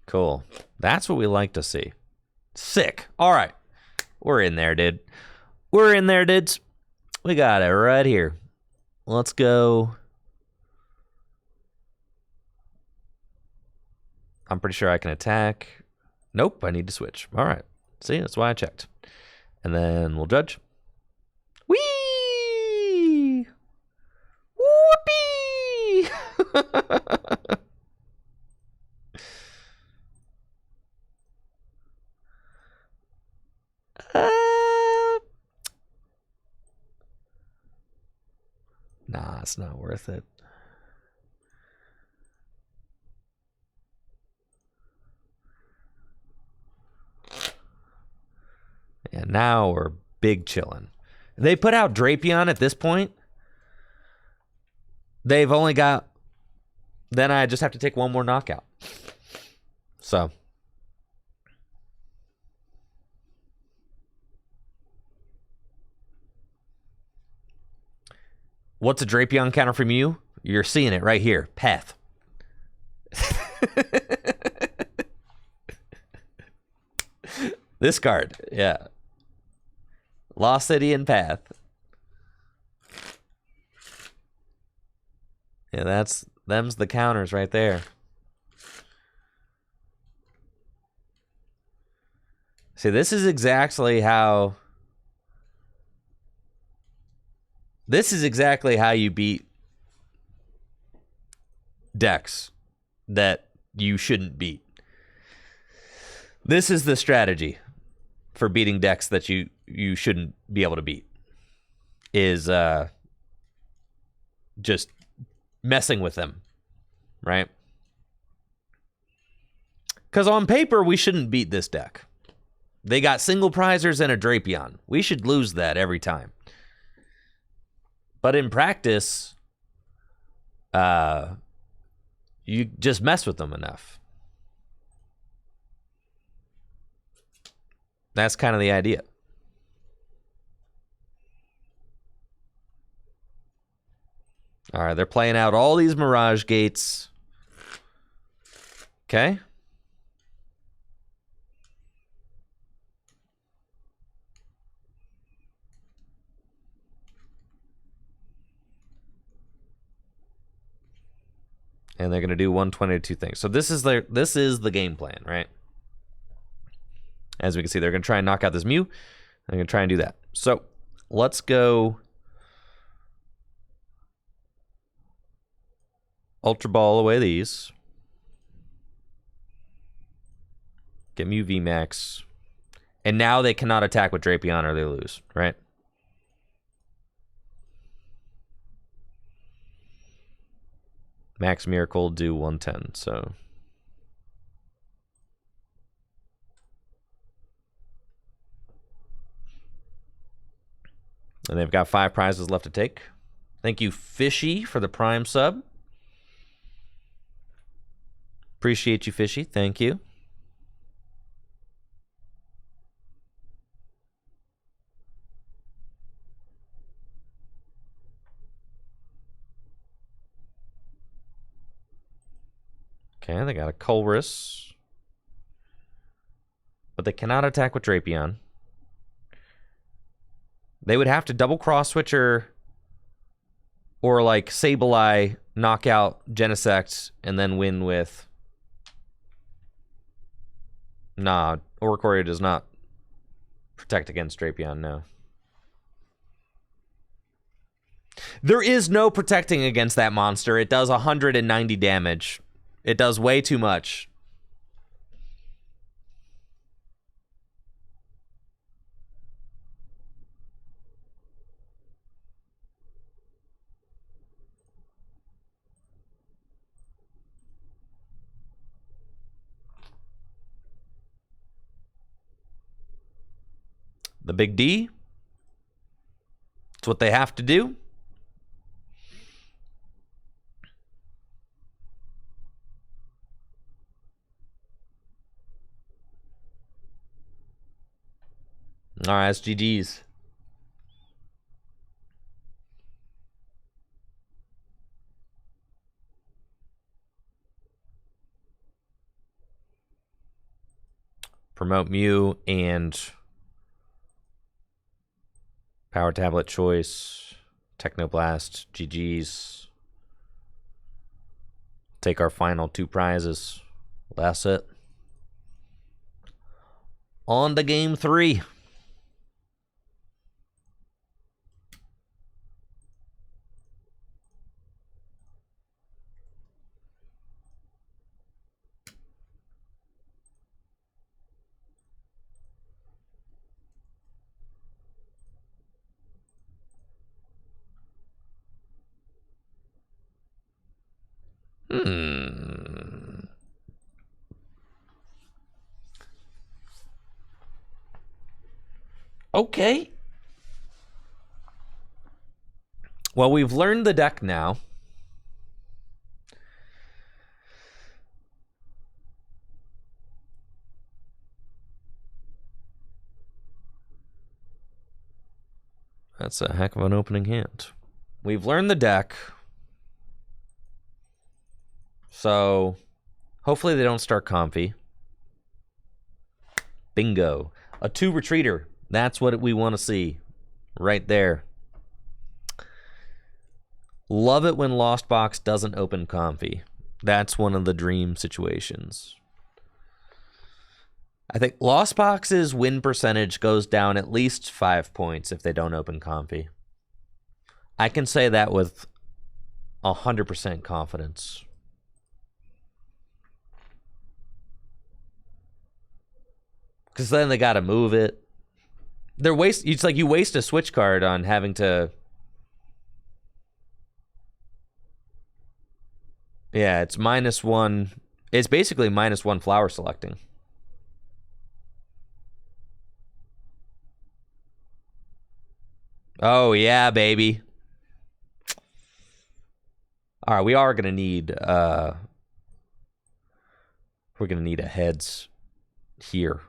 Cool. That's what we like to see. Sick. All right. We're in there, dude. We're in there, dudes. We got it right here. Let's go. I'm pretty sure I can attack. Nope, I need to switch. All right. See, that's why I checked. And then we'll judge. Whee! Whoopee! Nah, it's not worth it. now we're big chillin'. They put out Drapion at this point. They've only got... Then I just have to take one more knockout. So... What's a Drapion counter from you? You're seeing it right here. Path. This card, yeah. Lost City and Path. Yeah, them's the counters right there. See, this is exactly how you beat decks that you shouldn't beat. This is the strategy for beating decks that you shouldn't be able to beat. Is just messing with them, right? Because on paper, we shouldn't beat this deck. They got single prizers and a Drapion. We should lose that every time. But in practice, you just mess with them enough. That's kind of the idea. All right, they're playing out all these Mirage Gates. Okay. And they're going to do 122 things. So this is the game plan, right? As we can see, they're going to try and knock out this Mew. They're going to try and do that. So let's go Ultra Ball away these. Get Mew VMAX. And now they cannot attack with Drapion or they lose, right? Max Miracle do 110, so... And they've got 5 prizes left to take. Thank you, Fishy, for the Prime sub. Appreciate you, Fishy. Thank you. Okay, they got a Colress. But they cannot attack with Drapion. They would have to double cross switcher or like Sableye, knock out Genesect, and then win with... Nah, Oricorio does not protect against Drapion, no. There is no protecting against that monster. It does 190 damage. It does way too much. The big D. It's what they have to do. All right, that's GG's. Promote Mew and Power Tablet choice. Technoblast, GG's. Take our final 2 prizes. That's it. On to game 3. Okay. Well, we've learned the deck now. That's a heck of an opening hand. We've learned the deck. So, hopefully they don't start comfy. Bingo. A 2 retreater. That's what we want to see. Right there. Love it when Lost Box doesn't open comfy. That's one of the dream situations. I think Lost Box's win percentage goes down at least 5 points if they don't open comfy. I can say that with 100% confidence. Because then they got to move it. It's like you waste a switch card on having to... Yeah, it's -1. It's basically -1 flower selecting. Oh, yeah, baby. All right, we are going to need... we're going to need a heads here.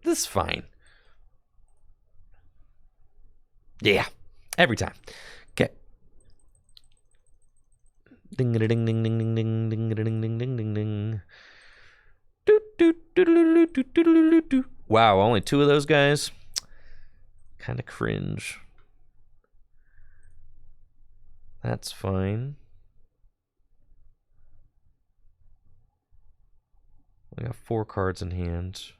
This is fine. Yeah, every time. Okay. Ding ding ding ding ding ding ding ding ding ding ding ding ding. Wow, only 2 of those guys. Kind of cringe. That's fine. We got 4 cards in hand.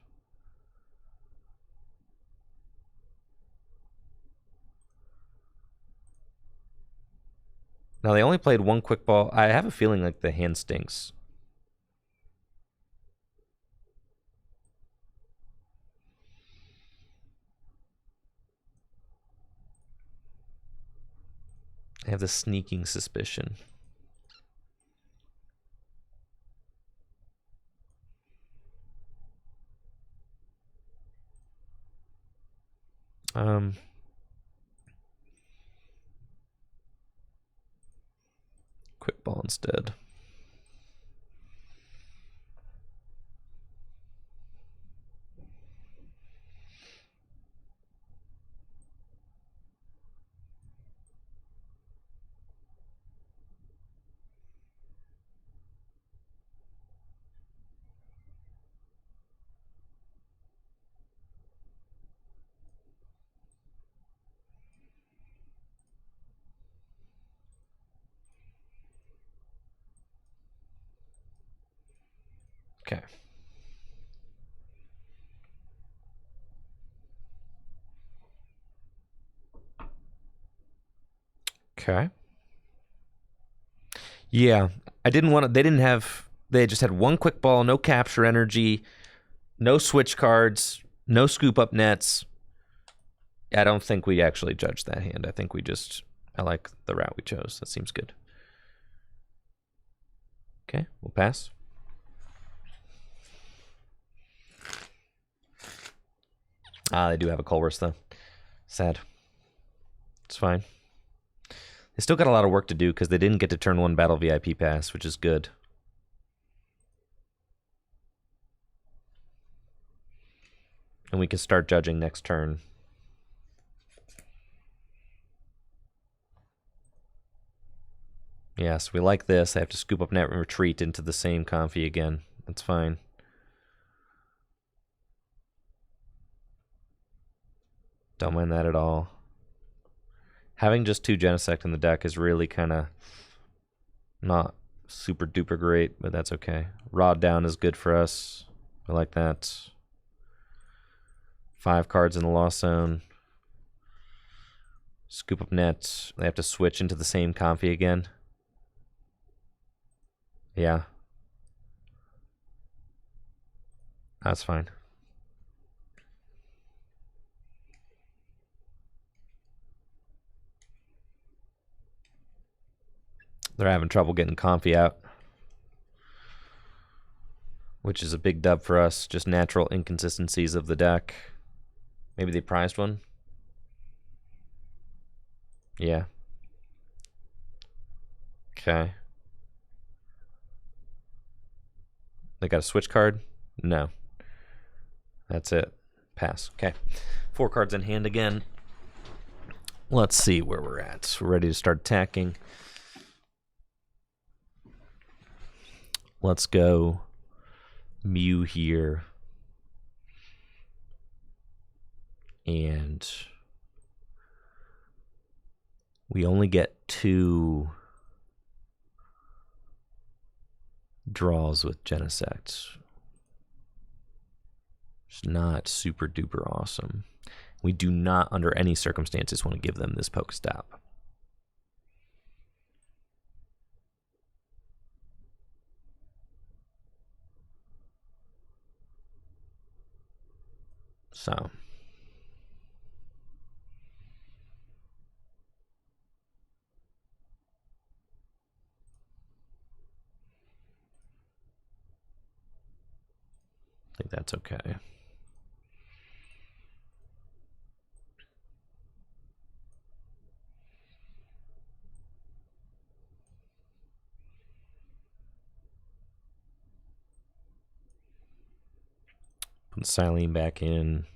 Now, they only played 1 quick ball. I have a feeling like the hand stinks. I have the sneaking suspicion. Quick ball instead. Okay. Okay. Yeah, I didn't want to. They didn't have. They just had 1 quick ball, no capture energy, no switch cards, no scoop up nets. I don't think we actually judged that hand. I think we just. I like the route we chose. That seems good. Okay, we'll pass. They do have a Culver's, though. Sad. It's fine. They still got a lot of work to do because they didn't get to turn 1 battle VIP pass, which is good. And we can start judging next turn. Yes, we like this. I have to scoop up net and retreat into the same confy again. That's fine. Don't mind that at all. Having just 2 Genesect in the deck is really kind of not super duper great, but that's okay. Rod down is good for us. I like that. 5 cards in the lost zone. Scoop up net. They have to switch into the same confy again. Yeah. That's fine. They're having trouble getting comfy out. which is a big dub for us. Just natural inconsistencies of the deck. Maybe they prized one. Yeah. Okay. They got a switch card? No. That's it. Pass. Okay. 4 cards in hand again. Let's see where we're at. We're ready to start attacking. Let's go Mew here. And we only get 2 draws with Genesect. It's not super duper awesome. We do not, under any circumstances, want to give them this Pokestop. So. I think that's okay. Put Silene back in.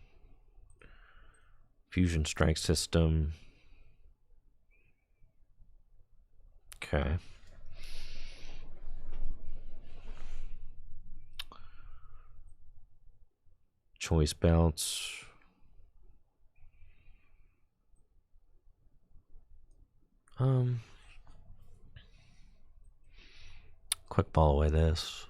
Fusion Strike System. Okay. Choice Belts. Quick ball away this.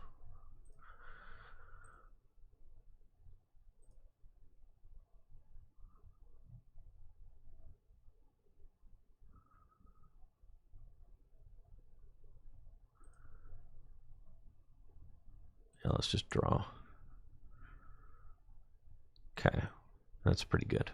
Yeah, let's just draw. Okay, that's pretty good.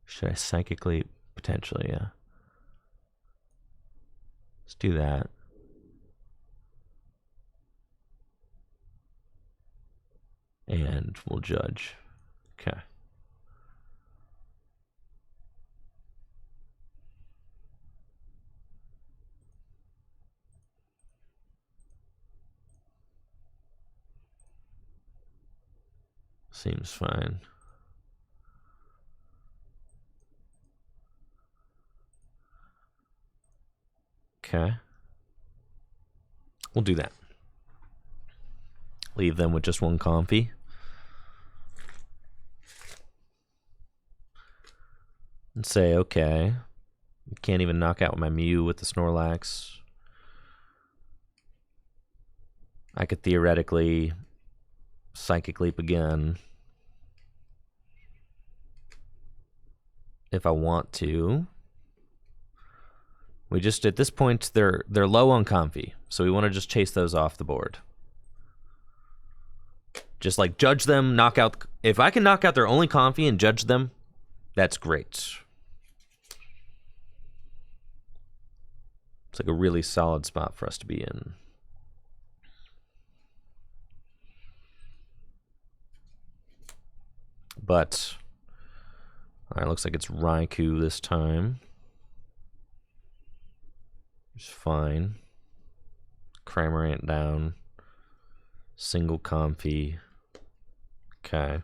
Should I psychically? Potentially, yeah. Let's do that. And we'll judge. Okay. Seems fine. Okay. We'll do that. Leave them with just 1 Comfy. And say, okay. Can't even knock out my Mew with the Snorlax. I could theoretically Psychic Leap again if I want to. We just, at this point, they're low on Comfy, so we want to just chase those off the board. Just like judge them, knock out. If I can knock out their only Comfy and judge them, that's great. It's like a really solid spot for us to be in. But, all right, looks like it's Raikou this time. It's fine. Cramorant down. Single Comfy. Okay.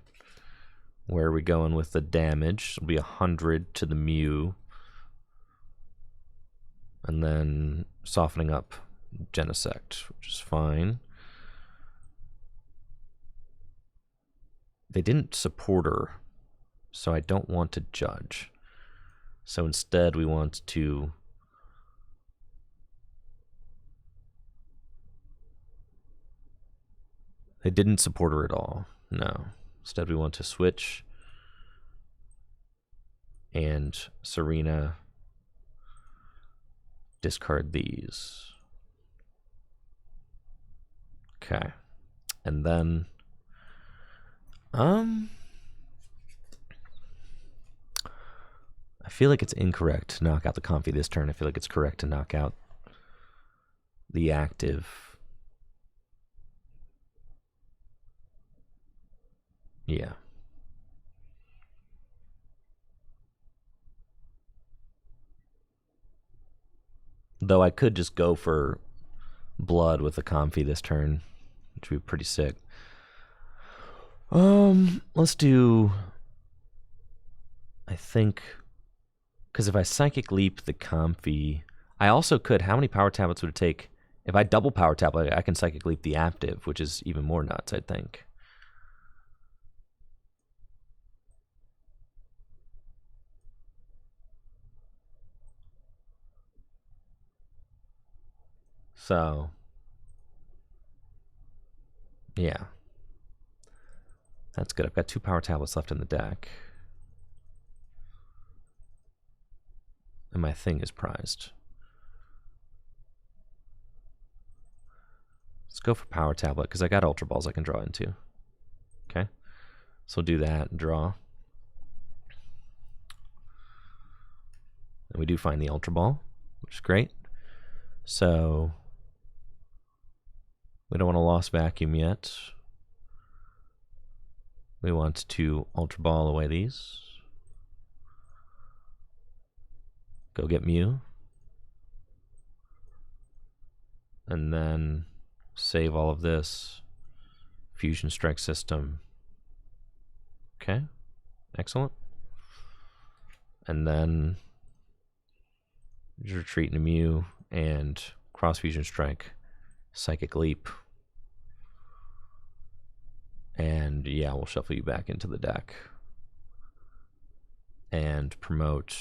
Where are we going with the damage? It'll be 100 to the Mew. And then softening up Genesect, which is fine. They didn't support her, so I don't want to judge. So instead we want to they didn't support her at all. No. Instead we want to switch and Serena discard these. Okay. And then I feel like it's incorrect to knock out the Comfy this turn. I feel like it's correct to knock out the active. Yeah. Though I could just go for blood with the Comfy this turn, which would be pretty sick. Let's do, I think, because if I Psychic Leap the Comfy, I also could, how many Power Tablets would it take? If I double Power Tablet, I can Psychic Leap the active, which is even more nuts, I think. So, yeah. That's good. I've got 2 Power Tablets left in the deck. And my thing is prized. Let's go for Power Tablet, because I got Ultra Balls I can draw into. Okay? So we'll do that and draw. And we do find the Ultra Ball, which is great. So we don't want to Lost Vacuum yet. We want to Ultra Ball away these. Go get Mew. And then save all of this. Fusion Strike System. Okay. Excellent. And then retreat into Mew and Cross Fusion Strike. Psychic Leap. And yeah, we'll shuffle you back into the deck. And promote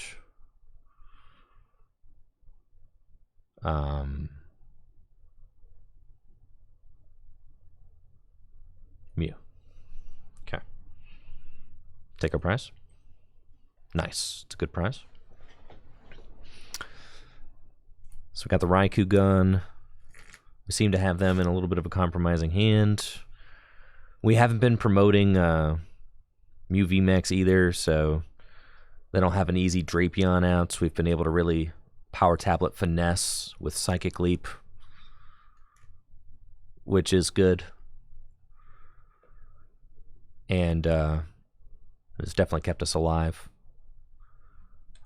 Mew. Okay. Take our prize. Nice. It's a good prize. So we got the Raikou gun. We seem to have them in a little bit of a compromising hand. We haven't been promoting Mew VMAX either, so they don't have an easy Drapion out. So we've been able to really Power Tablet finesse with Psychic Leap, which is good. And it's definitely kept us alive.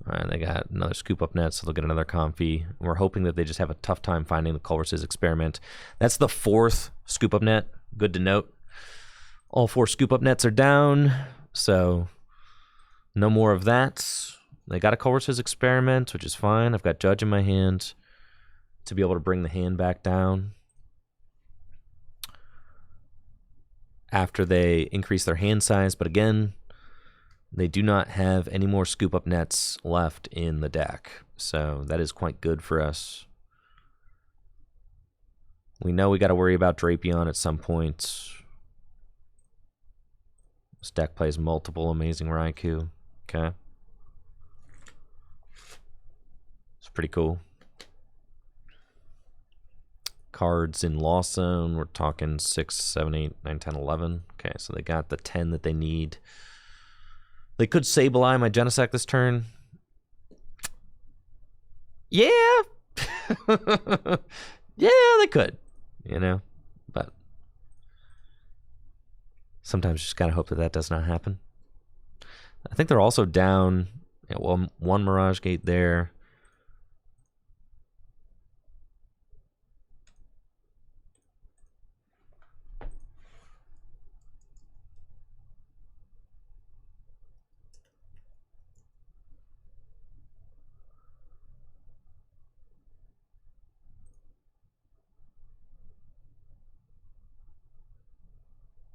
All right, they got another Scoop Up Net, so they'll get another Comfy. We're hoping that they just have a tough time finding the Culver's Experiment. That's the 4th Scoop Up Net. Good to note. All 4 Scoop Up Nets are down, so no more of that. They got a Culver's Experiment, which is fine. I've got Judge in my hand to be able to bring the hand back down after they increase their hand size. But again, they do not have any more Scoop Up Nets left in the deck, so that is quite good for us. We know we got to worry about Drapion at some point. This deck plays multiple amazing Raikou. Okay. It's pretty cool. Cards in Lost Zone, we're talking 6, 7, 8, 9, 10, 11. Okay, so they got the 10 that they need. They could Sableye my Genesect this turn. Yeah. Yeah, they could. You know, but sometimes you just gotta hope that that does not happen. I think they're also down. Yeah, well, 1 Mirage Gate there.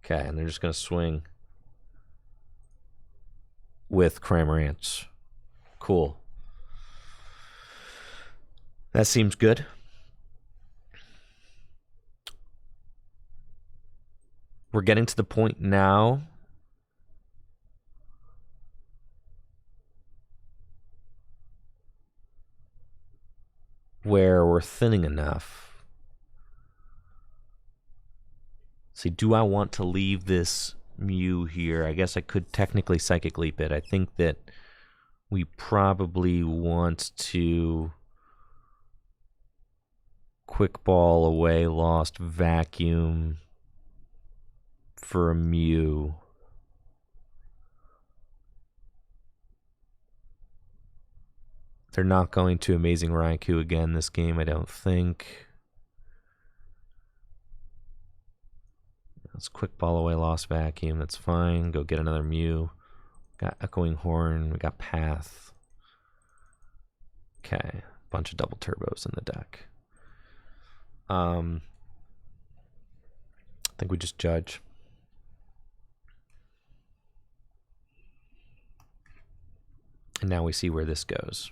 Okay, and they're just going to swing with Cramorant. Cool. That seems good. We're getting to the point now where we're thinning enough. See, do I want to leave this Mew here? I guess I could technically Psychic Leap it. I think that we probably want to Quick Ball away Lost Vacuum for a Mew. They're not going to Amazing Raikou again this game, I don't think. Let's Quick Ball away Lost Vacuum. That's fine. Go get another Mew. Got Echoing Horn. We got Path. Okay. Bunch of double turbos in the deck. I think we just judge. And now we see where this goes.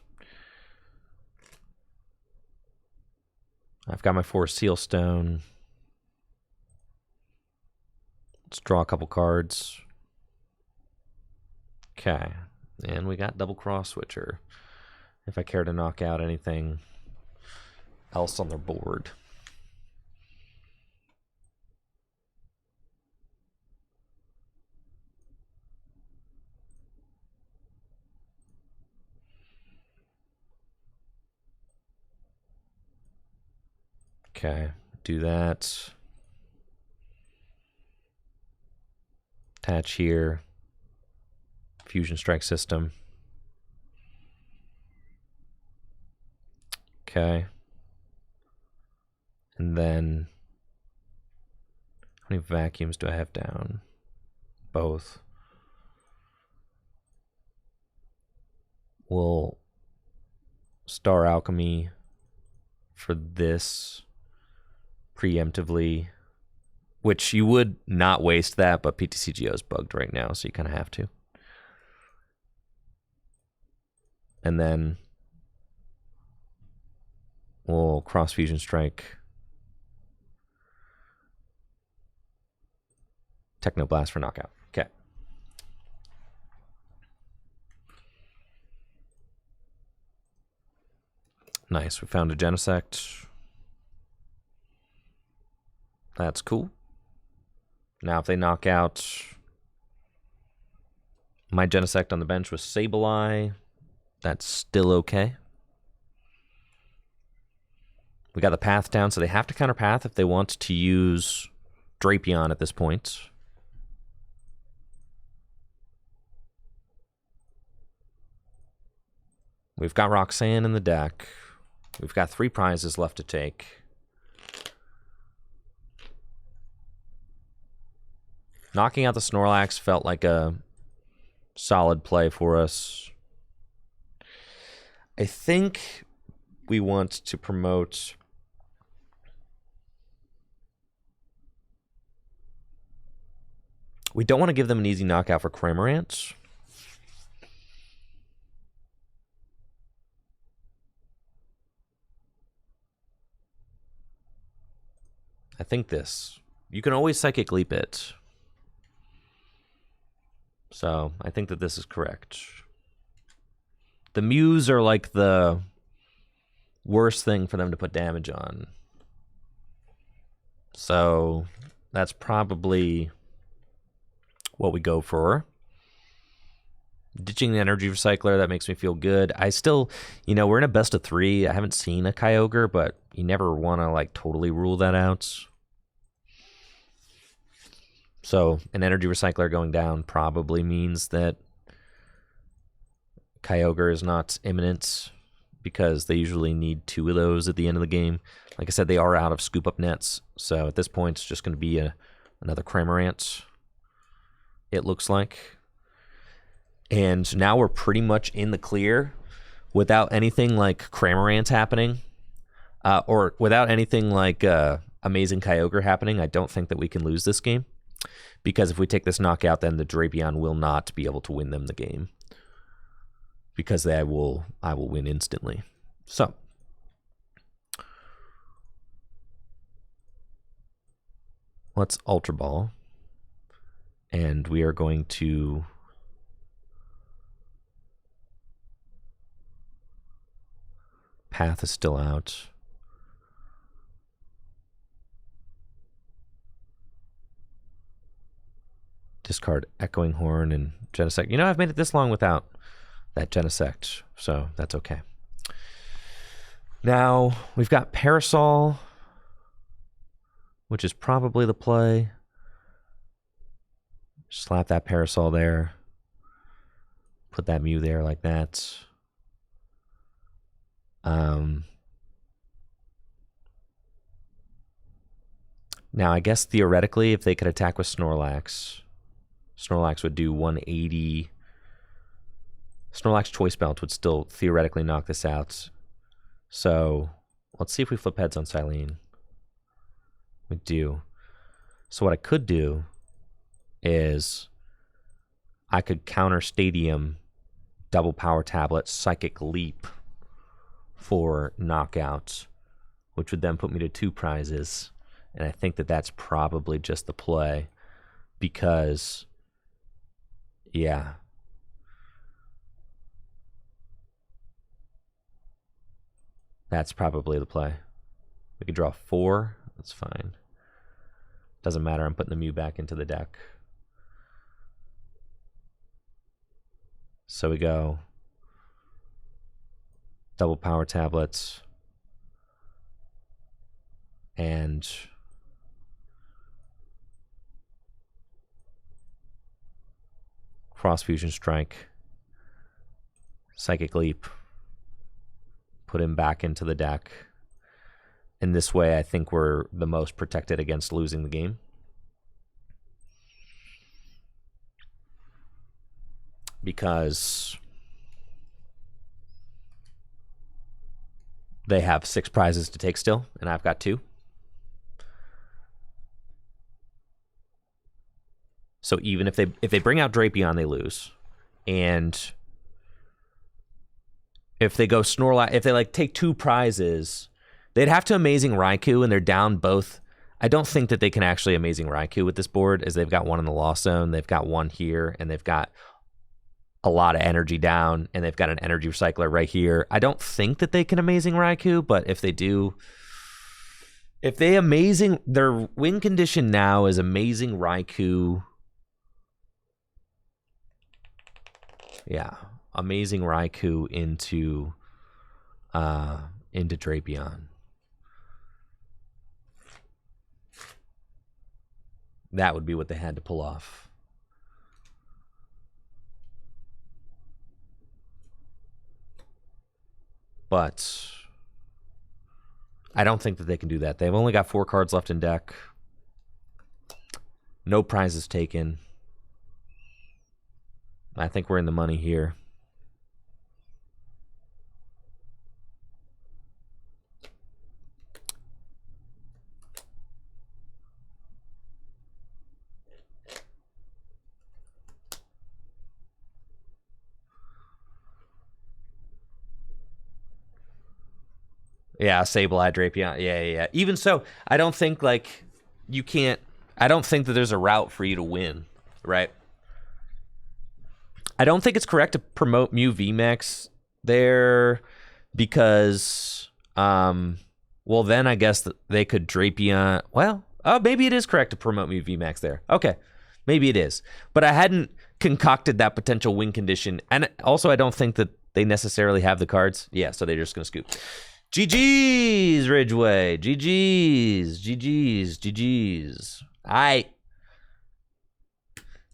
I've got my 4 Seal Stone. Let's draw a couple cards. Okay. And we got double cross switcher. If I care to knock out anything else on their board. Okay, do that. Attach here. Fusion Strike System. Okay. And then, how many vacuums do I have down? Both. We'll Star Alchemy for this preemptively, which you would not waste that, but PTCGO is bugged right now, so you kind of have to. And then we'll Cross Fusion Strike. Technoblast for knockout. Okay. Nice. We found a Genesect. That's cool. Now if they knock out my Genesect on the bench with Sableye, that's still okay. We got the Path down, so they have to counter Path if they want to use Drapion at this point. We've got Roxanne in the deck. We've got 3 prizes left to take. Knocking out the Snorlax felt like a solid play for us. I think we want to promote we don't want to give them an easy knockout for Cramorant. I think this. You can always Psychic Leap it. So I think that this is correct. The Mews are like the worst thing for them to put damage on. So that's probably what we go for. Ditching the Energy Recycler, that makes me feel good. I still, we're in a best of 3. I haven't seen a Kyogre, but you never want to like totally rule that out. So an Energy Recycler going down probably means that Kyogre is not imminent, because they usually need 2 of those at the end of the game. Like I said, they are out of Scoop Up Nets, so at this point it's just going to be another Cramorant, it looks like. And now we're pretty much in the clear without anything like Cramorant happening, or without anything like Amazing Kyogre happening. I don't think that we can lose this game, because if we take this knockout, then the Drapion will not be able to win them the game, because I will win instantly. So let's Ultra Ball, and we are going to Path is still out. Discard Echoing Horn and Genesect. You know, I've made it this long without that Genesect, so that's okay. Now, we've got Parasol, which is probably the play. Slap that Parasol there. Put that Mew there like that. Now, I guess theoretically, if they could attack with Snorlax, Snorlax would do 180. Snorlax Choice Belt would still theoretically knock this out. So let's see if we flip heads on Silene. We do. So what I could do is I could counter Stadium, double Power Tablet, Psychic Leap for knockout, which would then put me to 2 prizes. And I think that that's probably just the play because, yeah. That's probably the play. We could draw 4. That's fine. Doesn't matter. I'm putting the Mew back into the deck. So we go double Power Tablets and Cross Fusion Strike, Psychic Leap, put him back into the deck. In this way, I think we're the most protected against losing the game. Because they have 6 prizes to take still, and I've got 2. So even if they bring out Drapion, they lose. And if they go Snorlax, if they like take 2 prizes, they'd have to Amazing Raikou, and they're down both. I don't think that they can actually Amazing Raikou with this board, as they've got 1 in the Lost Zone, they've got 1 here, and they've got a lot of energy down, and they've got an energy recycler right here. I don't think that they can Amazing Raikou, but if they do, if they Amazing, their win condition now is Amazing Raikou. Yeah, Amazing Raikou into Drapion. That would be what they had to pull off. But I don't think that they can do that. They've only got 4 cards left in deck. No prizes taken. I think we're in the money here. Yeah, Sableye, Drapion. Yeah. Even so, I don't think, like, you can't... I don't think that there's a route for you to win, right? I don't think it's correct to promote Mew VMAX there because, well, then I guess they could Drapion... Well, maybe it is correct to promote Mew VMAX there. Okay, maybe it is. But I hadn't concocted that potential win condition. And also, I don't think that they necessarily have the cards. Yeah, so they're just going to scoop. GG's, Ridgeway. GG's. All right.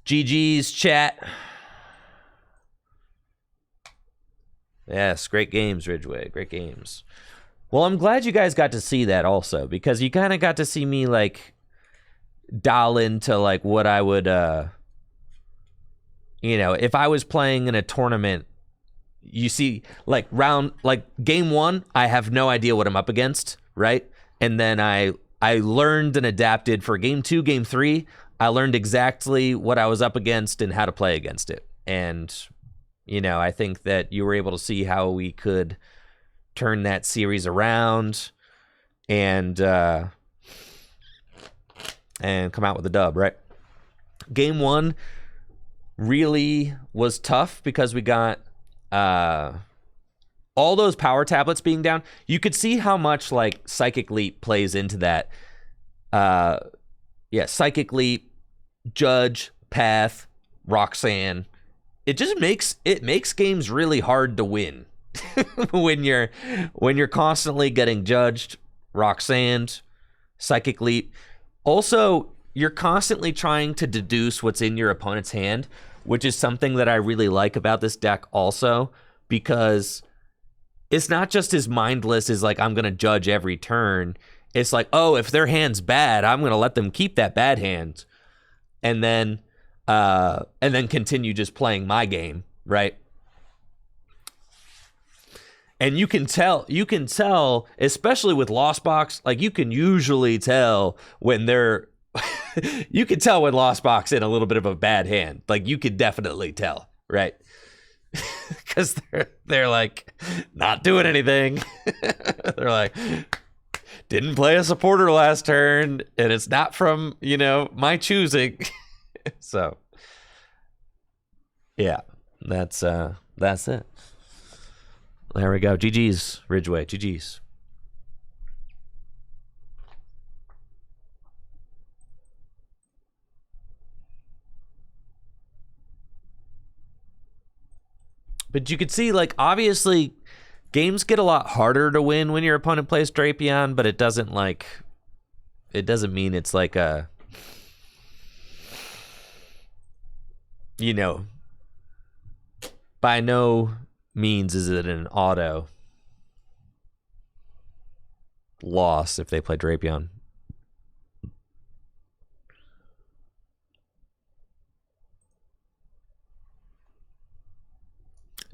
GG's, chat. Yes, great games, Ridgeway. Great games. Well, I'm glad you guys got to see that also, because you kind of got to see me, like, dial into, like, what I would, you know, if I was playing in a tournament. You see, like, game 1, I have no idea what I'm up against, right? And then I learned and adapted for game 2, game 3. I learned exactly what I was up against and how to play against it. And, you know, I think that you were able to see how we could turn that series around and come out with a dub, right? Game 1 really was tough because we got... all those power tablets being down, you could see how much like Psychic Leap plays into that. Psychic Leap, Judge, Path, Roxanne. It just makes games really hard to win when you're constantly getting judged, Roxanne, Psychic Leap. Also, you're constantly trying to deduce what's in your opponent's hand, which is something that I really like about this deck also, because it's not just as mindless as like, I'm going to judge every turn. It's like, oh, if their hand's bad, I'm going to let them keep that bad hand. And then continue just playing my game, right? And you can tell, especially with Lost Box, like you can usually tell when they're, you can tell when Lost Box in a little bit of a bad hand. Like you could definitely tell, right? Because they're like not doing anything. They're like, didn't play a supporter last turn, and it's not from my choosing. So yeah, that's it. There we go. GG's, Ridgeway. GG's. But you could see, like, obviously, games get a lot harder to win when your opponent plays Drapion, but it doesn't mean it's like a, by no means is it an auto loss if they play Drapion.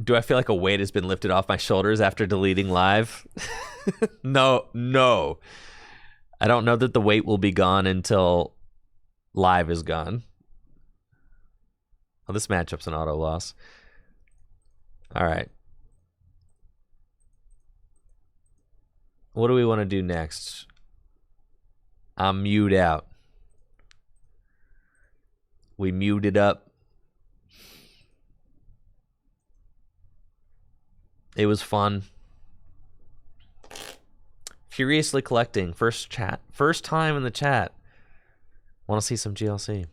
Do I feel like a weight has been lifted off my shoulders after deleting live? No. I don't know that the weight will be gone until live is gone. Oh, this matchup's an auto loss. All right. What do we want to do next? I'm mute out. We muted up. It was fun. Furiously collecting. First time in the chat. Want to see some GLC?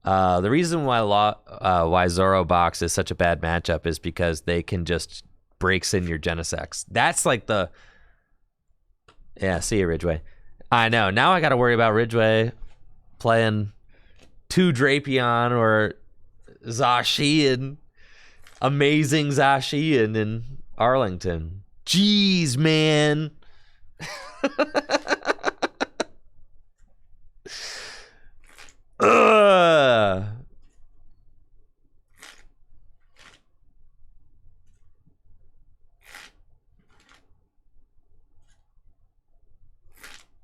The reason why Zoro Box is such a bad matchup is because they can just breaks in your Genesects. That's like the... Yeah, see you, Ridgeway. I know. Now I got to worry about Ridgeway playing 2 Drapion or Zacian. Amazing Zacian in Arlington. Jeez, man. Ugh.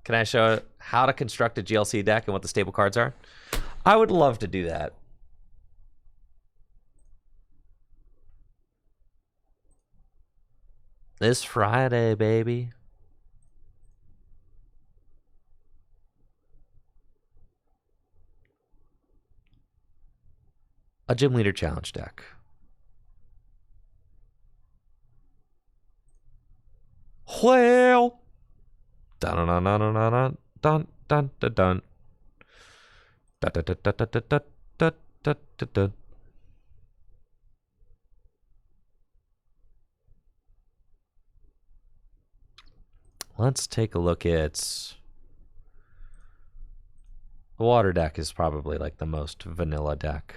Can I show how to construct a GLC deck and what the stable cards are? I would love to do that. This Friday, baby. A Gym Leader Challenge deck. Well... Dun dun dun dun dun dun dun dun dun dun. Let's take a look at the water deck. Is probably like the most vanilla deck.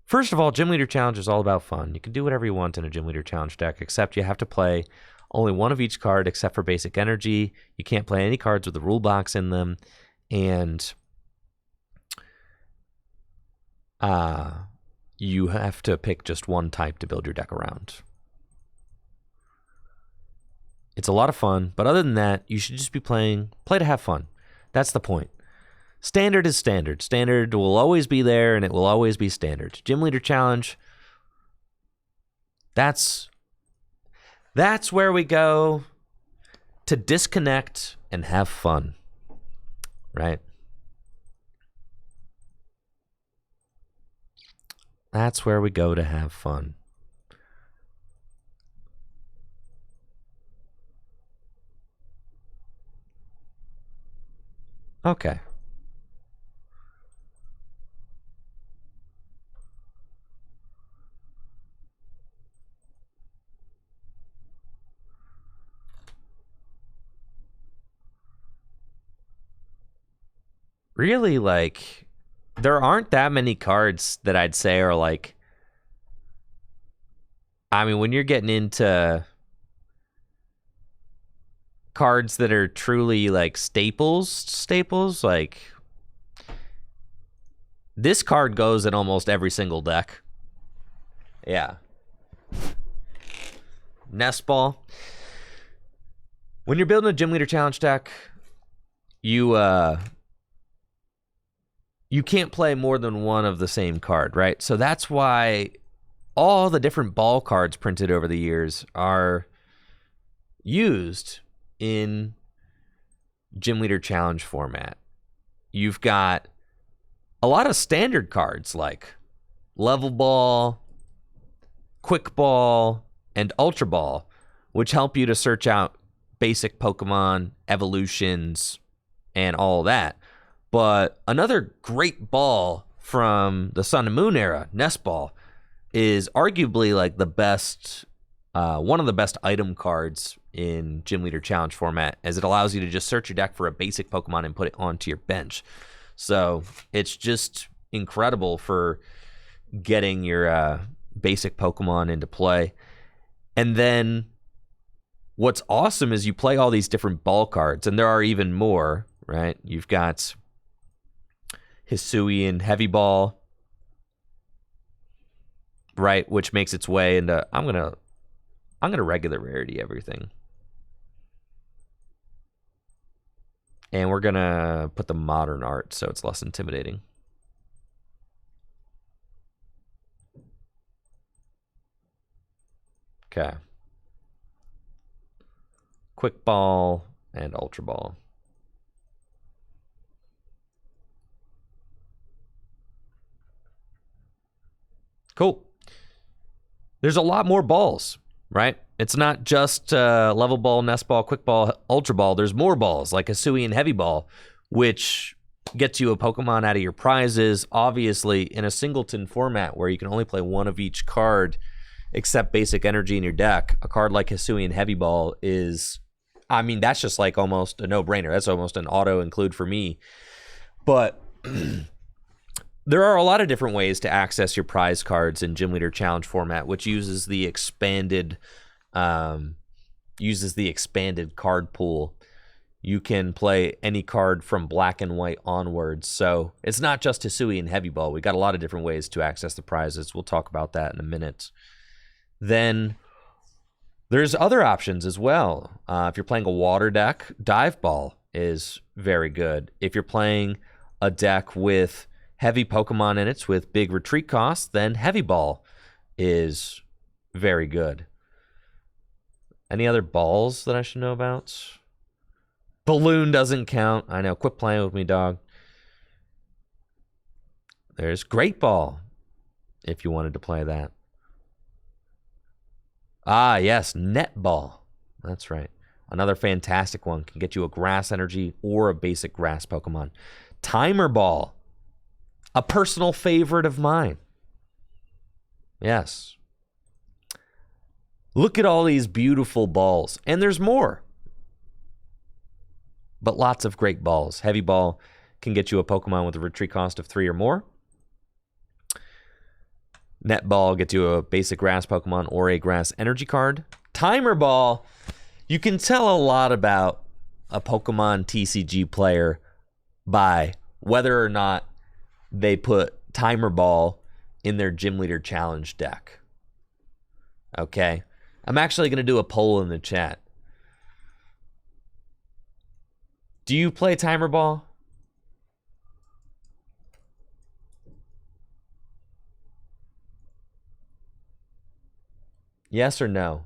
First of all, Gym Leader Challenge is all about fun. You can do whatever you want in a Gym Leader Challenge deck, except you have to play only one of each card except for basic energy. You can't play any cards with the rule box in them. And you have to pick just one type to build your deck around. It's a lot of fun, but other than that, you should just be play to have fun. That's the point. Standard is standard. Standard will always be there, and it will always be standard. Gym Leader Challenge, that's That's where we go to disconnect and have fun, right? That's where we go to have fun. Okay. Really, like, there aren't that many cards that I'd say are like, I mean, when you're getting into cards that are truly like staples, like this card goes in almost every single deck. Yeah. Nest Ball. When you're building a Gym Leader Challenge deck, you can't play more than one of the same card, right? So that's why all the different ball cards printed over the years are used in Gym Leader Challenge format. You've got a lot of standard cards like Level Ball, Quick Ball, and Ultra Ball, which help you to search out basic Pokemon, evolutions, and all that. But another great ball from the Sun and Moon era, Nest Ball, is arguably like the best, one of the best item cards in Gym Leader Challenge format, as it allows you to just search your deck for a basic Pokemon and put it onto your bench. So it's just incredible for getting your basic Pokemon into play. And then what's awesome is you play all these different ball cards, and there are even more, right? You've got Hisuian Heavy Ball, right, which makes its way into I'm gonna regular rarity everything. And we're gonna put the modern art so it's less intimidating. Okay. Quick Ball and Ultra Ball. Cool. There's a lot more balls, right? It's not just Level Ball, Nest Ball, Quick Ball, Ultra Ball. There's more balls, like Hisuian Heavy Ball, which gets you a Pokemon out of your prizes, obviously in a singleton format where you can only play one of each card except basic energy in your deck. A card like Hisuian Heavy Ball is, I mean, that's just like almost a no-brainer. That's almost an auto-include for me. But there are a lot of different ways to access your prize cards in Gym Leader Challenge format, which uses the expanded card pool. You can play any card from black and white onwards. So it's not just Hisuian Heavy Ball. We got a lot of different ways to access the prizes. We'll talk about that in a minute. Then there's other options as well. If you're playing a water deck, Dive Ball is very good. If you're playing a deck with heavy Pokemon in it with big retreat costs, then Heavy Ball is very good. Any other balls that I should know about? Balloon doesn't count. I know. Quit playing with me, dog. There's Great Ball, if you wanted to play that. Ah, yes, Net Ball. That's right. Another fantastic one. Can get you a grass energy or a basic grass Pokemon. Timer Ball. A personal favorite of mine. Yes. Look at all these beautiful balls. And there's more. But lots of great balls. Heavy Ball can get you a Pokemon with a retreat cost of 3 or more. Net Ball gets you a basic grass Pokemon or a grass energy card. Timer Ball, you can tell a lot about a Pokemon TCG player by whether or not they put Timer Ball in their Gym Leader Challenge deck. Okay? I'm actually going to do a poll in the chat. Do you play Timer Ball? Yes or no?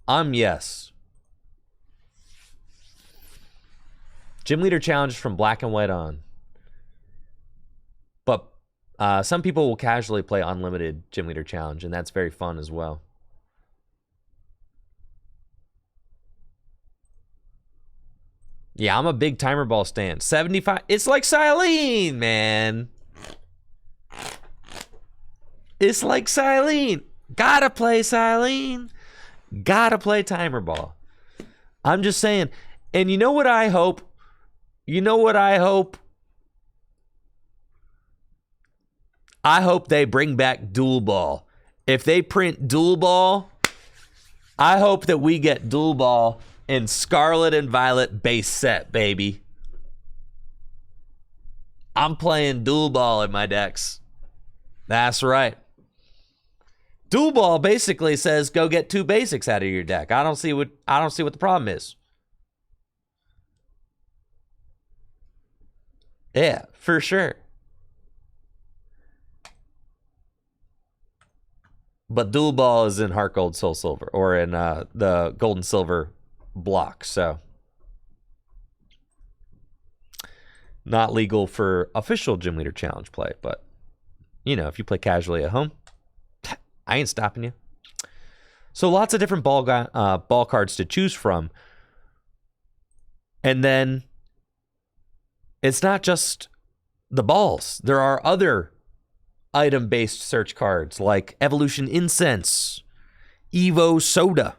Yes. Gym Leader Challenge from Black and White on. But some people will casually play Unlimited Gym Leader Challenge, and that's very fun as well. Yeah, I'm a big timer ball stan. 75. It's like Silene, man. It's like Silene. Gotta play Silene. Gotta play timer ball. I'm just saying. And you know what I hope? You know what I hope? I hope they bring back dual ball. If they print dual ball, I hope that we get dual ball in Scarlet and Violet base set, baby. I'm playing dual ball in my decks. That's right. Dual ball basically says go get 2 basics out of your deck. I don't see what the problem is. Yeah, for sure. But dual ball is in Heart Gold, Soul Silver, or in the Gold and Silver block, so not legal for official Gym Leader Challenge play. But you know, if you play casually at home, I ain't stopping you. So lots of different ball cards to choose from, and then it's not just the balls. There are other item-based search cards like Evolution Incense, Evo Soda,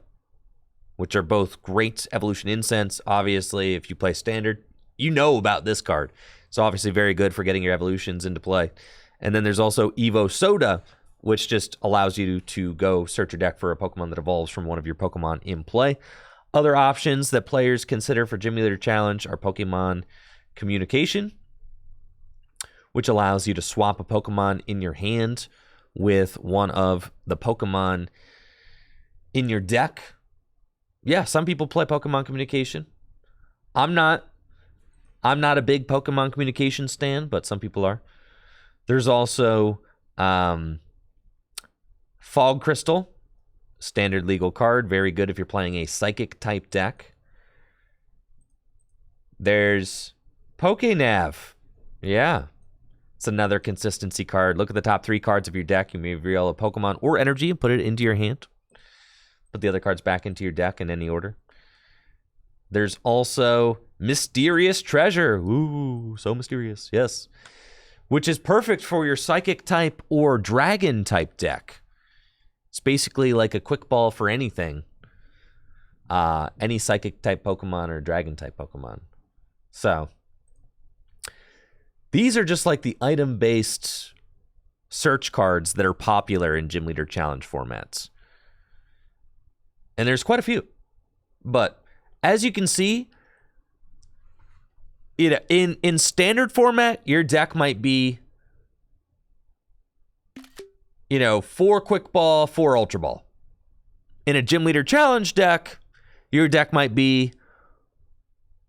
which are both great. Evolution Incense, obviously, if you play Standard, you know about this card. It's obviously very good for getting your evolutions into play. And then there's also Evo Soda, which just allows you to go search your deck for a Pokemon that evolves from one of your Pokemon in play. Other options that players consider for Gym Leader Challenge are Pokemon Communication, which allows you to swap a Pokemon in your hand with one of the Pokemon in your deck. Yeah, some people play Pokemon Communication. I'm not a big Pokemon Communication stan, but some people are. There's also Fog Crystal, standard legal card, very good if you're playing a Psychic type deck. There's Pokénav. Yeah. It's another consistency card. Look at the top 3 cards of your deck. You may reveal a Pokemon or energy and put it into your hand. Put the other cards back into your deck in any order. There's also Mysterious Treasure. Ooh, so mysterious. Yes. Which is perfect for your Psychic type or Dragon type deck. It's basically like a quick ball for anything. Any Psychic type Pokemon or Dragon type Pokemon. So these are just like the item-based search cards that are popular in Gym Leader Challenge formats. And there's quite a few. But as you can see, in standard format, your deck might be, 4 Quick Ball, 4 Ultra Ball. In a Gym Leader Challenge deck, your deck might be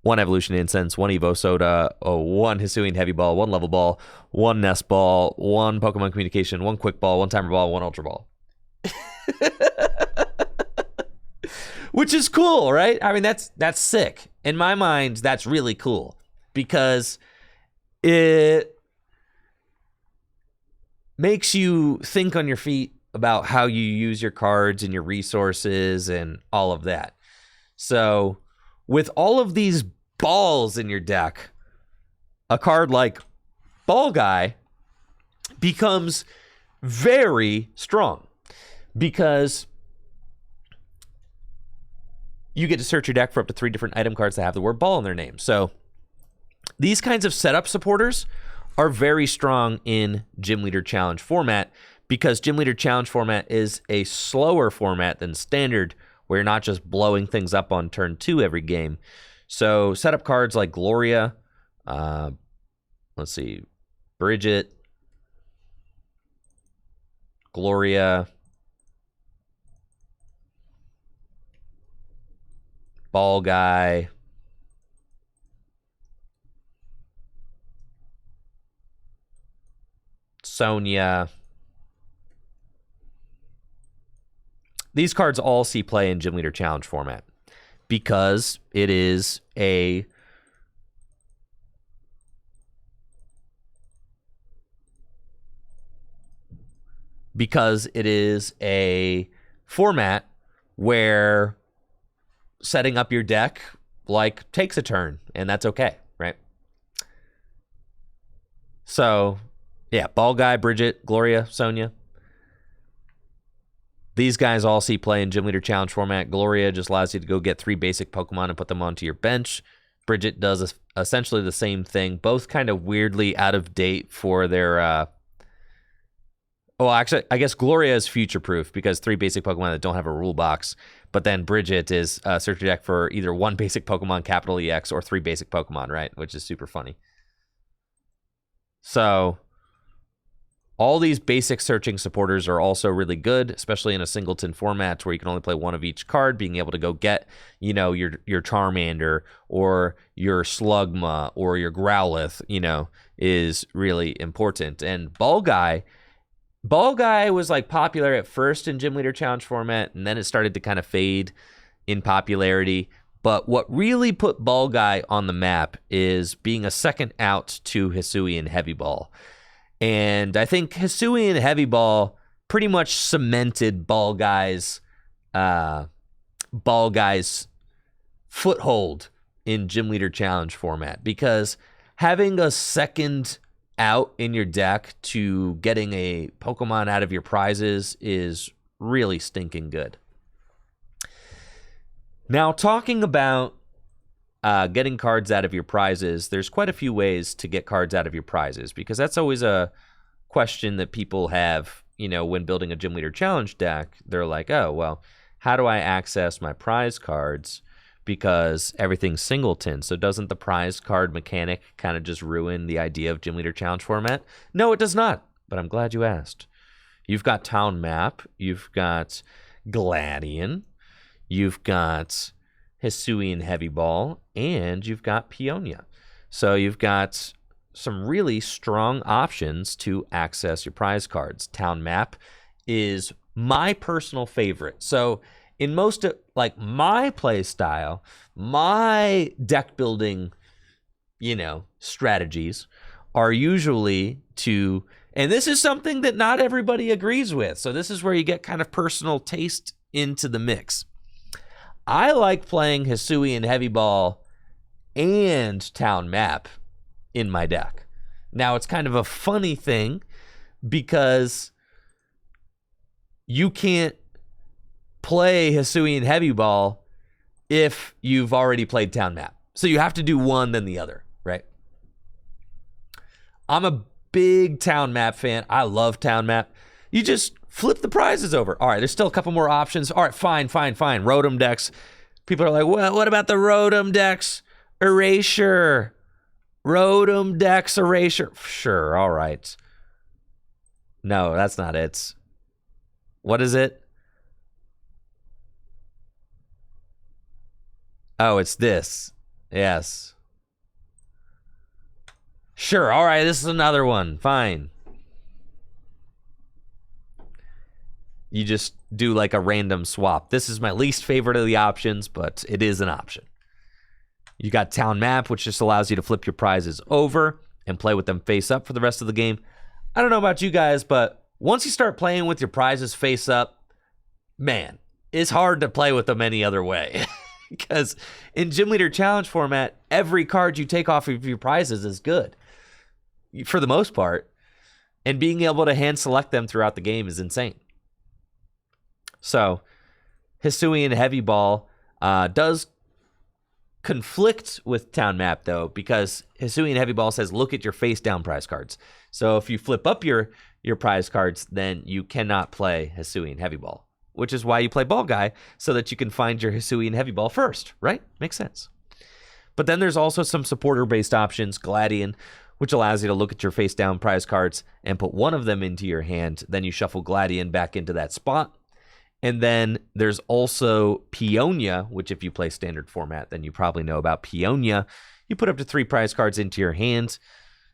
1 Evolution Incense, 1 Evo Soda, 1 Hisuian Heavy Ball, 1 Level Ball, 1 Nest Ball, 1 Pokemon Communication, 1 Quick Ball, 1 Timer Ball, 1 Ultra Ball. Which is cool, right? I mean, that's sick. In my mind, that's really cool because it makes you think on your feet about how you use your cards and your resources and all of that. So with all of these balls in your deck, a card like Ball Guy becomes very strong because you get to search your deck for up to 3 different item cards that have the word ball in their name. So these kinds of setup supporters are very strong in Gym Leader Challenge format because Gym Leader Challenge format is a slower format than Standard, where you're not just blowing things up on turn 2 every game. So setup cards like Gloria, Bridget, Gloria, Ball Guy, Sonia, these cards all see play in Gym Leader Challenge format because it is a format where setting up your deck like takes a turn, and that's okay, right? So, yeah, Ball Guy, Bridget, Gloria, Sonia. These guys all see play in Gym Leader Challenge format. Gloria just allows you to go get 3 basic Pokemon and put them onto your bench. Bridget does essentially the same thing. Both kind of weirdly out of date for their... Well, actually, I guess Gloria is future-proof because 3 basic Pokemon that don't have a rule box. But then Bridget is search your deck for either 1 basic Pokemon, capital EX, or 3 basic Pokemon, right? Which is super funny. So, all these basic searching supporters are also really good, especially in a singleton format where you can only play 1 of each card. Being able to go get, you know, your Charmander or your Slugma or your Growlithe, you know, is really important. And Ball Guy was like popular at first in Gym Leader Challenge format, and then it started to kind of fade in popularity. But what really put Ball Guy on the map is being a second out to Hisuian Heavy Ball. And I think Hisuian Heavy Ball pretty much cemented Ball Guy's foothold in Gym Leader Challenge format, because having a second out in your deck to getting a Pokemon out of your prizes is really stinking good. Now, talking about getting cards out of your prizes, there's quite a few ways to get cards out of your prizes, because that's always a question that people have, you know, when building a Gym Leader Challenge deck. They're like, oh, well, how do I access my prize cards? Because everything's singleton. So doesn't the prize card mechanic kind of just ruin the idea of Gym Leader Challenge format? No, it does not. But I'm glad you asked. You've got Town Map. You've got Gladian. You've got Hisuian Heavy Ball. And you've got Peonia. So you've got some really strong options to access your prize cards. Town Map is my personal favorite. So in most of, like, my play style, my deck building, you know, strategies are usually to, and this is something that not everybody agrees with, so this is where you get kind of personal taste into the mix. I like playing Hisuian Heavy Ball and Town Map in my deck. Now, it's kind of a funny thing because you can't play Hisuian Heavy Ball if you've already played Town Map. So you have to do one, then the other, right? I'm a big Town Map fan. I love Town Map. You just flip the prizes over. All right, there's still a couple more options. All right, fine. Rotom decks. People are like, well, what about the Rotom decks? Erasure. Rotom decks erasure. Sure, all right. No, that's not it. What is it? Oh, it's this. Yes. Sure, all right, this is another one. Fine. You just do like a random swap. This is my least favorite of the options, but it is an option. You got Town Map, which just allows you to flip your prizes over and play with them face up for the rest of the game. I don't know about you guys, but once you start playing with your prizes face up, man, it's hard to play with them any other way. Because in Gym Leader Challenge format, every card you take off of your prizes is good, for the most part. And being able to hand select them throughout the game is insane. So, Hisuian Heavy Ball does conflict with Town Map, though, because Hisuian Heavy Ball says, look at your face-down prize cards. So if you flip up your prize cards, then you cannot play Hisuian Heavy Ball, which is why you play Ball Guy, so that you can find your Hisuian Heavy Ball first, right? Makes sense. But then there's also some supporter-based options, Gladian, which allows you to look at your face-down prize cards and put one of them into your hand. Then you shuffle Gladian back into that spot. And then there's also Peonia, which if you play standard format, then you probably know about Peonia. You put up to 3 prize cards into your hand.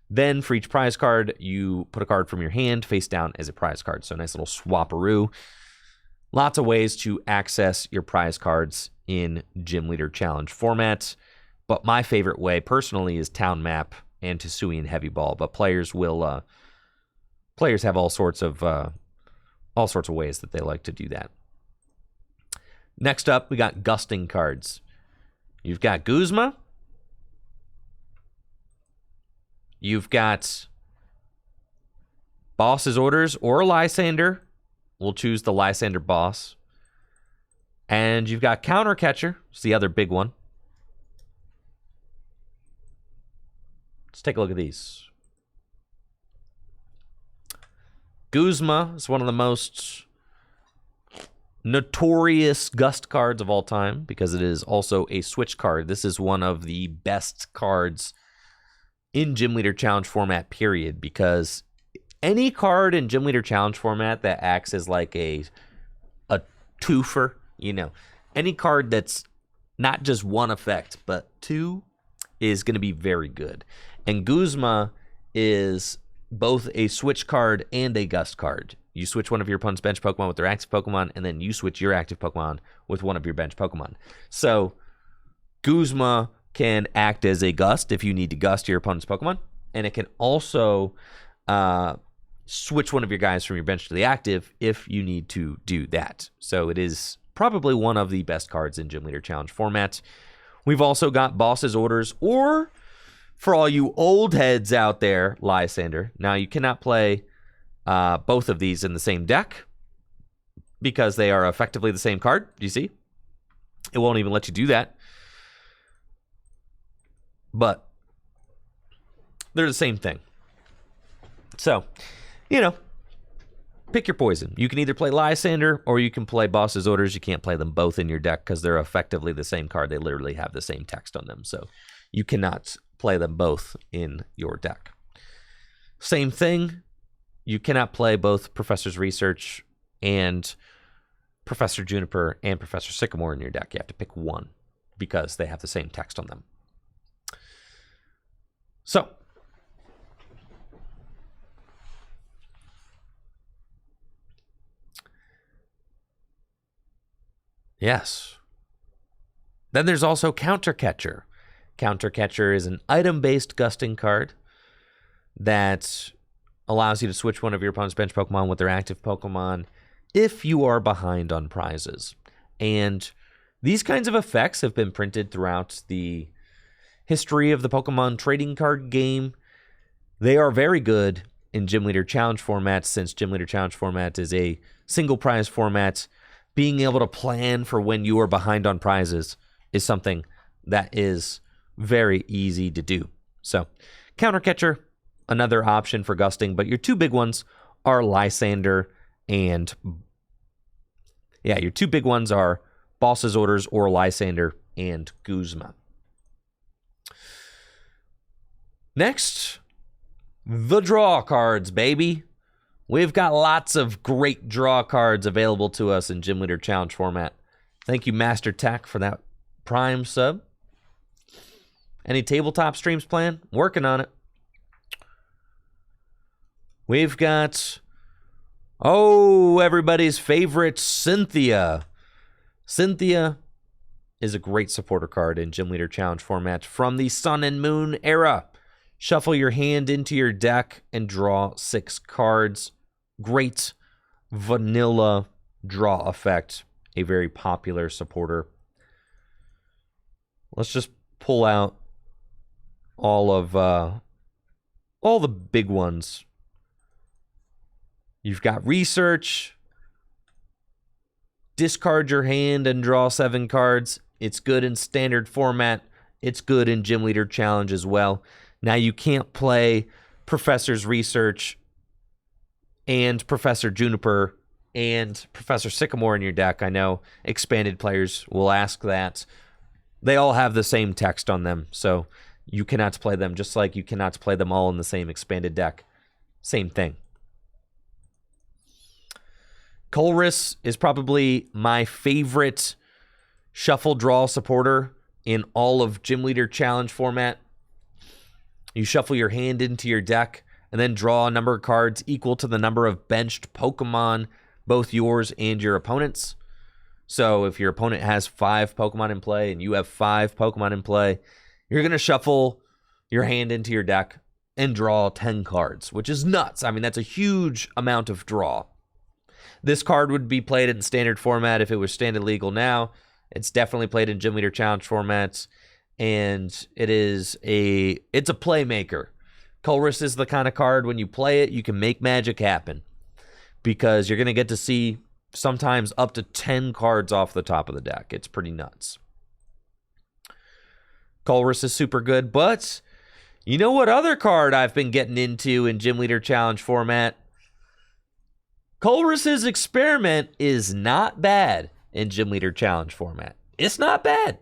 Then for each prize card, you put a card from your hand face down as a prize card. So a nice little swapperoo. Lots of ways to access your prize cards in Gym Leader Challenge format, but my favorite way personally is Town Map and Tsuian Heavy Ball. But players have all sorts of ways that they like to do that. Next up, we got Gusting cards. You've got Guzma. You've got Boss's Orders or Lysander. We'll choose the Lysander Boss. And you've got Counter Catcher. It's the other big one. Let's take a look at these. Guzma is one of the most notorious Gust cards of all time because it is also a Switch card. This is one of the best cards in Gym Leader Challenge format, period, because any card in Gym Leader Challenge format that acts as like a twofer, any card that's not just one effect, but two is going to be very good. And Guzma is both a Switch card and a Gust card. You switch one of your opponent's bench Pokemon with their active Pokemon, and then you switch your active Pokemon with one of your bench Pokemon. So Guzma can act as a Gust if you need to Gust your opponent's Pokemon, and it can also switch one of your guys from your bench to the active if you need to do that. So it is probably one of the best cards in Gym Leader Challenge format. We've also got Boss's Orders, or for all you old heads out there, Lysander. Now, you cannot play both of these in the same deck because they are effectively the same card. Do you see? It won't even let you do that. But they're the same thing. So, pick your poison. You can either play Lysander or you can play Boss's Orders. You can't play them both in your deck because they're effectively the same card. They literally have the same text on them. So you cannot play them both in your deck. Same thing. You cannot play both Professor's Research and Professor Juniper and Professor Sycamore in your deck. You have to pick one because they have the same text on them. So, yes. Then there's also Counter Catcher. Counter Catcher is an item-based Gusting card that allows you to switch one of your opponent's bench Pokemon with their active Pokemon if you are behind on prizes. And these kinds of effects have been printed throughout the history of the Pokemon trading card game. They are very good in Gym Leader Challenge format, since Gym Leader Challenge format is a single prize format. Being able to plan for when you are behind on prizes is something that is very easy to do. So, Counter Catcher, another option for Gusting, but your two big ones are Lysander and... your two big ones are Boss's Orders or Lysander and Guzma. Next, the draw cards, baby. We've got lots of great draw cards available to us in Gym Leader Challenge format. Thank you, Master Tech, for that Prime sub. Any tabletop streams planned? Working on it. We've got, everybody's favorite Cynthia. Cynthia is a great supporter card in Gym Leader Challenge format from the Sun and Moon era. Shuffle your hand into your deck and draw 6 cards. Great vanilla draw effect. A very popular supporter. Let's just pull out all the big ones. You've got Research. Discard your hand and draw 7 cards. It's good in standard format. It's good in Gym Leader Challenge as well. Now, you can't play Professor's Research and Professor Juniper and Professor Sycamore in your deck. I know expanded players will ask that. They all have the same text on them, so you cannot play them, just like you cannot play them all in the same expanded deck. Same thing. Colress is probably my favorite shuffle draw supporter in all of Gym Leader Challenge format. You shuffle your hand into your deck and then draw a number of cards equal to the number of benched Pokemon both yours and your opponent's. So if your opponent has 5 Pokemon in play and you have 5 Pokemon in play, you're going to shuffle your hand into your deck and draw 10 cards, which is nuts. I mean, that's a huge amount of draw. This card would be played in standard format if it was standard legal now. It's definitely played in Gym Leader Challenge formats, and it's a playmaker. Colress is the kind of card when you play it, you can make magic happen because you're going to get to see sometimes up to 10 cards off the top of the deck. It's pretty nuts. Colress is super good, but you know what other card I've been getting into in Gym Leader Challenge format? Colress's Experiment is not bad in Gym Leader Challenge format. It's not bad.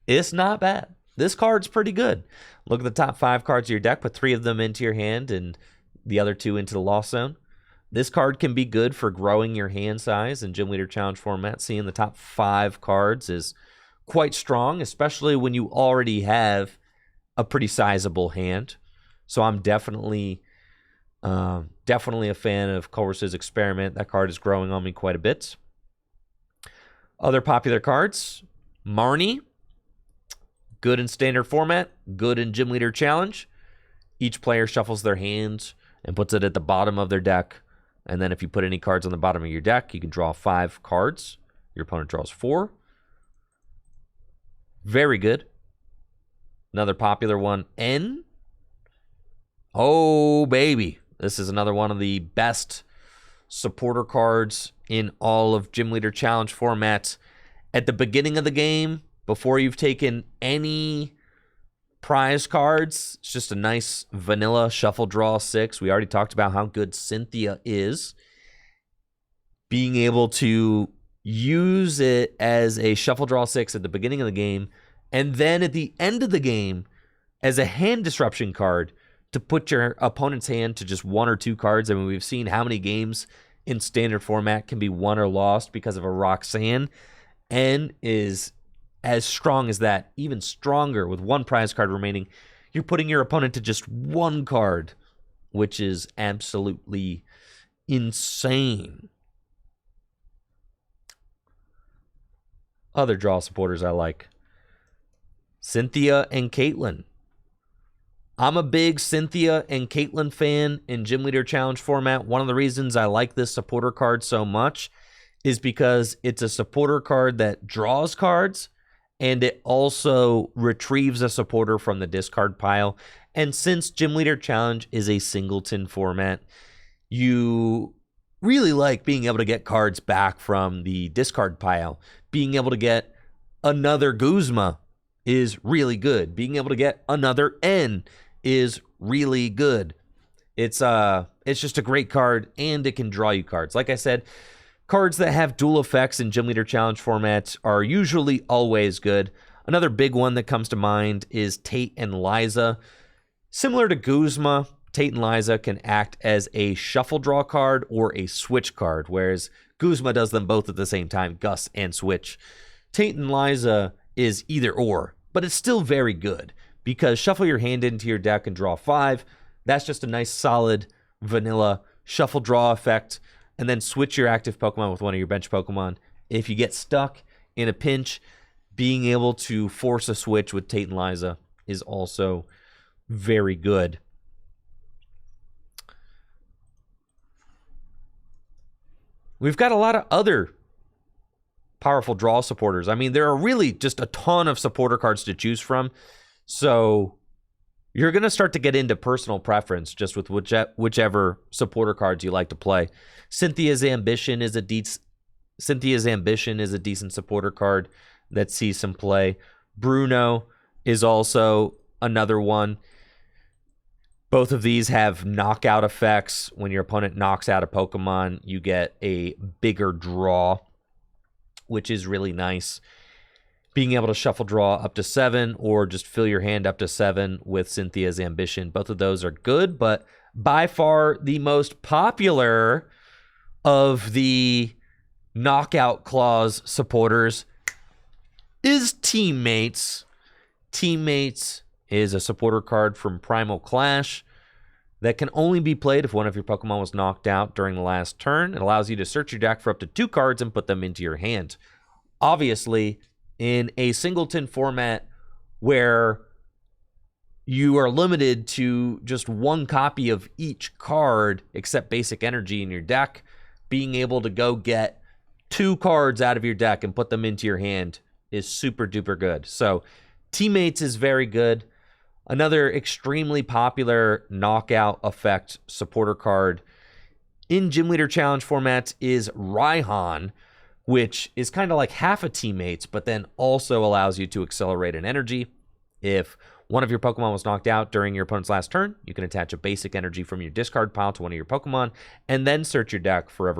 It's not bad. This card's pretty good. Look at the top 5 cards of your deck, put 3 of them into your hand and the other 2 into the lost zone. This card can be good for growing your hand size in Gym Leader Challenge format. Seeing the top 5 cards is quite strong, especially when you already have a pretty sizable hand. So I'm definitely a fan of Colress's Experiment. That card is growing on me quite a bit. Other popular cards, Marnie, good in standard format, good in Gym Leader Challenge. Each player shuffles their hand and puts it at the bottom of their deck. And then if you put any cards on the bottom of your deck, you can draw 5 cards. Your opponent draws 4. Very good. Another popular one, N. Oh, baby. This is another one of the best supporter cards in all of Gym Leader Challenge formats. At the beginning of the game, before you've taken any prize cards, it's just a nice vanilla shuffle draw 6. We already talked about how good Cynthia is. Being able to use it as a shuffle draw 6 at the beginning of the game, and then at the end of the game as a hand disruption card to put your opponent's hand to just 1 or 2 cards. I mean, we've seen how many games in standard format can be won or lost because of a Roxanne. N is as strong as that, even stronger with 1 prize card remaining. You're putting your opponent to just 1 card, which is absolutely insane. Other draw supporters I like. Cynthia and Caitlyn. I'm a big Cynthia and Caitlyn fan in Gym Leader Challenge format. One of the reasons I like this supporter card so much is because it's a supporter card that draws cards, and it also retrieves a supporter from the discard pile. And since Gym Leader Challenge is a singleton format, you really like being able to get cards back from the discard pile. Being able to get another Guzma is really good. Being able to get another N is really good. It's just a great card, and it can draw you cards. Like I said, cards that have dual effects in Gym Leader Challenge formats are usually always good. Another big one that comes to mind is Tate and Liza. Similar to Guzma, Tate and Liza can act as a shuffle draw card or a switch card, whereas Guzma does them both at the same time, Gus and switch. Tate and Liza is either or, but it's still very good because shuffle your hand into your deck and draw 5. That's just a nice solid vanilla shuffle draw effect. And then switch your active Pokemon with one of your bench Pokemon. If you get stuck in a pinch, being able to force a switch with Tate and Liza is also very good. We've got a lot of other powerful draw supporters. I mean, there are really just a ton of supporter cards to choose from. So you're going to start to get into personal preference just with whichever supporter cards you like to play. Cynthia's Ambition is a decent supporter card that sees some play. Bruno is also another one. Both of these have knockout effects. When your opponent knocks out a Pokemon, you get a bigger draw, which is really nice. Being able to shuffle draw up to 7 or just fill your hand up to 7 with Cynthia's Ambition. Both of those are good, but by far the most popular of the knockout clause supporters is Teammates. Teammates is a supporter card from Primal Clash. that can only be played if one of your Pokemon was knocked out during the last turn. It allows you to search your deck for up to 2 cards and put them into your hand. Obviously, in a singleton format where you are limited to just 1 copy of each card except basic energy in your deck, being able to go get 2 cards out of your deck and put them into your hand is super duper good. So Teammates is very good. Another extremely popular knockout effect supporter card in Gym Leader Challenge formats is Raihan, which is kind of like half a Teammates, but then also allows you to accelerate an energy. If one of your Pokemon was knocked out during your opponent's last turn, you can attach a basic energy from your discard pile to one of your Pokemon, and then search your deck for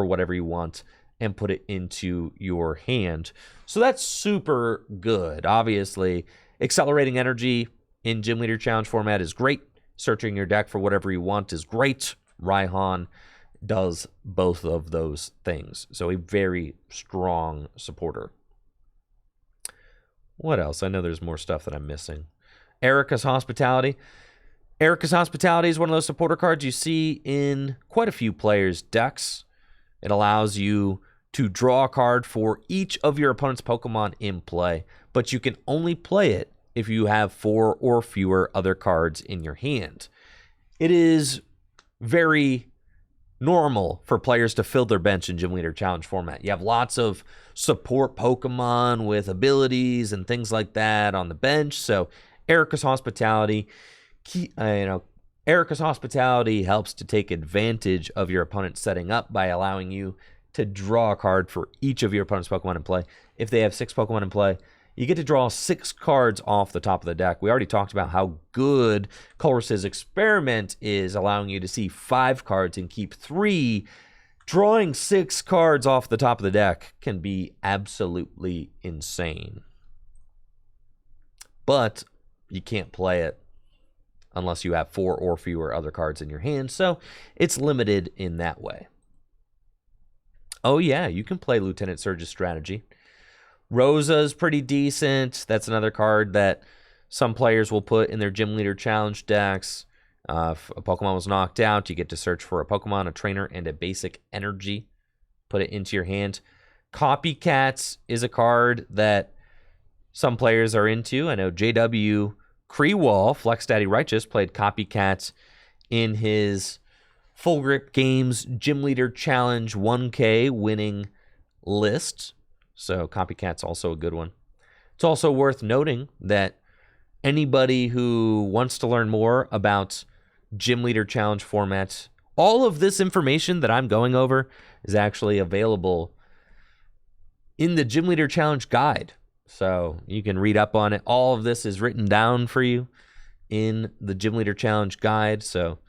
whatever you want and put it into your hand. So that's super good. Obviously, accelerating energy in Gym Leader Challenge format is great. Searching your deck for whatever you want is great. Raihan does both of those things. So a very strong supporter. What else? I know there's more stuff that I'm missing. Erica's Hospitality. Erica's Hospitality is one of those supporter cards you see in quite a few players' decks. It allows you to draw a card for each of your opponent's Pokemon in play, but you can only play it if you have 4 or fewer other cards in your hand. It is very normal for players to fill their bench in Gym Leader Challenge format. You have lots of support Pokemon with abilities and things like that on the bench. So Erica's Hospitality, Erica's Hospitality helps to take advantage of your opponent's setting up by allowing you to draw a card for each of your opponent's Pokemon in play. If they have 6 Pokemon in play, you get to draw 6 cards off the top of the deck. We already talked about how good Colress's Experiment is, allowing you to see 5 cards and keep 3. Drawing 6 cards off the top of the deck can be absolutely insane. But you can't play it unless you have 4 or fewer other cards in your hand, so it's limited in that way. Oh yeah, you can play Lieutenant Surge's Strategy. Rosa's pretty decent. That's another card that some players will put in their Gym Leader Challenge decks. If a Pokemon was knocked out, you get to search for a Pokemon, a trainer, and a basic energy. Put it into your hand. Copycats is a card that some players are into. I know JW Kreewall, Flex Daddy Righteous, played Copycats in his Full Grip Games Gym Leader Challenge 1K winning list. So Copycat's also a good one. It's also worth noting that anybody who wants to learn more about Gym Leader Challenge formats, all of this information that I'm going over is actually available in the Gym Leader Challenge guide. So you can read up on it. All of this is written down for you in the Gym Leader Challenge guide. So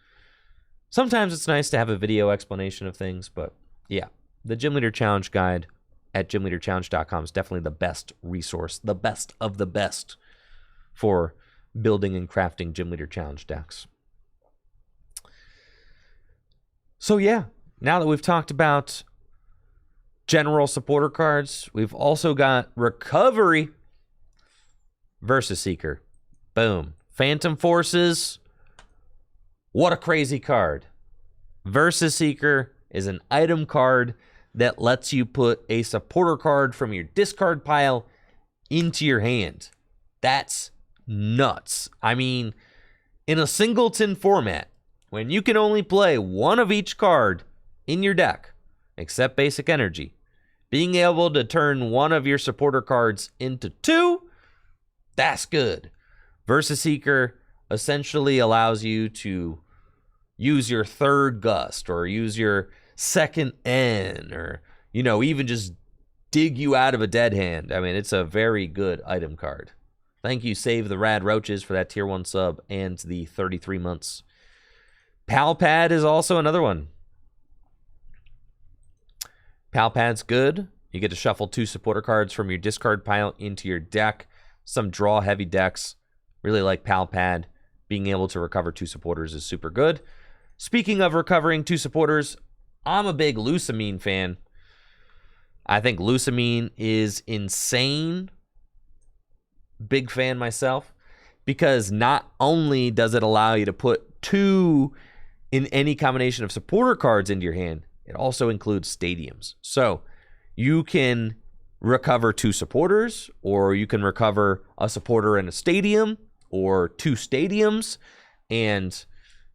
sometimes it's nice to have a video explanation of things, but yeah, the Gym Leader Challenge guide at gymleaderchallenge.com is definitely the best resource, the best of the best for building and crafting Gym Leader Challenge decks. So yeah, now that we've talked about general supporter cards, we've also got Recovery versus Seeker. Boom. Phantom Forces. What a crazy card. Versus Seeker is an item card that lets you put a supporter card from your discard pile into your hand. That's nuts. I mean, in a singleton format, when you can only play 1 of each card in your deck, except basic energy, being able to turn 1 of your supporter cards into 2, that's good. Versus Seeker essentially allows you to use your 3rd Gust or use your 2nd N, or, even just dig you out of a dead hand. I mean, it's a very good item card. Thank you, Save the Rad Roaches, for that tier 1 sub and the 33 months. Palpad is also another one. Palpad's good. You get to shuffle 2 supporter cards from your discard pile into your deck. Some draw-heavy decks really like Palpad. Being able to recover 2 supporters is super good. Speaking of recovering 2 supporters, I'm a big Lusamine fan. I think Lusamine is insane. Big fan myself. Because not only does it allow you to put 2 in any combination of supporter cards into your hand, it also includes stadiums. So you can recover 2 supporters, or you can recover a supporter in a stadium, or 2 stadiums. And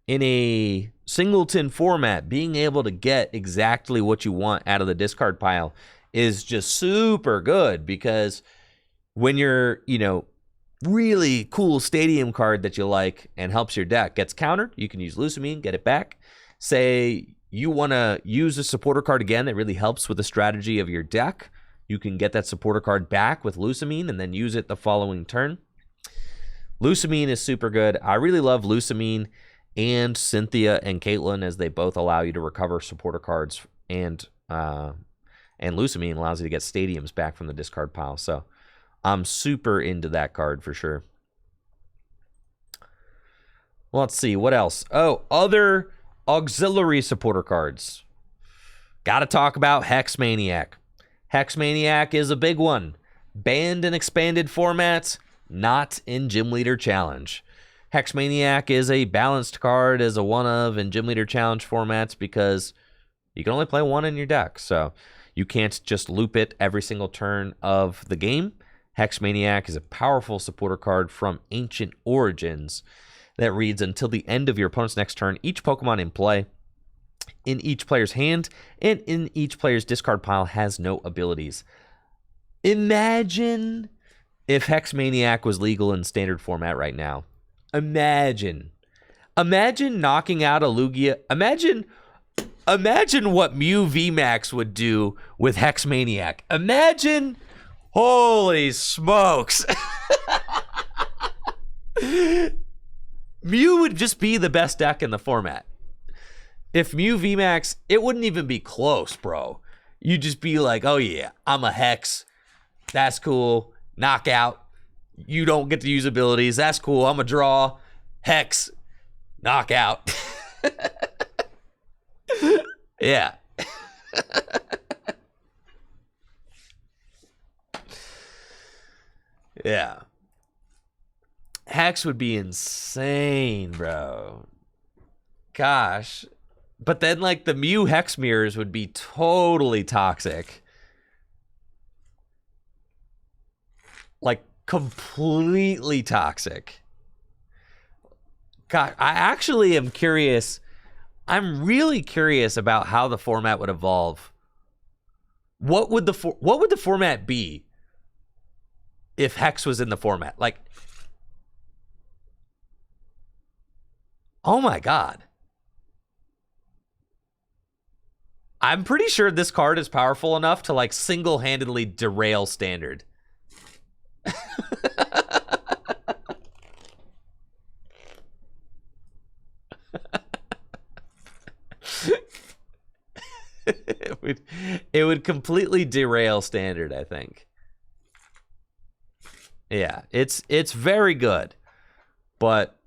in a singleton format, being able to get exactly what you want out of the discard pile is just super good, because when you're, really cool stadium card that you like and helps your deck gets countered, you can use Lusamine, get it back. Say you want to use a supporter card again that really helps with the strategy of your deck, you can get that supporter card back with Lusamine and then use it the following turn. Lusamine is super good. I really love Lusamine and Cynthia and Caitlyn, as they both allow you to recover supporter cards, and Lusamine allows you to get stadiums back from the discard pile. So I'm super into that card for sure. Let's see, what else? Oh, other auxiliary supporter cards. Got to talk about Hex Maniac. Hex Maniac is a big one. Banned in expanded formats, not in Gym Leader Challenge. Hex Maniac is a balanced card as a one-of in Gym Leader Challenge formats, because you can only play 1 in your deck. So you can't just loop it every single turn of the game. Hex Maniac is a powerful supporter card from Ancient Origins that reads, until the end of your opponent's next turn, each Pokemon in play, in each player's hand, and in each player's discard pile has no abilities. Imagine if Hex Maniac was legal in standard format right now. Imagine knocking out a Lugia. Imagine what Mew VMAX would do with Hex Maniac. Imagine, holy smokes. Mew would just be the best deck in the format. If Mew VMAX, it wouldn't even be close, bro. You'd just be like, oh yeah, I'm a Hex. That's cool. Knockout. You don't get to use abilities. That's cool. I'm a draw. Hex. Knockout. Yeah. Yeah. Hex would be insane, bro. Gosh. But then, like, the Mew Hex mirrors would be totally toxic. Like, completely toxic. God, I actually am curious. I'm really curious about how the format would evolve. What would the format be if Hex was in the format? Like, oh my God. I'm pretty sure this card is powerful enough to, like, single-handedly derail standard. It would completely derail standard, I think. Yeah, it's very good. But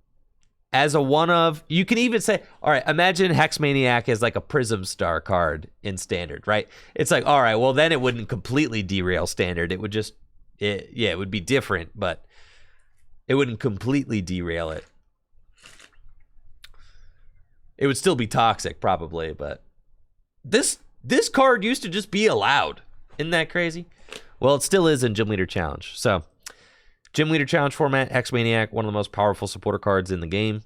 as a one-of, you can even say, all right, imagine Hex Maniac as like a Prism Star card in standard, right? It's like, all right, well, then it wouldn't completely derail standard. It would just, it would be different, but it wouldn't completely derail it. It would still be toxic, probably, but this card used to just be allowed. Isn't that crazy? Well, it still is in Gym Leader Challenge. So, Gym Leader Challenge format, Hex Maniac, one of the most powerful supporter cards in the game.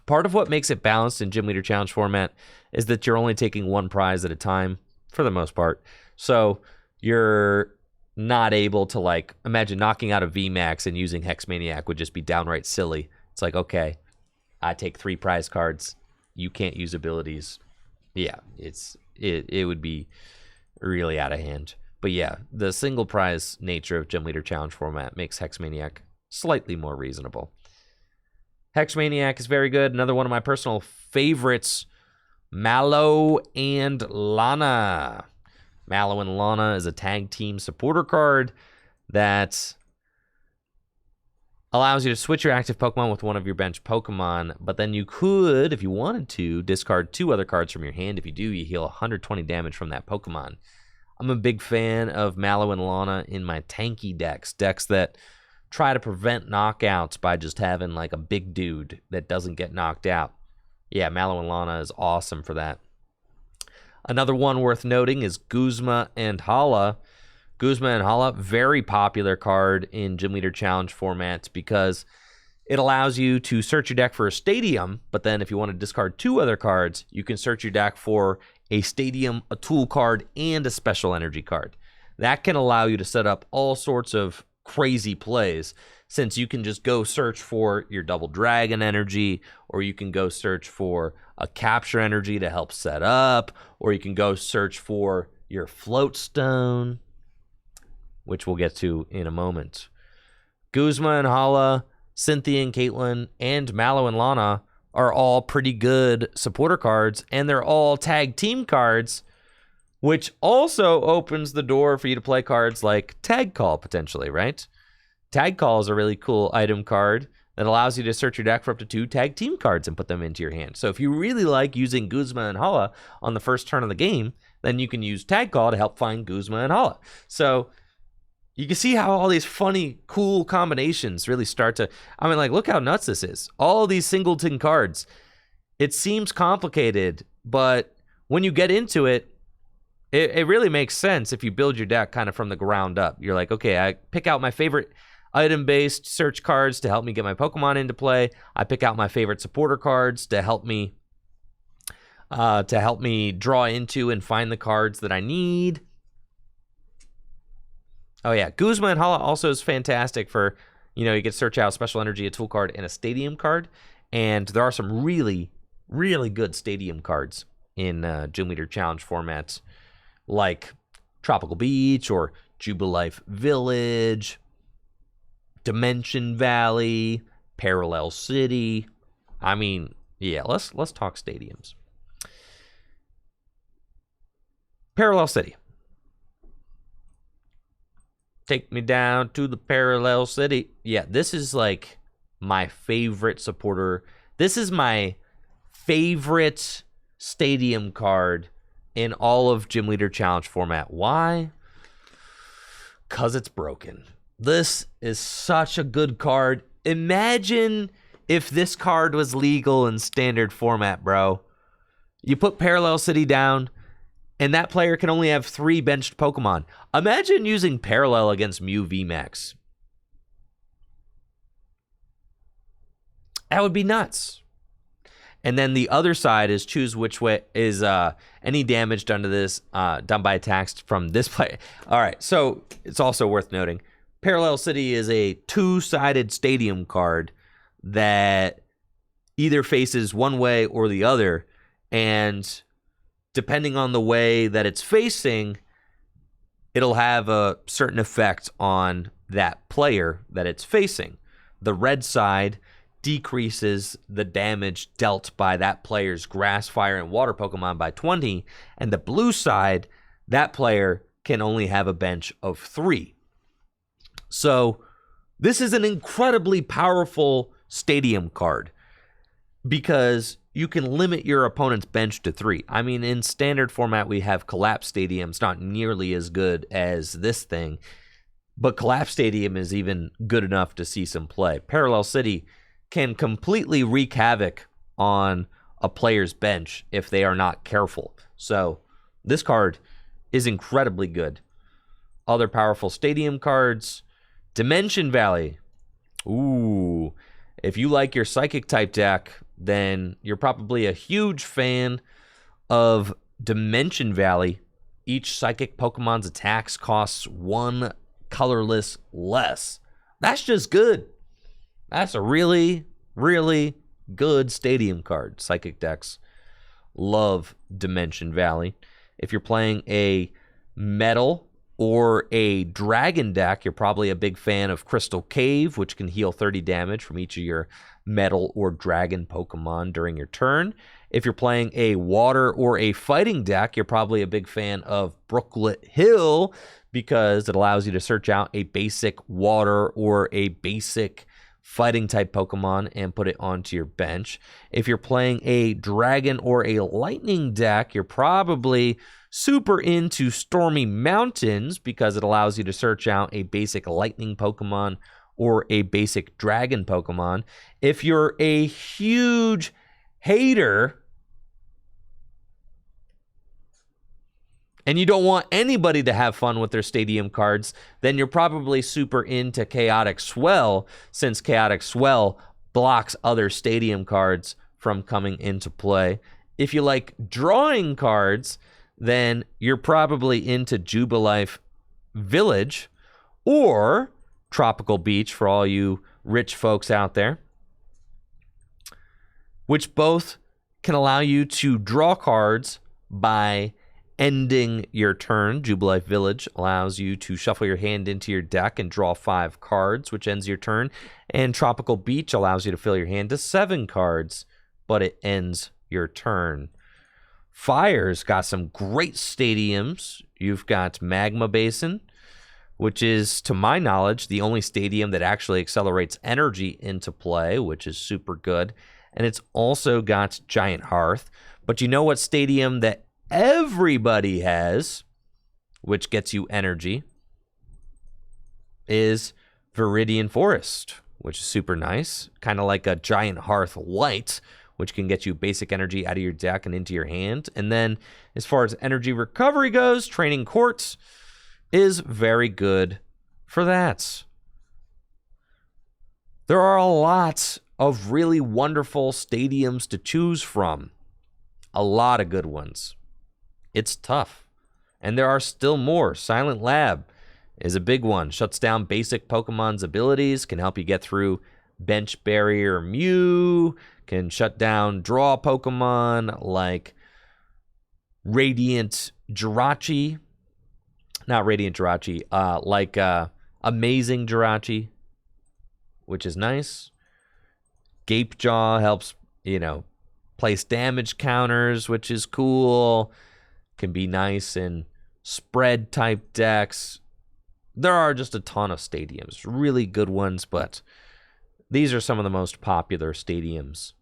Part of what makes it balanced in Gym Leader Challenge format is that you're only taking one prize at a time, for the most part. So, you're not able to, like, imagine knocking out a VMAX and using Hex Maniac would just be downright silly. It's like, okay, I take 3 prize cards. You can't use abilities. Yeah, it would be really out of hand. But yeah, the single prize nature of Gym Leader Challenge format makes Hex Maniac slightly more reasonable. Hex Maniac is very good. Another one of my personal favorites, Mallow and Lana. Mallow and Lana is a tag team supporter card that allows you to switch your active Pokemon with one of your bench Pokemon, but then you could, if you wanted to, discard 2 other cards from your hand. If you do, you heal 120 damage from that Pokemon. I'm a big fan of Mallow and Lana in my tanky decks that try to prevent knockouts by just having like a big dude that doesn't get knocked out. Yeah, Mallow and Lana is awesome for that. Another one worth noting is Guzma and Hala. Guzma and Hala, very popular card in Gym Leader Challenge formats because it allows you to search your deck for a stadium, but then if you want to discard 2 other cards, you can search your deck for a stadium, a tool card, and a special energy card. That can allow you to set up all sorts of crazy plays, since you can just go search for your double dragon energy, or you can go search for a capture energy to help set up, or you can go search for your float stone, which we'll get to in a moment. Guzma and Hala, Cynthia and Caitlyn, and Mallow and Lana are all pretty good supporter cards, and they're all tag team cards, which also opens the door for you to play cards like Tag Call, potentially, right? Tag Call is a really cool item card that allows you to search your deck for up to 2 tag team cards and put them into your hand. So if you really like using Guzma and Hala on the first turn of the game, then you can use Tag Call to help find Guzma and Hala. So you can see how all these funny, cool combinations really start to... I mean, like, look how nuts this is. All these singleton cards. It seems complicated, but when you get into it, it really makes sense if you build your deck kind of from the ground up. You're like, okay, I pick out my favorite item-based search cards to help me get my Pokemon into play. I pick out my favorite supporter cards to help me draw into and find the cards that I need. Oh yeah, Guzma and Hala also is fantastic for, you can search out special energy, a tool card, and a stadium card. And there are some really, really good stadium cards in Gym Leader Challenge formats, like Tropical Beach or Jubilife Village, Dimension Valley, Parallel City. I mean, yeah, let's talk stadiums. Parallel City. Take me down to the Parallel City. Yeah, this is like my favorite supporter. This is my favorite stadium card in all of Gym Leader Challenge format. Why? Because it's broken. This is such a good card. Imagine if this card was legal in standard format, bro. You put Parallel City down, and that player can only have 3 benched Pokemon. Imagine using Parallel against Mew VMAX. That would be nuts. And then the other side is choose which way is any damage done to this, done by attacks from this player. All right, so it's also worth noting, Parallel City is a 2-sided stadium card that either faces one way or the other, and depending on the way that it's facing, it'll have a certain effect on that player that it's facing. The red side decreases the damage dealt by that player's grass, fire, and water Pokemon by 20, and the blue side, that player can only have a bench of 3. So this is an incredibly powerful stadium card because you can limit your opponent's bench to 3. I mean, in standard format, we have Collapse Stadiums, not nearly as good as this thing, but Collapse Stadium is even good enough to see some play. Parallel City can completely wreak havoc on a player's bench if they are not careful. So this card is incredibly good. Other powerful stadium cards, Dimension Valley. Ooh, if you like your Psychic type deck, then you're probably a huge fan of Dimension Valley. Each Psychic Pokemon's attacks costs 1 colorless less. That's just good. That's a really, really good stadium card. Psychic decks love Dimension Valley. If you're playing a Metal or a Dragon deck, you're probably a big fan of Crystal Cave, which can heal 30 damage from each of your Metal or Dragon Pokemon during your turn. If you're playing a Water or a Fighting deck, you're probably a big fan of Brooklet Hill because it allows you to search out a basic Water or a basic Fighting type Pokemon and put it onto your bench. If you're playing a Dragon or a Lightning deck, you're probably super into Stormy Mountains because it allows you to search out a basic Lightning Pokemon or a basic dragon Pokemon. If you're a huge hater and you don't want anybody to have fun with their stadium cards, then you're probably super into Chaotic Swell, since Chaotic Swell blocks other stadium cards from coming into play. If you like drawing cards, then you're probably into Jubilife Village or Tropical Beach for all you rich folks out there, which both can allow you to draw cards by ending your turn. Jubilife Village allows you to shuffle your hand into your deck and draw 5 cards, which ends your turn. And Tropical Beach allows you to fill your hand to 7 cards, but it ends your turn. Fire's got some great stadiums. You've got Magma Basin, which is, to my knowledge, the only stadium that actually accelerates energy into play, which is super good. And it's also got Giant Hearth. But you know what stadium that everybody has, which gets you energy, is Viridian Forest, which is super nice. Kind of like a Giant Hearth Light, which can get you basic energy out of your deck and into your hand. And then as far as energy recovery goes, Training Court is very good for that. There are a lot of really wonderful stadiums to choose from. A lot of good ones. It's tough. And there are still more. Silent Lab is a big one. Shuts down basic Pokemon's abilities, can help you get through Bench Barrier Mew, can shut down draw Pokemon like Radiant Jirachi. Not Radiant Jirachi, like Amazing Jirachi, which is nice. Gapejaw helps, place damage counters, which is cool. Can be nice in spread type decks. There are just a ton of stadiums, really good ones, but these are some of the most popular stadiums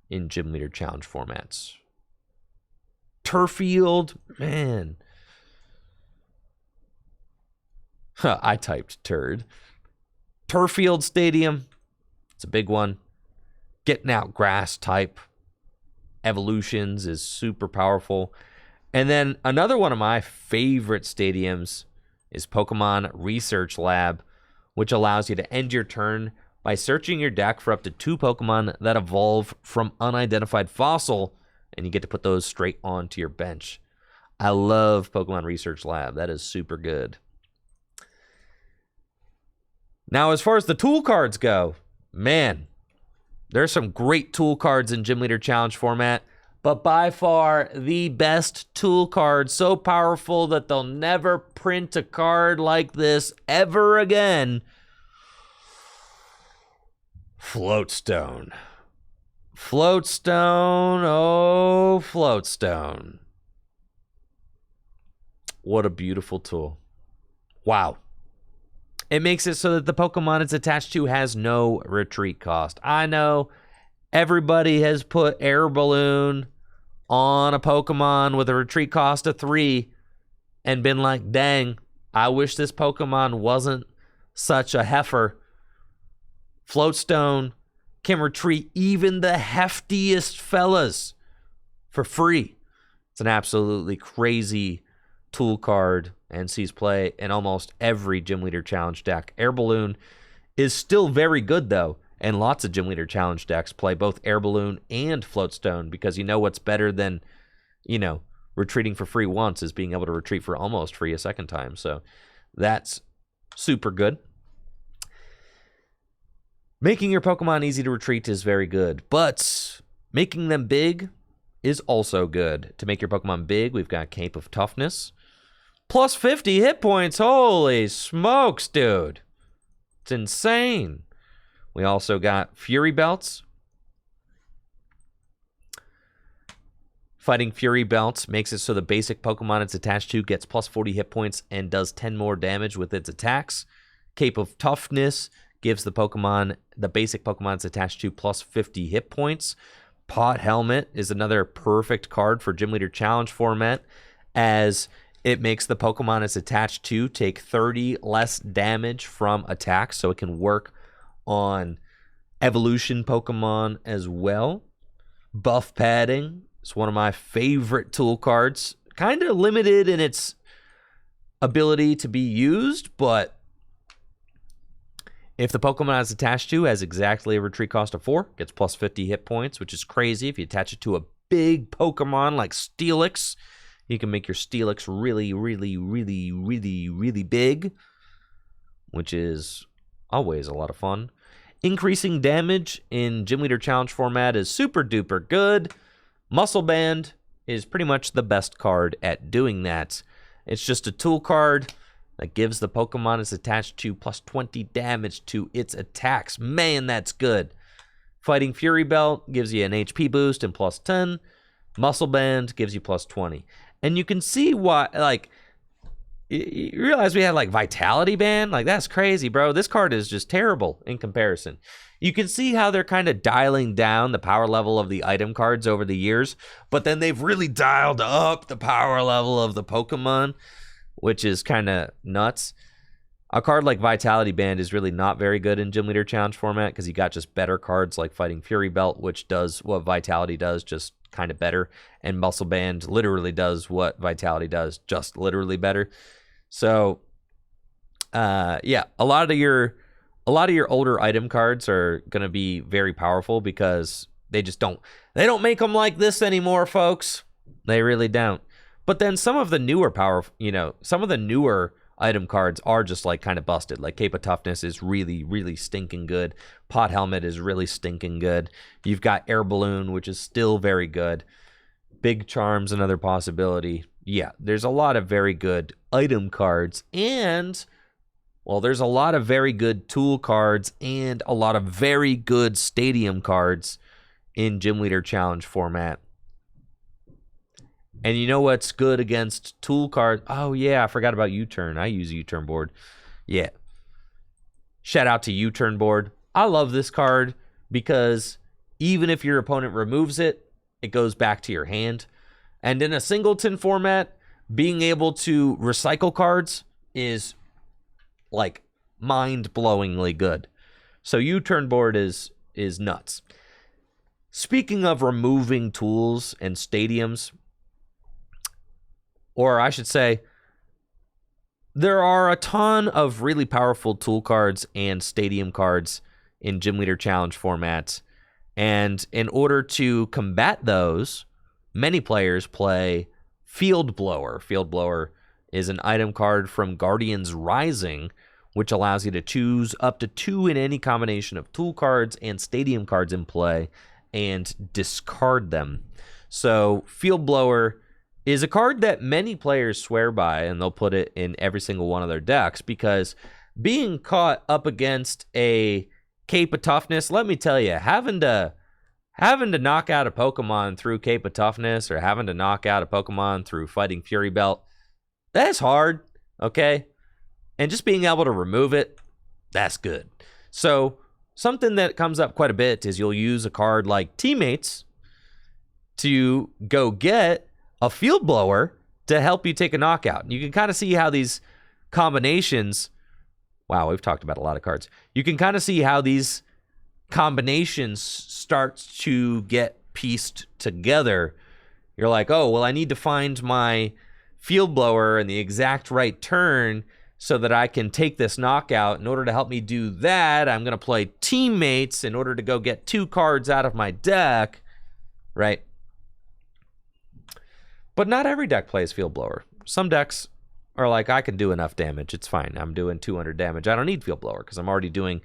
in Gym Leader Challenge formats. Turffield, man. I typed turd. Turffield Stadium, it's a big one. Getting out grass type evolutions is super powerful. And then another one of my favorite stadiums is Pokemon Research Lab, which allows you to end your turn by searching your deck for up to 2 Pokemon that evolve from unidentified fossil, and you get to put those straight onto your bench. I love Pokemon Research Lab. That is super good. Now, as far as the tool cards go, man, there's some great tool cards in Gym Leader Challenge format. But by far, the best tool card, so powerful that they'll never print a card like this ever again. Floatstone. Floatstone, oh, Floatstone. What a beautiful tool. Wow. It makes it so that the Pokemon it's attached to has no retreat cost. I know everybody has put Air Balloon on a Pokemon with a retreat cost of 3 and been like, dang, I wish this Pokemon wasn't such a heifer. Floatstone can retreat even the heftiest fellas for free. It's an absolutely crazy tool card and sees play in almost every Gym Leader Challenge deck. Air Balloon is still very good, though, and lots of Gym Leader Challenge decks play both Air Balloon and Floatstone because you know what's better than, retreating for free once is being able to retreat for almost free a second time. So that's super good. Making your Pokemon easy to retreat is very good, but making them big is also good. To make your Pokemon big, we've got Cape of Toughness. Plus 50 hit points. Holy smokes, dude. It's insane. We also got Fury Belts. Fighting Fury Belts makes it so the basic Pokemon it's attached to gets plus 40 hit points and does 10 more damage with its attacks. Cape of Toughness gives the basic Pokemon it's attached to plus 50 hit points. Pot Helmet is another perfect card for Gym Leader Challenge format, as it makes the Pokemon it's attached to take 30 less damage from attacks, so it can work on evolution Pokemon as well. Buff padding is one of my favorite tool cards. Kind of limited in its ability to be used, but if the Pokemon it's attached to has exactly a retreat cost of 4, gets plus 50 hit points, which is crazy. If you attach it to a big Pokemon like Steelix, you can make your Steelix really, really, really, really, really big, which is always a lot of fun. Increasing damage in Gym Leader Challenge format is super duper good. Muscle Band is pretty much the best card at doing that. It's just a tool card that gives the Pokemon it's attached to plus 20 damage to its attacks. Man, that's good. Fighting Fury Belt gives you an HP boost and plus 10. Muscle Band gives you plus 20. And you can see why, like, you realize we had, like, Vitality Band? Like, that's crazy, bro. This card is just terrible in comparison. You can see how they're kind of dialing down the power level of the item cards over the years, but then they've really dialed up the power level of the Pokemon, which is kind of nuts. A card like Vitality Band is really not very good in Gym Leader Challenge format because you got just better cards like Fighting Fury Belt, which does what Vitality does, just kind of better. And Muscle Band literally does what Vitality does, just literally better. So, yeah, a lot of your older item cards are going to be very powerful because they don't make them like this anymore, folks. They really don't. But then some of the newer some of the newer item cards are just like kind of busted. Like Cape of Toughness is really, really stinking good. Pot Helmet is really stinking good. You've got Air Balloon, which is still very good. Big Charm's another possibility. Yeah, there's a lot of very good item cards, and well, there's a lot of very good tool cards and a lot of very good stadium cards in Gym Leader Challenge format. And you know what's good against tool cards? Oh, yeah, I forgot about U-Turn. I use U-Turn board. Yeah. Shout out to U-Turn board. I love this card because even if your opponent removes it, it goes back to your hand. And in a singleton format, being able to recycle cards is like mind-blowingly good. So U-Turn board is nuts. Speaking of removing tools and stadiums, or I should say, there are a ton of really powerful tool cards and stadium cards in Gym Leader Challenge formats. And in order to combat those, many players play Field Blower. Field Blower is an item card from Guardians Rising, which allows you to choose up to 2 in any combination of tool cards and stadium cards in play and discard them. So Field Blower is a card that many players swear by, and they'll put it in every single one of their decks because being caught up against a Cape of Toughness, let me tell you, having to knock out a Pokemon through Cape of Toughness or having to knock out a Pokemon through Fighting Fury Belt, that's hard, okay? And just being able to remove it, that's good. So something that comes up quite a bit is you'll use a card like Teammates to go get a Field Blower to help you take a knockout. You can kind of see how these combinations, wow, we've talked about a lot of cards. You can kind of see how these combinations start to get pieced together. You're like, oh, well, I need to find my Field Blower in the exact right turn so that I can take this knockout. In order to help me do that, I'm going to play Teammates in order to go get 2 cards out of my deck, right? But not every deck plays Field Blower. Some decks are like, I can do enough damage. It's fine. I'm doing 200 damage. I don't need Field Blower because I'm already doing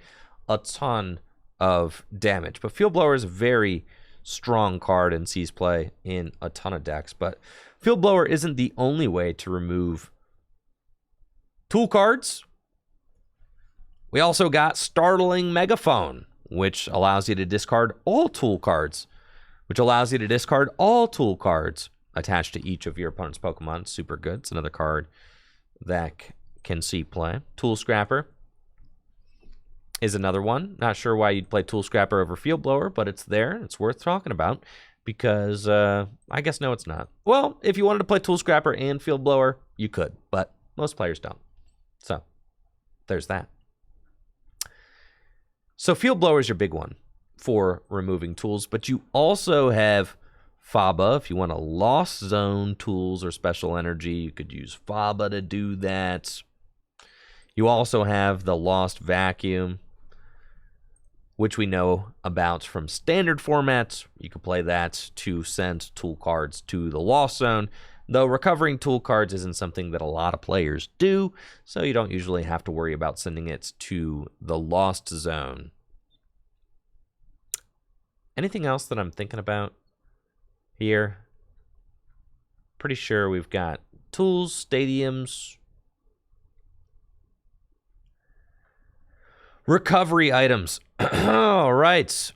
a ton of damage. But Field Blower is a very strong card and sees play in a ton of decks. But Field Blower isn't the only way to remove tool cards. We also got Startling Megaphone, which allows you to discard all tool cards. Attached to each of your opponent's Pokemon. Super good. It's another card that can see play. Tool Scrapper is another one. Not sure why you'd play Tool Scrapper over Field Blower, but it's there. It's worth talking about because I guess no, it's not. Well, if you wanted to play Tool Scrapper and Field Blower, you could, but most players don't. So there's that. So Field Blower is your big one for removing tools, but you also have Faba. If you want a Lost Zone tools or special energy, you could use Faba to do that. You also have the Lost Vacuum, which we know about from standard formats. You can play that to send tool cards to the Lost Zone, though recovering tool cards isn't something that a lot of players do, so you don't usually have to worry about sending it to the Lost Zone. Anything else that I'm thinking about here? Pretty sure we've got tools, stadiums, recovery items. All right.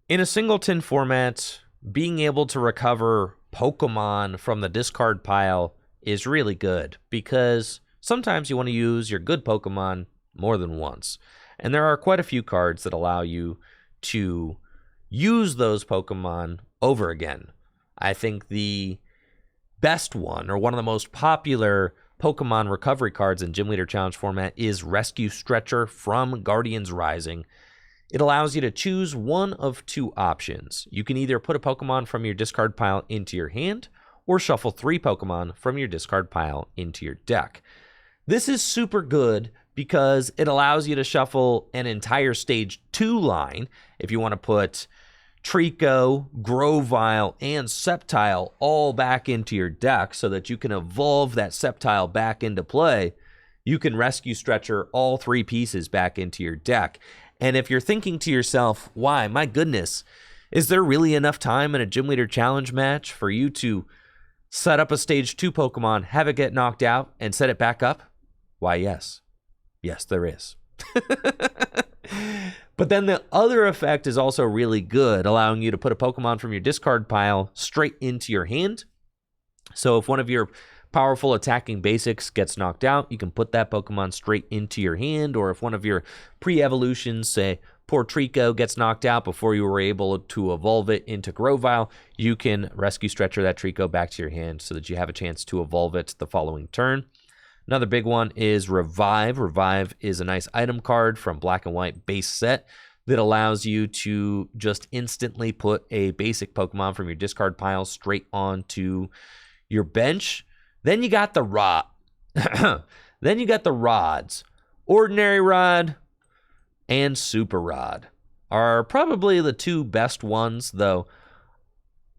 In a singleton format, being able to recover Pokemon from the discard pile is really good because sometimes you want to use your good Pokemon more than once. And there are quite a few cards that allow you to use those Pokemon over again. I think the best one, or one of the most popular Pokemon recovery cards in Gym Leader Challenge format, is Rescue Stretcher from Guardians Rising. It allows you to choose one of two options. You can either put a Pokemon from your discard pile into your hand, or shuffle 3 Pokemon from your discard pile into your deck. This is super good because it allows you to shuffle an entire Stage 2 line. If you want to put Trico, Grovyle, and Sceptile all back into your deck so that you can evolve that Sceptile back into play, you can Rescue Stretcher all 3 pieces back into your deck. And if you're thinking to yourself, why, my goodness, is there really enough time in a Gym Leader Challenge match for you to set up a Stage 2 Pokemon, have it get knocked out, and set it back up? Why, yes. Yes, there is. But then the other effect is also really good, allowing you to put a Pokemon from your discard pile straight into your hand. So if one of your powerful attacking basics gets knocked out, you can put that Pokemon straight into your hand. Or if one of your pre-evolutions, say poor Trico, gets knocked out before you were able to evolve it into Grovyle, you can Rescue Stretcher that Trico back to your hand so that you have a chance to evolve it the following turn. Another big one is Revive. Revive is a nice item card from Black and White base set that allows you to just instantly put a basic Pokemon from your discard pile straight onto your bench. Then you got the Rod. Then you got the Rods. Ordinary Rod and Super Rod are probably the 2 best ones, though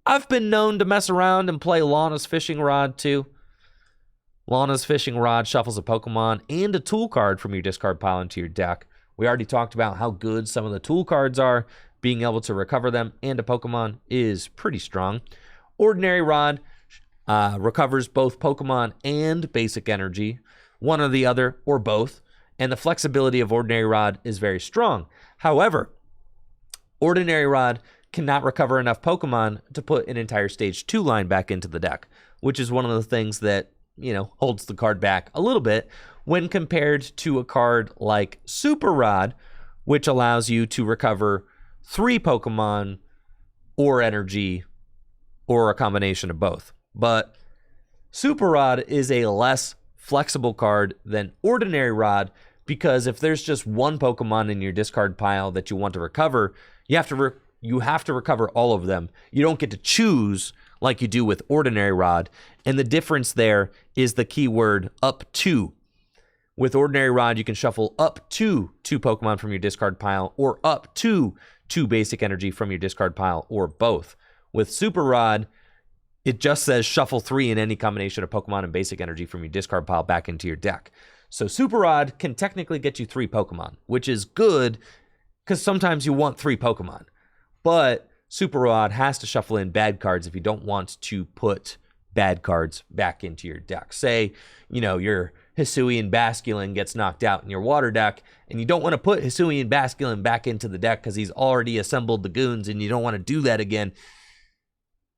I've been known to mess around and play Lana's Fishing Rod too. Lana's Fishing Rod shuffles a Pokemon and a tool card from your discard pile into your deck. We already talked about how good some of the tool cards are. Being able to recover them and a Pokemon is pretty strong. Ordinary Rod recovers both Pokemon and basic energy, one or the other, or both. And the flexibility of Ordinary Rod is very strong. However, Ordinary Rod cannot recover enough Pokemon to put an entire Stage 2 line back into the deck, which is one of the things that, holds the card back a little bit when compared to a card like Super Rod, which allows you to recover 3 Pokemon or energy or a combination of both. But Super Rod is a less flexible card than Ordinary Rod because if there's just one Pokemon in your discard pile that you want to recover, you have to recover all of them. You don't get to choose like you do with Ordinary Rod. And the difference there is the keyword up to. With Ordinary Rod, you can shuffle up to 2 Pokemon from your discard pile or up to 2 basic energy from your discard pile or both. With Super Rod, it just says shuffle 3 in any combination of Pokemon and basic energy from your discard pile back into your deck. So Super Rod can technically get you 3 Pokemon, which is good because sometimes you want 3 Pokemon. But Super Rod has to shuffle in bad cards if you don't want to put bad cards back into your deck. Say, your Hisuian Basculin gets knocked out in your water deck, and you don't want to put Hisuian Basculin back into the deck because he's already assembled the goons, and you don't want to do that again.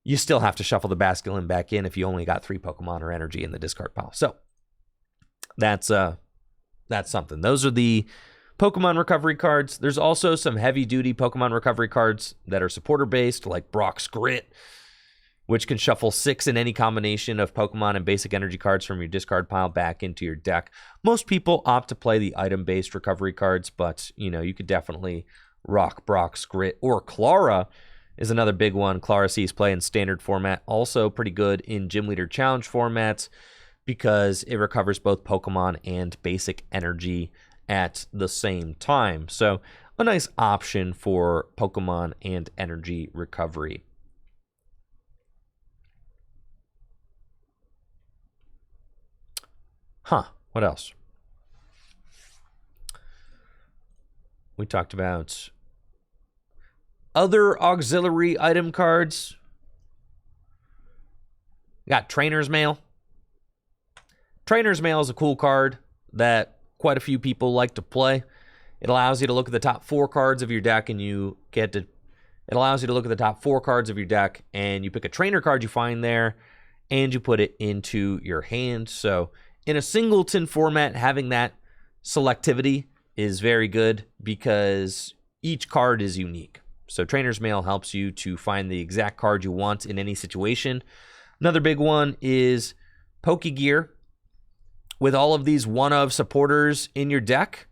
You still have to shuffle the Basculin back in if you only got 3 Pokemon or energy in the discard pile. So that's something. Those are the Pokemon recovery cards. There's also some heavy-duty Pokemon recovery cards that are supporter-based, like Brock's Grit. which can shuffle 6 in any combination of Pokemon and basic energy cards from your discard pile back into your deck. Most people opt to play the item-based recovery cards, but, you could definitely rock Brock's Grit. Or Clara is another big one. Clara sees play in standard format, also pretty good in Gym Leader Challenge formats because it recovers both Pokemon and basic energy at the same time. So a nice option for Pokemon and energy recovery. What else? We talked about other auxiliary item cards. Got Trainer's Mail. Trainer's Mail is a cool card that quite a few people like to play. It allows you to look at the top 4 cards of your deck, and you get to. It allows you to look at the top 4 cards of your deck, and you pick a trainer card you find there, and you put it into your hand. So in a singleton format, having that selectivity is very good because each card is unique. So Trainer's Mail helps you to find the exact card you want in any situation. Another big one is Pokegear. With all of these one-of supporters in your deck,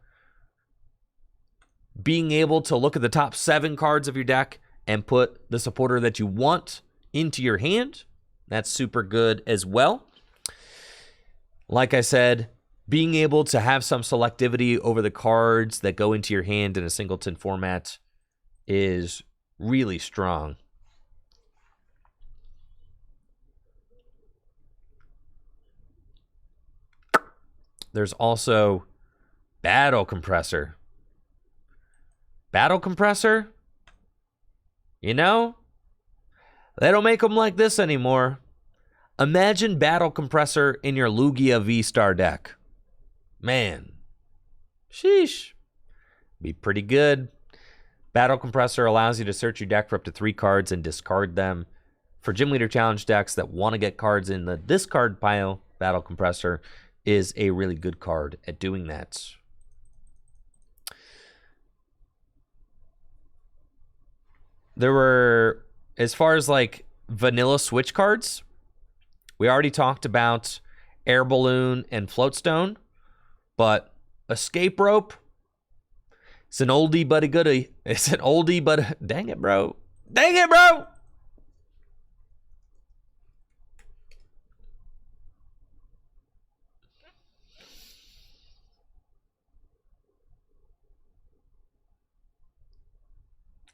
being able to look at the top 7 cards of your deck and put the supporter that you want into your hand, that's super good as well. Like I said, being able to have some selectivity over the cards that go into your hand in a singleton format is really strong. There's also Battle Compressor. Battle Compressor? They don't make them like this anymore. Imagine Battle Compressor in your Lugia V-Star deck. Man. Sheesh. Be pretty good. Battle Compressor allows you to search your deck for up to 3 cards and discard them. For Gym Leader Challenge decks that want to get cards in the discard pile, Battle Compressor is a really good card at doing that. There were, as far as like vanilla Switch cards, we already talked about Air Balloon and Floatstone, but Escape Rope, it's an oldie but a goodie. It's an oldie but a... Dang it, bro. Dang it, bro!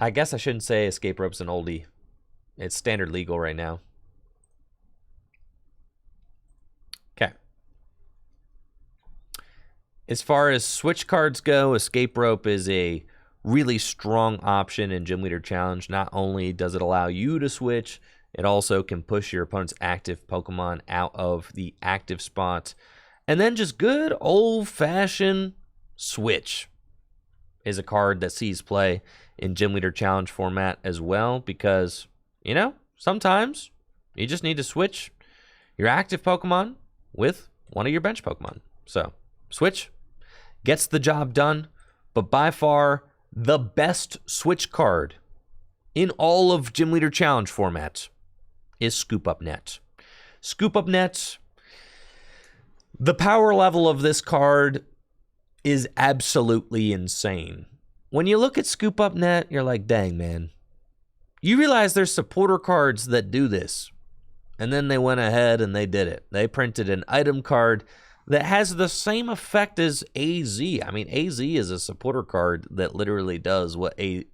I guess I shouldn't say Escape Rope's an oldie. It's standard legal right now. Okay. As far as Switch cards go, Escape Rope is a really strong option in Gym Leader Challenge. Not only does it allow you to switch, it also can push your opponent's active Pokemon out of the active spot. And then just good old-fashioned Switch is a card that sees play in Gym Leader Challenge format as well because, sometimes you just need to switch your active Pokemon with one of your bench Pokemon. So, Switch gets the job done, but by far the best Switch card in all of Gym Leader Challenge formats is Scoop Up Net. Scoop Up Net, the power level of this card is absolutely insane. When you look at Scoop Up Net, you're like, dang, man. You realize there's supporter cards that do this. And then they went ahead and they did it. They printed an item card that has the same effect as AZ. I mean, AZ is a supporter card that literally does what it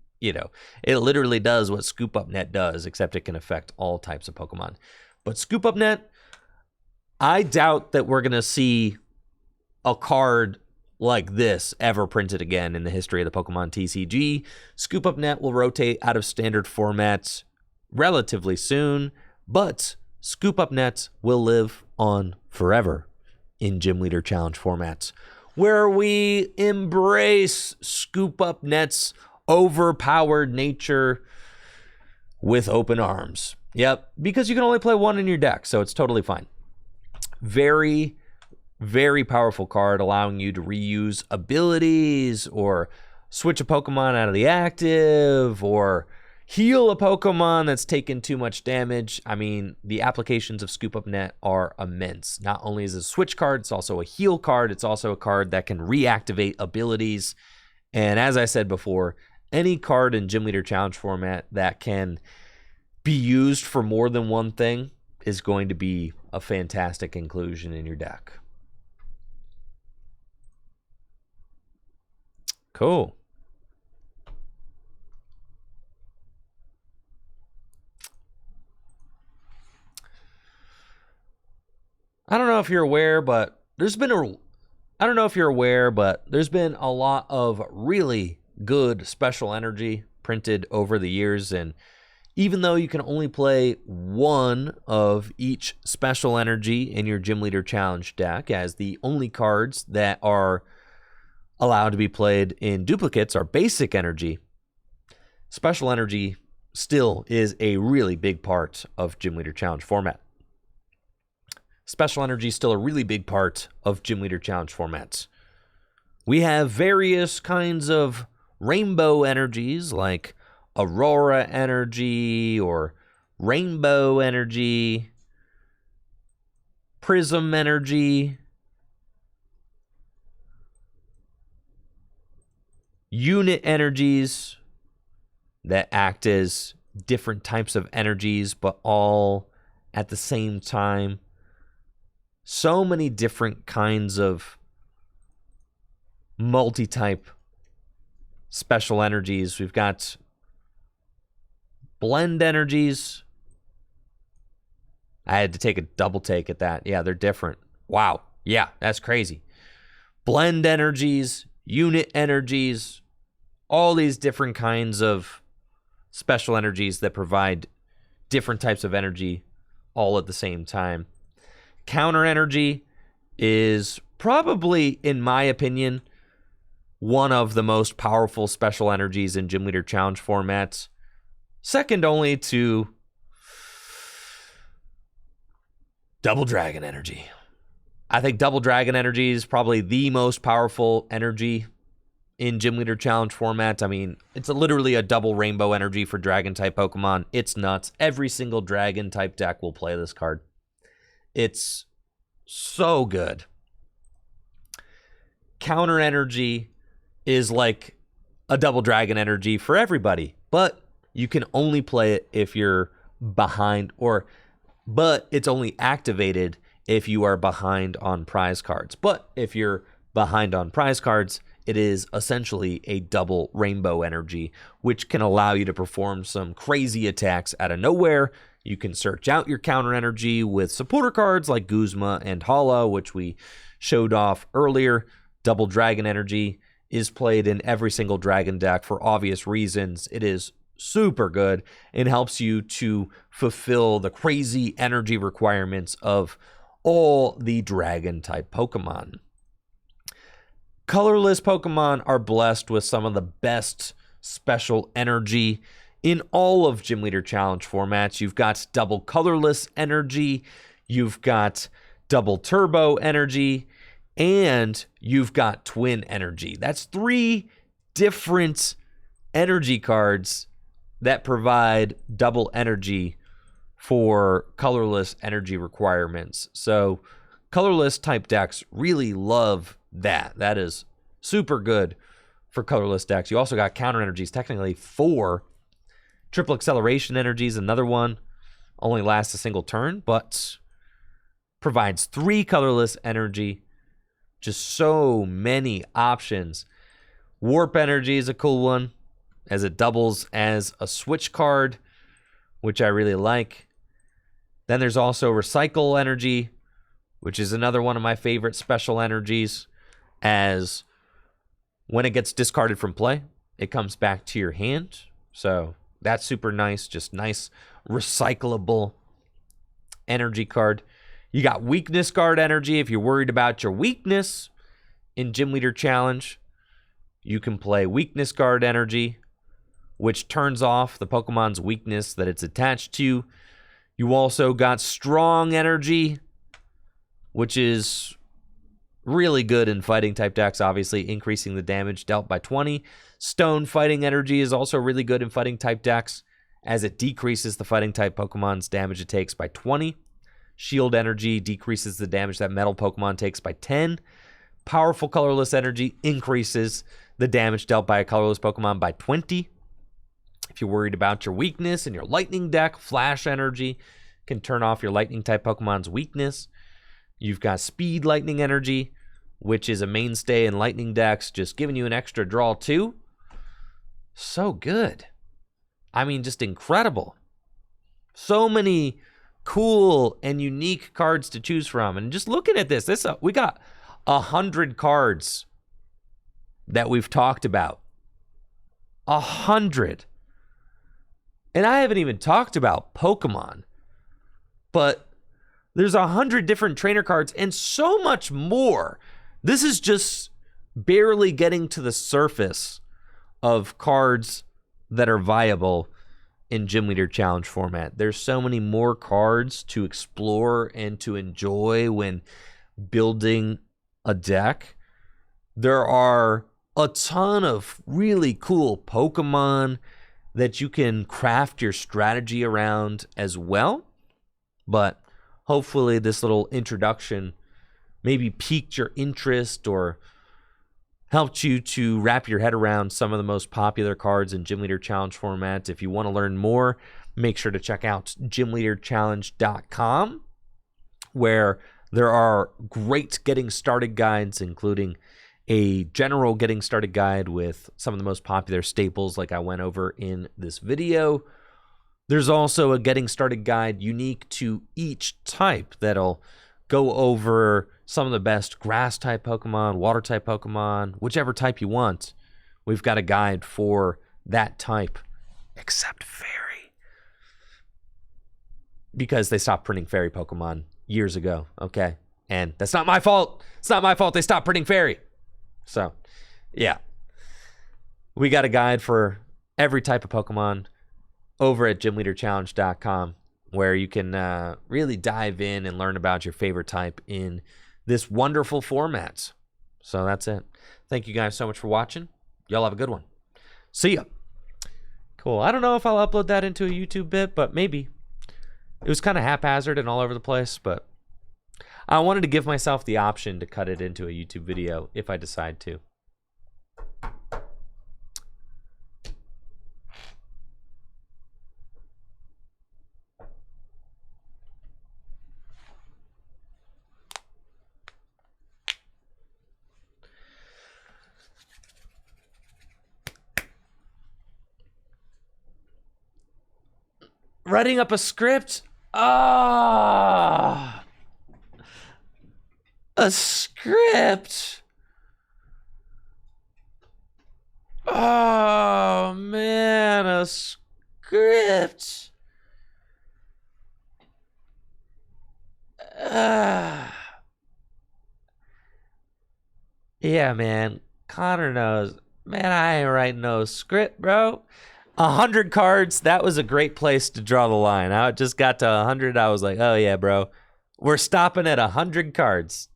literally does what Scoop Up Net does, except it can affect all types of Pokemon. But Scoop Up Net, I doubt that we're going to see a card like this ever printed again in the history of the Pokemon TCG. Scoop Up Net will rotate out of standard formats relatively soon, but Scoop Up Net will live on forever in Gym Leader Challenge formats, where we embrace Scoop Up Net's overpowered nature with open arms. Yep, because you can only play one in your deck, so it's totally fine. Very, very powerful card, allowing you to reuse abilities or switch a Pokemon out of the active or, heal a Pokemon that's taken too much damage. I mean, the applications of Scoop Up Net are immense. Not only is it a switch card, it's also a heal card. It's also a card that can reactivate abilities. And as I said before, any card in Gym Leader Challenge format that can be used for more than one thing is going to be a fantastic inclusion in your deck. Cool. I don't know if you're aware, but there's been a lot of really good special energy printed over the years, and even though you can only play one of each special energy in your Gym Leader Challenge deck, as the only cards that are allowed to be played in duplicates are basic energy, special energy still is a really big part of Gym Leader Challenge format. Special energy is still a really big part of Gym Leader Challenge formats. We have various kinds of rainbow energies like Aurora energy or rainbow energy, prism energy, unit energies that act as different types of energies, but all at the same time. So many different kinds of multi-type special energies. We've got blend energies. I had to take a double take at that. Yeah, they're different. Wow. Yeah, that's crazy. Blend energies, unit energies, all these different kinds of special energies that provide different types of energy all at the same time. Counter energy is probably, in my opinion, one of the most powerful special energies in Gym Leader Challenge formats. Second only to Double Dragon energy. I think Double Dragon energy is probably the most powerful energy in Gym Leader Challenge format. I mean, it's literally a double rainbow energy for Dragon-type Pokemon. It's nuts. Every single Dragon-type deck will play this card. It's so good. Counter energy is like a double dragon energy for everybody, but you can only play it if you're behind, but it's only activated if you are behind on prize cards. But if you're behind on prize cards, it is essentially a double rainbow energy, which can allow you to perform some crazy attacks out of nowhere. You can search out your counter energy with supporter cards like Guzma and Hala, which we showed off earlier. Double Dragon energy is played in every single Dragon deck for obvious reasons. It is super good and helps you to fulfill the crazy energy requirements of all the Dragon-type Pokemon. Colorless Pokemon are blessed with some of the best special energy in all of Gym Leader Challenge formats. You've got double colorless energy, you've got double turbo energy, and you've got twin energy. That's 3 different energy cards that provide double energy for colorless energy requirements. So colorless type decks really love that. That is super good for colorless decks. You also got counter energies, technically 4. Triple acceleration energy is another one. Only lasts a single turn, but provides 3 colorless energy. Just so many options. Warp energy is a cool one, as it doubles as a switch card, which I really like. Then there's also recycle energy, which is another one of my favorite special energies, as when it gets discarded from play, it comes back to your hand. So that's super nice. Just nice recyclable energy card. You got weakness guard energy. If you're worried about your weakness in Gym Leader Challenge, you can play weakness guard energy, which turns off the Pokemon's weakness that it's attached to. You also got strong energy, which is really good in fighting type decks, obviously increasing the damage dealt by 20. Stone fighting energy is also really good in fighting type decks, as it decreases the fighting type Pokemon's damage it takes by 20. Shield energy decreases the damage that metal Pokemon takes by 10. Powerful colorless energy increases the damage dealt by a colorless Pokemon by 20. If you're worried about your weakness in your lightning deck, flash energy can turn off your lightning type Pokemon's weakness. You've got speed lightning energy, which is a mainstay in lightning decks, just giving you an extra draw too. So good. I mean, just incredible. So many cool and unique cards to choose from. And just looking at this, we got 100 cards that we've talked about. 100. And I haven't even talked about Pokemon. But there's 100 different trainer cards and so much more. This is just barely getting to the surface of cards that are viable in Gym Leader Challenge format. There's so many more cards to explore and to enjoy when building a deck. There are a ton of really cool Pokemon that you can craft your strategy around as well. But hopefully this little introduction maybe piqued your interest or helped you to wrap your head around some of the most popular cards in Gym Leader Challenge format. If you want to learn more, make sure to check out gymleaderchallenge.com, where there are great getting started guides, including a general getting started guide with some of the most popular staples like I went over in this video. There's also a getting started guide unique to each type that'll go over some of the best grass type Pokemon, water type Pokemon, whichever type you want. We've got a guide for that type, except fairy, because they stopped printing fairy Pokemon years ago, okay? And that's not my fault. It's not my fault they stopped printing fairy. So, yeah. We got a guide for every type of Pokemon over at gymleaderchallenge.com, where you can really dive in and learn about your favorite type in this wonderful format. So that's it. Thank you guys so much for watching. Y'all have a good one. See ya. Cool. I don't know if I'll upload that into a YouTube bit, but maybe. It was kind of haphazard and all over the place, but I wanted to give myself the option to cut it into a YouTube video if I decide to. Writing up a script? Ah, a script. Oh man, a script. Yeah, man. Connor knows. Man, I ain't writing no script, bro. 100 cards, that was a great place to draw the line. I just got to 100. I was like, oh yeah, bro. We're stopping at 100 cards.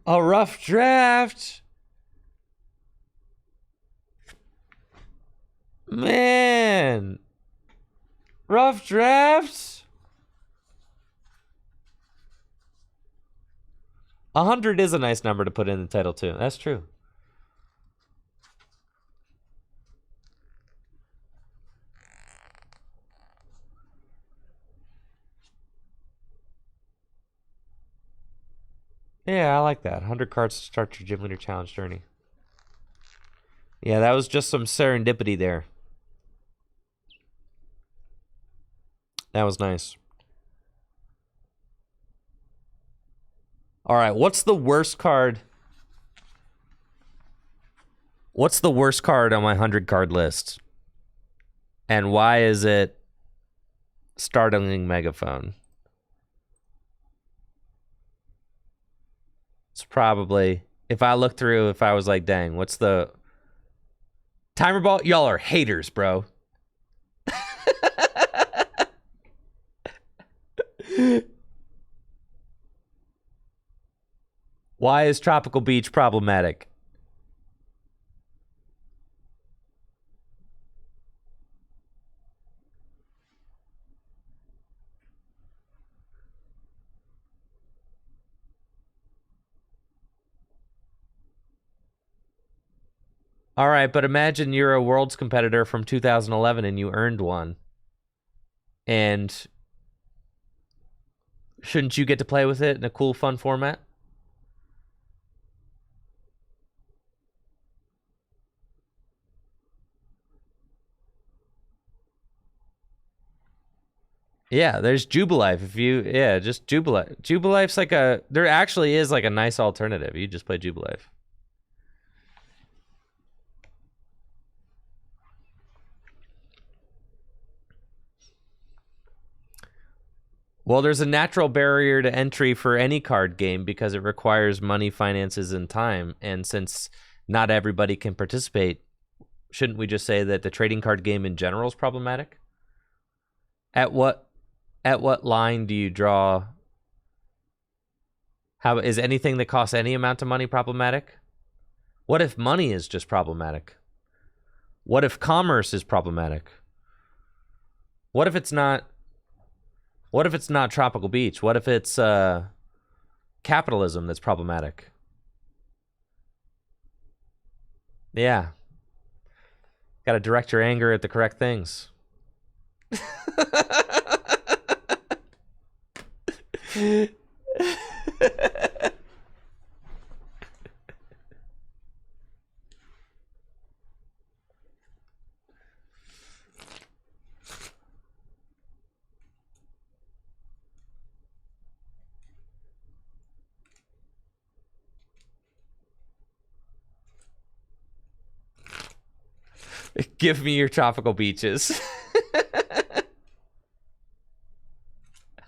A rough draft. Man. Rough draft. 100 is a nice number to put in the title too. That's true. Yeah, I like that. 100 cards to start your Gym Leader Challenge journey. Yeah, that was just some serendipity there. That was nice. All right, what's the worst card? What's the worst card on my 100 card list? And why is it Startling Megaphone? It's probably, if I look through, if I was like, dang, what's the Timer Ball? Y'all are haters, bro. Why is Tropical Beach problematic? All right, but imagine you're a Worlds competitor from 2011 and you earned one. And shouldn't you get to play with it in a cool, fun format? Yeah, there's Jubilife. Just Jubilife. Jubilife's there actually is like a nice alternative. You just play Jubilife. Well, there's a natural barrier to entry for any card game because it requires money, finances, and time. And since not everybody can participate, shouldn't we just say that the trading card game in general is problematic? At what line do you draw? How is anything that costs any amount of money problematic? What if money is just problematic? What if commerce is problematic? What if it's not Tropical Beach? What if it's capitalism that's problematic? Yeah. Got to direct your anger at the correct things. Give me your tropical beaches.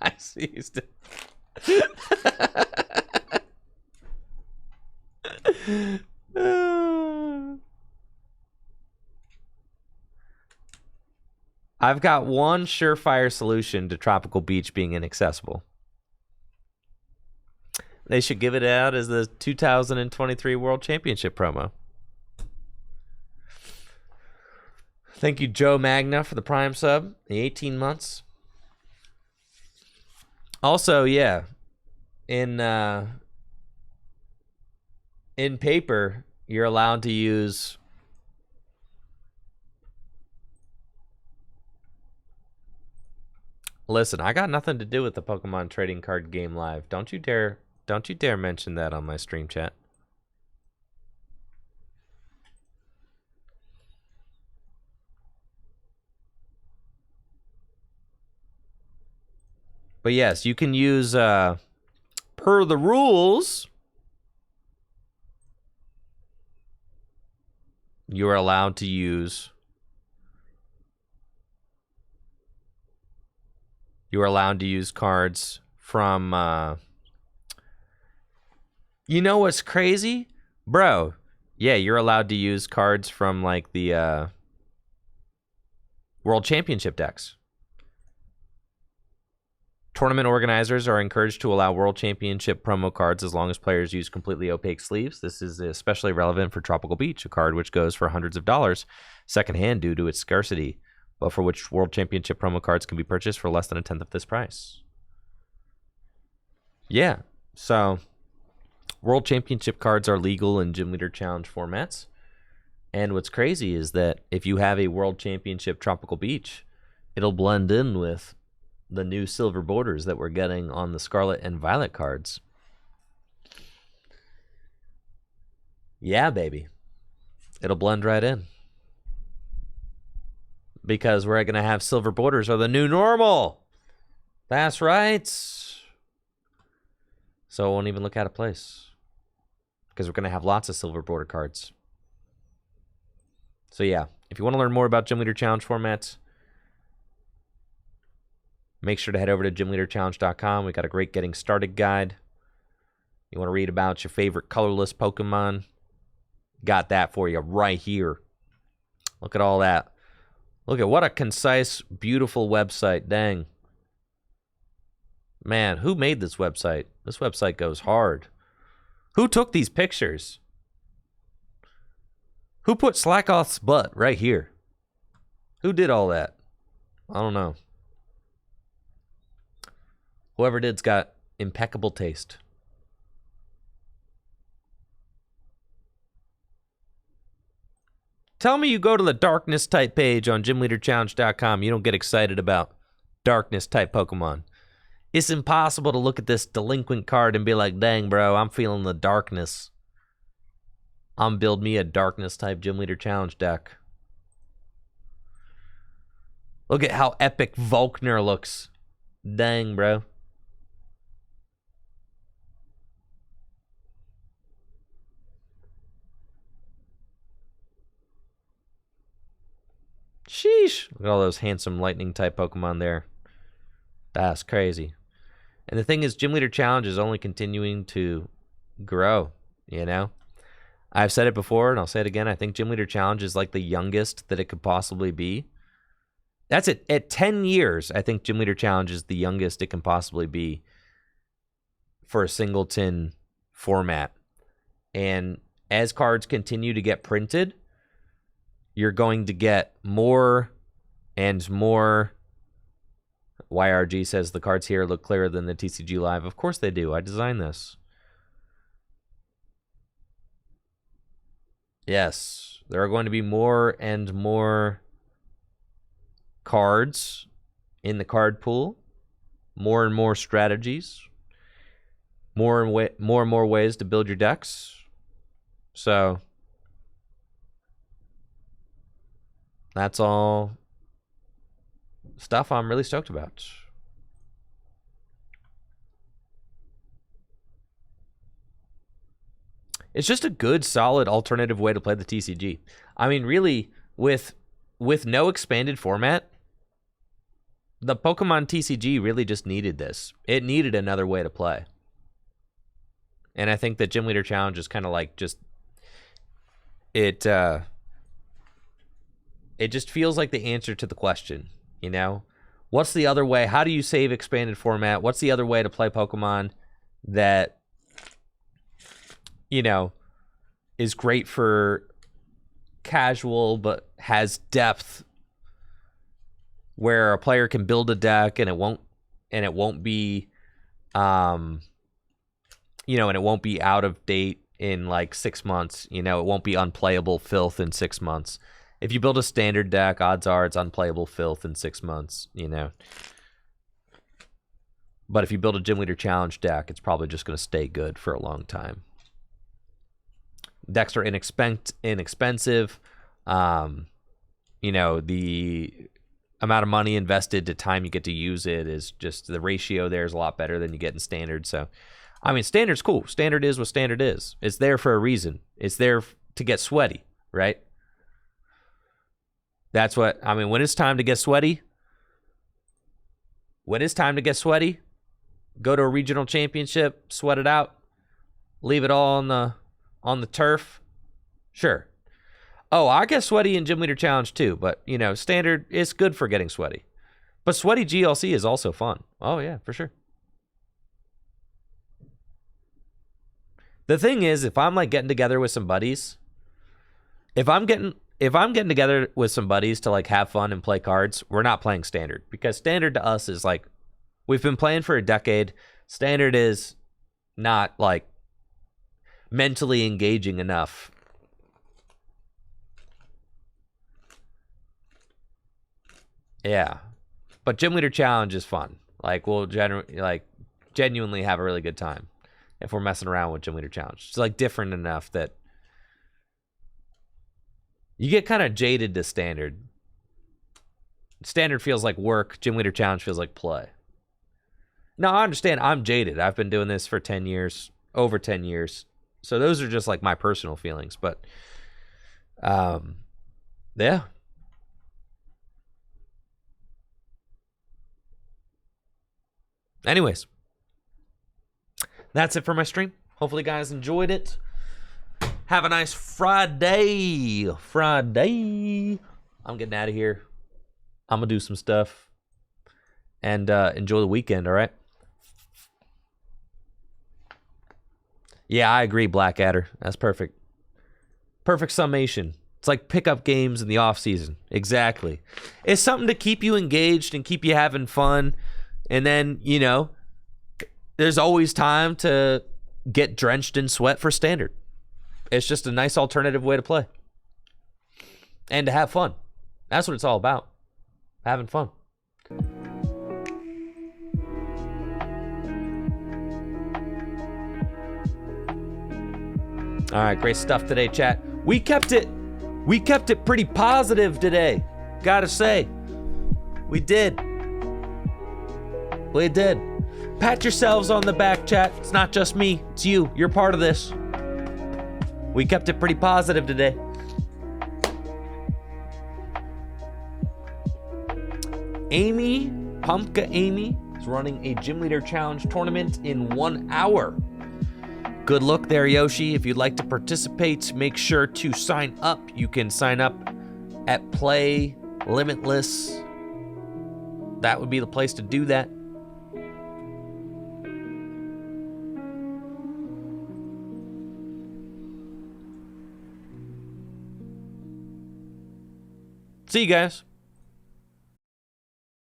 I see you still. I've got one surefire solution to Tropical Beach being inaccessible. They should give it out as the 2023 World Championship promo. Thank you, Joe Magna, for the Prime sub, the 18 months. Also, yeah, in paper, you're allowed to use Listen, I got nothing to do with the Pokemon trading card game live. Don't you dare mention that on my stream chat. But yes, you can use per the rules. You are allowed to use cards from you know what's crazy? Bro, yeah, you're allowed to use cards from like the World Championship decks. Tournament organizers are encouraged to allow World Championship promo cards as long as players use completely opaque sleeves. This is especially relevant for Tropical Beach, a card which goes for hundreds of dollars secondhand due to its scarcity, but for which World Championship promo cards can be purchased for less than a tenth of this price. Yeah, so World Championship cards are legal in Gym Leader Challenge formats. And what's crazy is that if you have a World Championship Tropical Beach, it'll blend in with the new silver borders that we're getting on the Scarlet and Violet cards. Yeah, baby. It'll blend right in. Because we're going to have silver borders are the new normal. That's right. So it won't even look out of place. Because we're going to have lots of silver border cards. So yeah, if you want to learn more about Gym Leader Challenge formats, make sure to head over to gymleaderchallenge.com. We got a great getting started guide. You want to read about your favorite colorless Pokemon? Got that for you right here. Look at all that. Look at what a concise, beautiful website. Dang. Man, who made this website? This website goes hard. Who took these pictures? Who put Slackoth's butt right here? Who did all that? I don't know. Whoever did's got impeccable taste. Tell me you go to the darkness type page on gymleaderchallenge.com. You don't get excited about darkness type Pokemon. It's impossible to look at this delinquent card and be like, dang, bro, I'm feeling the darkness. I'm build me a darkness type Gym Leader Challenge deck. Look at how epic Volkner looks. Dang, bro. Sheesh. Look at all those handsome lightning type Pokemon there. That's crazy. And the thing is, Gym Leader Challenge is only continuing to grow, you know? I've said it before, and I'll say it again. I think Gym Leader Challenge is like the youngest that it could possibly be. That's it. At 10 years, I think Gym Leader Challenge is the youngest it can possibly be for a singleton format. And as cards continue to get printed, you're going to get more and more. YRG says the cards here look clearer than the TCG Live. Of course they do. I designed this. Yes, there are going to be more and more cards in the card pool, more and more strategies, more and more ways to build your decks. So that's all stuff I'm really stoked about. It's just a good, solid alternative way to play the TCG. I mean, really, with no expanded format, the Pokemon TCG really just needed this. It needed another way to play. And I think that Gym Leader Challenge is kind of like just... It just feels like the answer to the question, you know? What's the other way? How do you save expanded format? What's the other way to play Pokemon that, you know, is great for casual but has depth, where a player can build a deck and it won't be you know, and it won't be out of date in like 6 months, you know, it won't be unplayable filth in 6 months. If you build a standard deck, odds are it's unplayable filth in 6 months, you know. But if you build a Gym Leader Challenge deck, it's probably just going to stay good for a long time. Decks are inexpensive. You know, the amount of money invested to time you get to use it is just, the ratio there is a lot better than you get in standard. So, I mean, standard's cool. Standard is what standard is. It's there for a reason. It's there to get sweaty, right? That's what, I mean, when it's time to get sweaty, go to a regional championship, sweat it out, leave it all on the turf. Sure. Oh, I get sweaty in Gym Leader Challenge too, but, you know, standard is good for getting sweaty. But sweaty GLC is also fun. Oh, yeah, for sure. The thing is, if I'm like getting together with some buddies, if I'm getting together with some buddies to like have fun and play cards, we're not playing standard, because standard to us is like, we've been playing for a decade. Standard is not like mentally engaging enough. Yeah. But Gym Leader Challenge is fun. Like, we'll genuinely have a really good time if we're messing around with Gym Leader Challenge. It's like different enough that you get kind of jaded to standard. Standard feels like work. Gym Leader Challenge feels like play. Now, I understand I'm jaded. I've been doing this for 10 years, over 10 years. So those are just like my personal feelings. But, yeah. Anyways, that's it for my stream. Hopefully you guys enjoyed it. Have a nice Friday. I'm getting out of here. I'm going to do some stuff. And enjoy the weekend, all right? Yeah, I agree, Blackadder. That's perfect. Perfect summation. It's like pickup games in the off season. Exactly. It's something to keep you engaged and keep you having fun. And then, you know, there's always time to get drenched in sweat for standard. It's just a nice alternative way to play. And to have fun. That's what it's all about. Having fun. All right, great stuff today, chat. We kept it pretty positive today. Gotta say. We did. We did. Pat yourselves on the back, chat. It's not just me, it's you. You're part of this. We kept it pretty positive today. Pumpka Amy, is running a Gym Leader Challenge tournament in 1 hour. Good luck there, Yoshi. If you'd like to participate, make sure to sign up. You can sign up at Play Limitless. That would be the place to do that. See you guys.